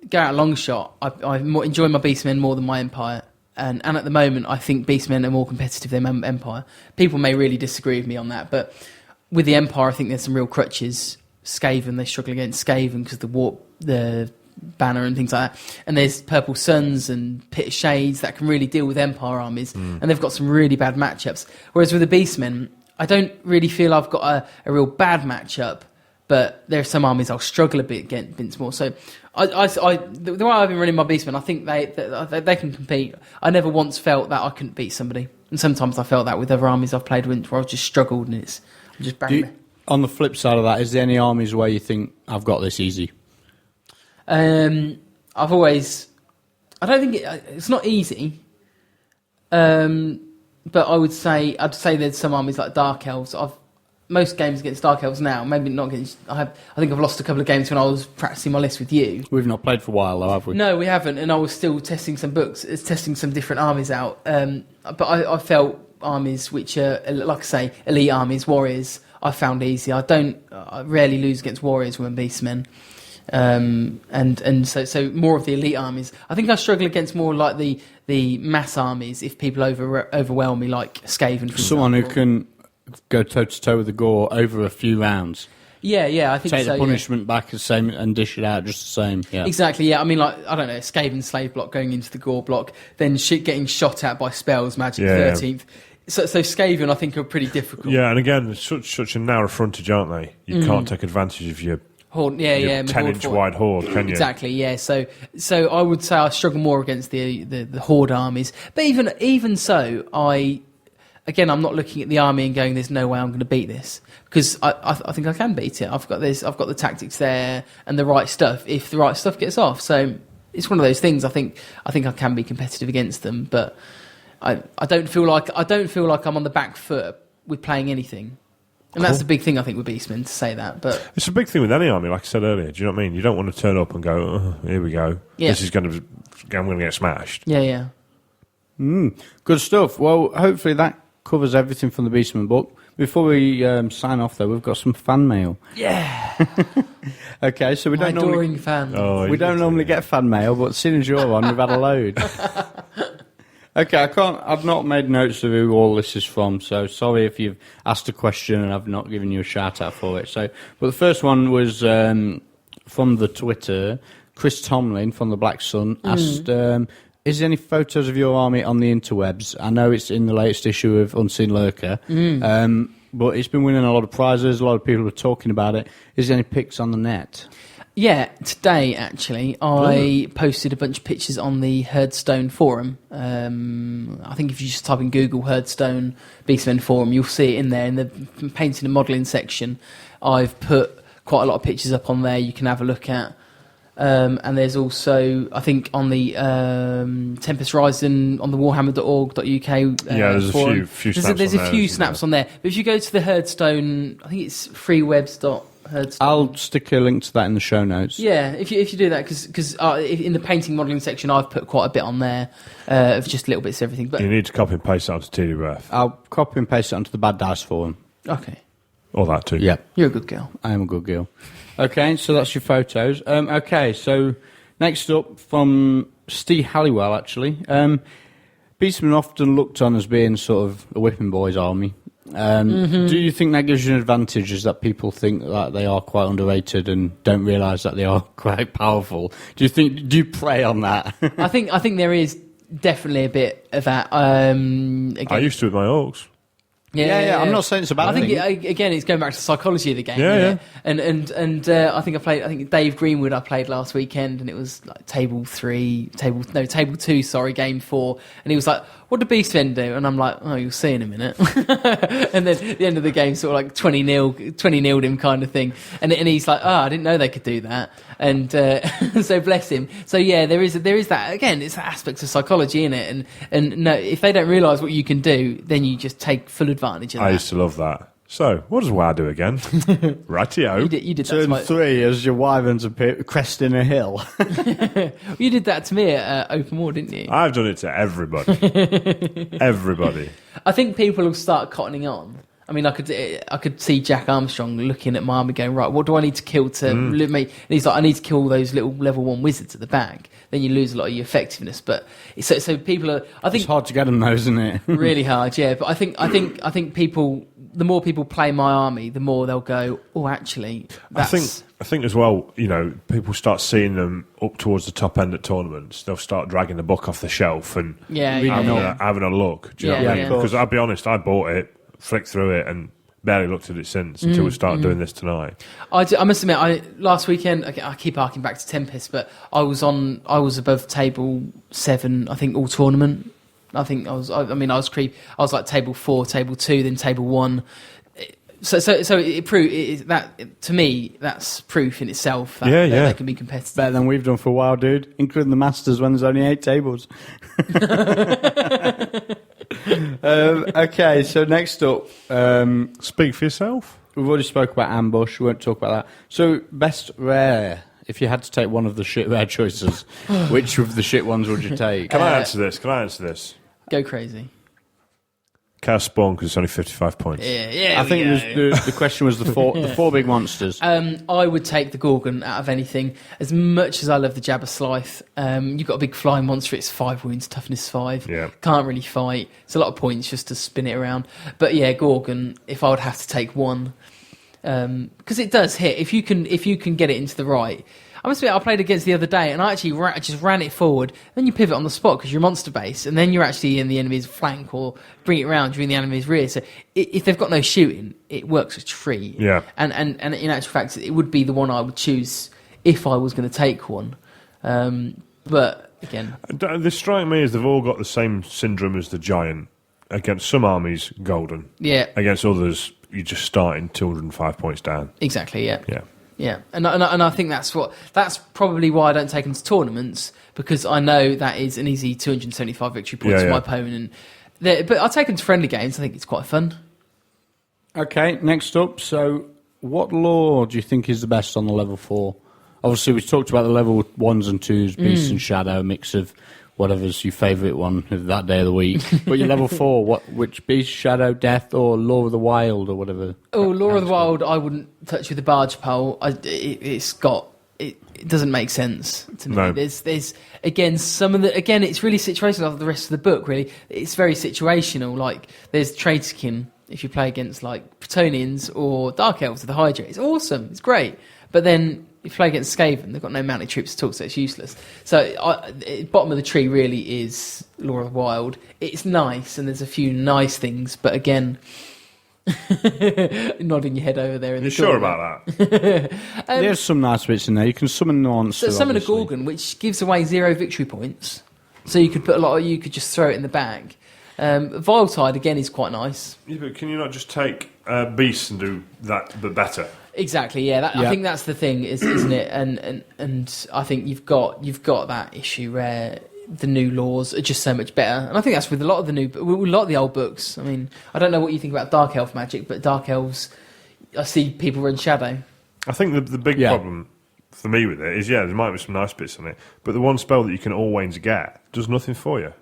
go out a long shot. I enjoy my Beastmen more than my Empire. And at the moment, I think Beastmen are more competitive than Empire. People may really disagree with me on that, but with the Empire, I think there's some real crutches. Skaven, they struggle against Skaven because the banner and things like that. And there's Purple Suns and Pit of Shades that can really deal with Empire armies, and they've got some really bad matchups. Whereas with the Beastmen, I don't really feel I've got a real bad matchup, but there are some armies I'll struggle a bit against more. So the way I've been running my Beastmen, I think they can compete. I never once felt that I couldn't beat somebody, and sometimes I felt that with other armies I've played with where I've just struggled and I'm just banging. On the flip side of that, is there any armies where you think, I've got this easy? I don't think it's not easy. But I'd say there's some armies like Dark Elves. Most games against Dark Elves now, maybe not against... I think I've lost a couple of games when I was practicing my list with you. We've not played for a while, though, have we? No, we haven't, and I was still testing some books, testing some different armies out. But I felt armies which are, like I say, elite armies, warriors, I found easy. I rarely lose against warriors when Beastmen. And so more of the elite armies. I think I struggle against more like the mass armies if people overwhelm me, like Skaven. For someone example. Who can go toe to toe with the Gore over a few rounds. Yeah, I think take so. Take the punishment back the same and dish it out just the same. Yeah. Exactly. Yeah, I mean, like I don't know, Skaven slave block going into the Gore block, then getting shot at by spells, magic 13th. So Skaven, I think, are pretty difficult. Yeah, and again, it's such a narrow frontage, aren't they? You can't take advantage of your horde, 10-inch wide horde, can you? Exactly, yeah. So I would say I struggle more against the horde armies. But even so, I'm not looking at the army and going, "There's no way I'm going to beat this," because I think I can beat it. I've got the tactics there and the right stuff. If the right stuff gets off, so it's one of those things. I think I can be competitive against them, but I don't feel like I'm on the back foot with playing anything. And that's the big thing, I think, with Beastmen, to say that. But it's a big thing with any army, like I said earlier. Do you know what I mean? You don't want to turn up and go, oh, here we go. Yeah. I'm going to get smashed. Yeah. Good stuff. Well, hopefully that covers everything from the Beastmen book. Before we sign off, though, we've got some fan mail. Yeah. Okay, so we don't adoring fans. We don't normally get fan mail, but as soon as you're on, we've had a load. Okay, I've not made notes of who all this is from, so sorry if you've asked a question and I've not given you a shout out for it. But the first one was from the Twitter. Chris Tomlin from the Black Sun asked, is there any photos of your army on the interwebs? I know it's in the latest issue of Unseen Lurker, but it's been winning a lot of prizes, a lot of people are talking about it. Is there any pics on the net? Yeah, today actually I posted a bunch of pictures on the Herdstone forum. I think if you just type in Google Herdstone Beastmen forum, you'll see it in there in the painting and modelling section. I've put quite a lot of pictures up on there you can have a look at. And there's also, I think, on the Tempest Rising on the warhammer.org.uk there's forum. a few snaps there's on a there, few snaps on there. But if you go to the Herdstone, I think it's freewebs.herdstone. I'll stick a link to that in the show notes. Yeah, if you do that, because in the painting modelling section, I've put quite a bit on there of just little bits of everything. But you need to copy and paste that onto TDRF. I'll copy and paste it onto the Bad Dice forum. Okay. Or that too. Yeah. You're a good girl. I am a good girl. Okay, so that's your photos. Okay, so next up from Steve Halliwell, actually. Beastmen often looked on as being sort of a whipping boys army. Do you think that gives you an advantage, is that people think that they are quite underrated and don't realise that they are quite powerful? Do you prey on that? I think there is definitely a bit of that. Again, I used to with my orcs. Yeah. I'm not saying it's a bad I think thing. again, it's going back to the psychology of the game. Yeah, And I think I think Dave Greenwood I played last weekend, and it was like table 2. Sorry, game 4, and he was like, "What did Beastmen do?" And I'm like, "Oh, you'll see in a minute." And then at the end of the game, sort of like 20-0'd him kind of thing, and he's like, "Oh, I didn't know they could do that." And so bless him. So yeah, there is that again. It's that aspect of psychology in it, and no, if they don't realise what you can do, then you just take full advantage of that. I used to love that. So, what does WoW do again? Rightio. You did that Turn to 3 as your wyverns appear cresting a hill. you did that to me at Open War, didn't you? I've done it to everybody. Everybody. I think people will start cottoning on. I mean, I could see Jack Armstrong looking at my army going, right, what do I need to kill to live me? And he's like, I need to kill all those little level 1 wizards at the back. Then you lose a lot of your effectiveness. But so people are, I think, It's hard to get them, though, isn't it? really hard, yeah. But I think people, the more people play my army, the more they'll go, oh, actually, that's... I think as well, you know, people start seeing them up towards the top end at tournaments. They'll start dragging the book off the shelf and having a look. Do you know what I mean? Because I'll be honest, I bought it, flicked through it, and barely looked at it since until we started doing this tonight. I must admit, last weekend, I keep harking back to Tempest, but I was above table 7, I think, all tournament. I think I was creep. I was like table 4, table 2, then table 1. So it proved that to me, that's proof in itself that they can be competitive. Better than we've done for a while, dude, including the Masters when there's only 8 tables. Okay, so next up, Speak for yourself. we've already spoke about Ambush. We won't talk about that. So best rare. If you had to take one of the shit rare choices, which of the shit ones would you take? Can I answer this? Go crazy. Chaos Spawn, because it's only 55 points. Yeah. I think the question was the four big monsters. I would take the Gorgon out of anything. As much as I love the Jabba Scythe, you've got a big flying monster. It's 5 wounds, toughness 5. Yeah. Can't really fight. It's a lot of points just to spin it around. But yeah, Gorgon. If I would have to take one, because it does hit. If you can get it into the right. I must admit, I played against the other day, and I actually just ran it forward. Then you pivot on the spot because you're monster base, and then you're actually in the enemy's flank or bring it round, you're in the enemy's rear. So if they've got no shooting, it works a treat. Yeah. And in actual fact, it would be the one I would choose if I was going to take one. But again, The strike me is they've all got the same syndrome as the Giant. Against some armies, golden. yeah, Against others, you're just starting 205 points down. exactly, yeah. Yeah. Yeah, and I think that's probably why I don't take them to tournaments, because I know that is an easy 275 victory points for my opponent. But I'll take them to friendly games. I think it's quite fun. Okay, next up. So, what lore do you think is the best on the level 4? Obviously, we talked about the level 1s and 2s, Beast and Shadow, a mix of whatever's your favourite one of that day of the week. But your level 4, which Beast, Shadow, Death, or Lore of the Wild, or whatever? Oh, Lore of the Wild, I wouldn't touch with a barge pole. It doesn't make sense to me. No. There's again it's really situational like the rest of the book. Really, it's very situational. Like there's Tradekin if you play against like Bretonnians or Dark Elves with the Hydra. It's awesome. It's great. But then if you play against Skaven, they've got no mounted troops at all, so it's useless. So bottom of the tree really is Lore of the Wild. It's nice, and there's a few nice things, but again, nodding your head over there. You're sure about that? There's some nice bits in there. You can summon the monster. So summon obviously. a Gorgon, which gives away 0 victory points. So you could put you could just throw it in the bag. Viletide again is quite nice. Yeah, but can you not just take Beasts and do that, but better? Exactly, yeah. I think that's the thing, isn't it? And I think you've got that issue where the new laws are just so much better, and I think that's with a lot of the old books. I mean, I don't know what you think about Dark Elf magic, but Dark Elves, I see people run Shadow. I think the big problem for me with it is, there might be some nice bits in it, but the one spell that you can always get does nothing for you.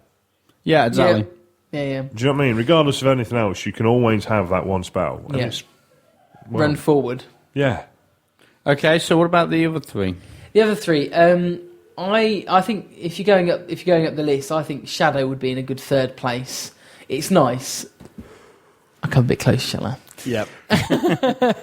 Yeah, exactly. Yeah. Do you know what I mean? Regardless of anything else, you can always have that one spell. And it's, run forward. Yeah. Okay, so what about the other 3? The other 3, I think if you're going up the list, I think Shadow would be in a good 3rd place. It's nice. I come a bit close, shall I? Yep.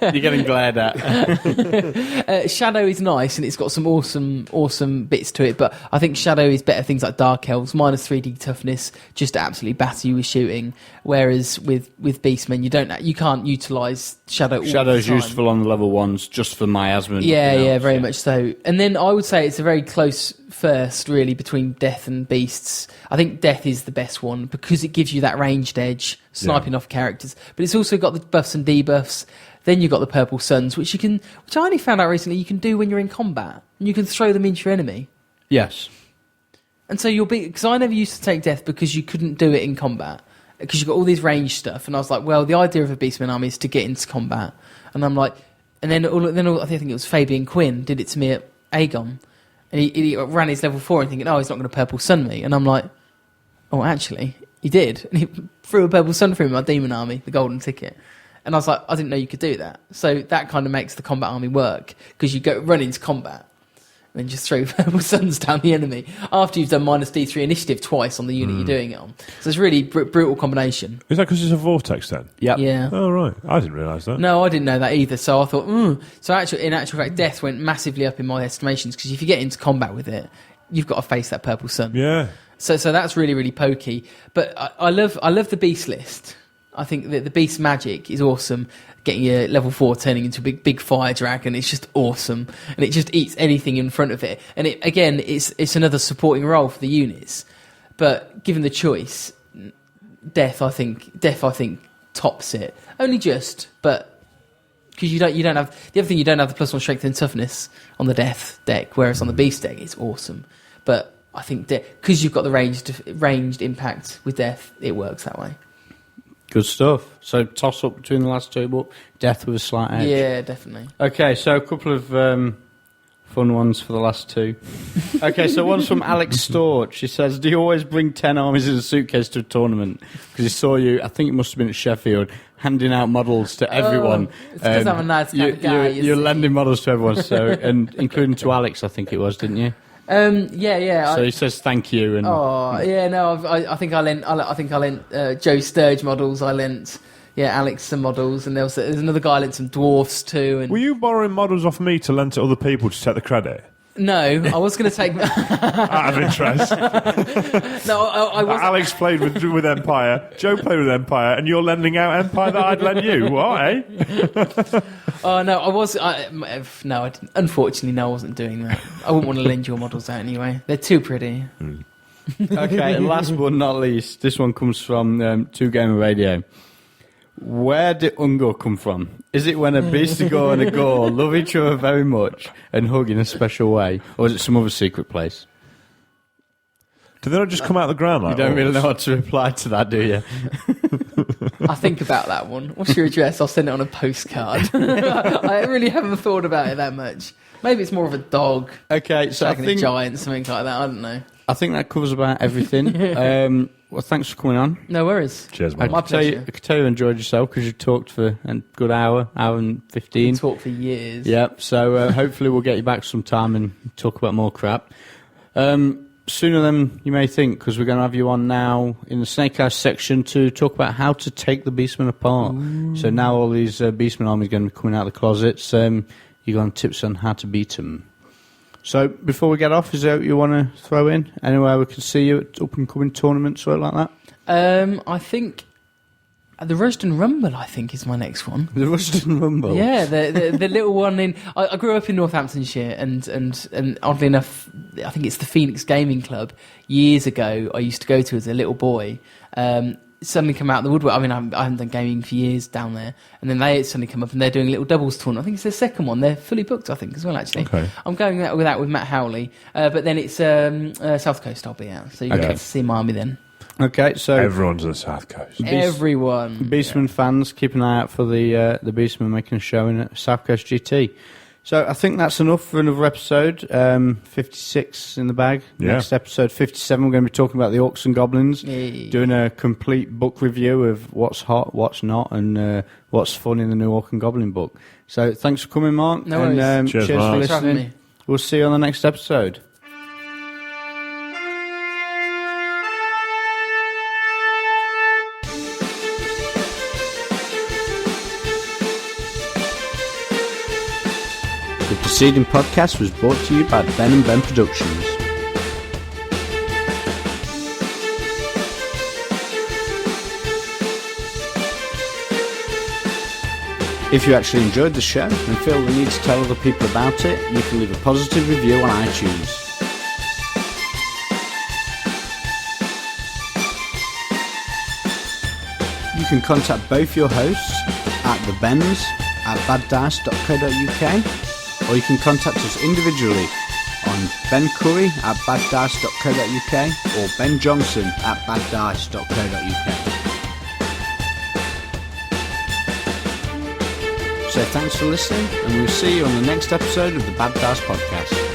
You're getting glared at. Shadow is nice, and it's got some awesome bits to it. But I think Shadow is better things like Dark Elves, minus 3D toughness, just absolutely batter you with shooting. Whereas with Beastmen, you can't utilise Shadow. Shadow's useful on the level 1s just for miasma. Yeah, very much so. And then I would say it's a very close first, really, between Death and Beasts. I think Death is the best one because it gives you that ranged edge, sniping off characters. But it's also got the buffs and debuffs. Then you've got the Purple Suns, which I only found out recently you can do when you're in combat. And you can throw them into your enemy. Yes. And so because I never used to take Death because you couldn't do it in combat. Because you've got all these ranged stuff. And I was like, well, the idea of a Beastman army is to get into combat. And I'm like, and then I think it was Fabian Quinn did it to me at Aegon. And he ran his level 4 and thinking, oh, he's not going to Purple Sun me. And I'm like, oh, actually, he did. And he threw a Purple Sun through my Demon army, the golden ticket. And I was like, I didn't know you could do that. So that kind of makes the combat army work because you run into combat and then just throw Purple Suns down the enemy after you've done minus D3 initiative twice on the unit you're doing it on. So it's a really brutal combination. Is that because it's a vortex then? Yep. Yeah. Oh, right. I didn't realise that. No, I didn't know that either. So I thought, So in actual fact, Death went massively up in my estimations because if you get into combat with it, you've got to face that Purple Sun. Yeah. So that's really, really pokey. But I love the Beast list. I think that the Beast magic is awesome. Getting your level 4 turning into a big fire dragon, it's just awesome. And it just eats anything in front of it. And it's another supporting role for the units. But given the choice, Death I think tops it. Only just, but because you don't have the other thing, you don't have the +1 strength and toughness on the Death deck, whereas on the Beast deck it's awesome. But I think because you've got the ranged impact with Death, it works that way. Good stuff. So toss up between the last two, but Death with a slight edge. Yeah, definitely. Okay, so a couple of fun ones for the last two. Okay, so one's from Alex Storch. She says, do you always bring 10 armies in a suitcase to a tournament? Because he saw you, I think it must have been at Sheffield, handing out models to everyone. It's because I'm a nice kind of guy. You're lending models to everyone, so and including to Alex, I think it was, didn't you? Yeah. So he says thank you. And I think I lent Joe Sturge models. I lent Alex some models, and there's another guy I lent some dwarfs too. And were you borrowing models off me to lend to other people to take the credit? No, I was going to take out of interest. No, I was. Alex played with Empire. Joe played with Empire, and you're lending out Empire that I'd lend you. What? Eh? Oh no, I was. No, I didn't. Unfortunately, no, I wasn't doing that. I wouldn't want to lend your models out anyway. They're too pretty. Okay, and last but not least, this one comes from 2 Gamer Radio. Where did Ungo come from? Is it when a Beastigo and a Gore love each other very much and hug in a special way? Or is it some other secret place? Do they not just come out of the ground like You don't really orcs? know how to reply to that, do you? I think about that one. What's your address? I'll send it on a postcard. I really haven't thought about it that much. Maybe it's more of a dog. Okay, so I Shagging a think giant, something like that. I don't know. I think that covers about everything. Well, thanks for coming on. No worries. Cheers, I mate. My could tell you, pleasure. I could tell you enjoyed yourself because you talked for a good hour and 15. Talk for years. Yep. So hopefully we'll get you back sometime and talk about more crap. Sooner than you may think, because we're going to have you on now in the Snake House section to talk about how to take the Beastmen apart. Ooh. So now all these Beastmen armies are going to be coming out of the closets. You're going tips on how to beat them. So before we get off, is there what you want to throw in? Anywhere we can see you at up-and-coming tournaments or like that? I think the Rushden Rumble, I think, is my next one. The Rushden Rumble? Yeah, the little one in... I grew up in Northamptonshire, and oddly enough, I think it's the Phoenix Gaming Club. Years ago, I used to go to as a little boy. Suddenly come out of the woodwork. I mean, I haven't done gaming for years down there. And then they suddenly come up and they're doing a little doubles tournament. I think it's their second one. They're fully booked, I think, as well, actually. Okay. I'm going with that with Matt Howley. But then it's South Coast I'll be at. So you get to see my army then. Okay, so... Everyone's on the South Coast. Everyone. Beastmen fans, keep an eye out for the Beastmen making a show in South Coast GT. So I think that's enough for another episode. 56 in the bag. Yeah. Next episode, 57, we're going to be talking about the Orcs and Goblins. Hey. Doing a complete book review of what's hot, what's not, and what's fun in the new Orc and Goblin book. So thanks for coming, Mark. No worries. And Cheers, cheers Mark. for Thanks for having listening. me. We'll see you on the next episode. preceding podcast was brought to you by Ben and Ben Productions. If you actually enjoyed the show and feel the need to tell other people about it, you can leave a positive review on iTunes. You can contact both your hosts at thebens@baddice.co.uk, or you can contact us individually on bencurry@baddice.co.uk or benjohnson@baddice.co.uk. So thanks for listening, and we'll see you on the next episode of the Bad Dice Podcast.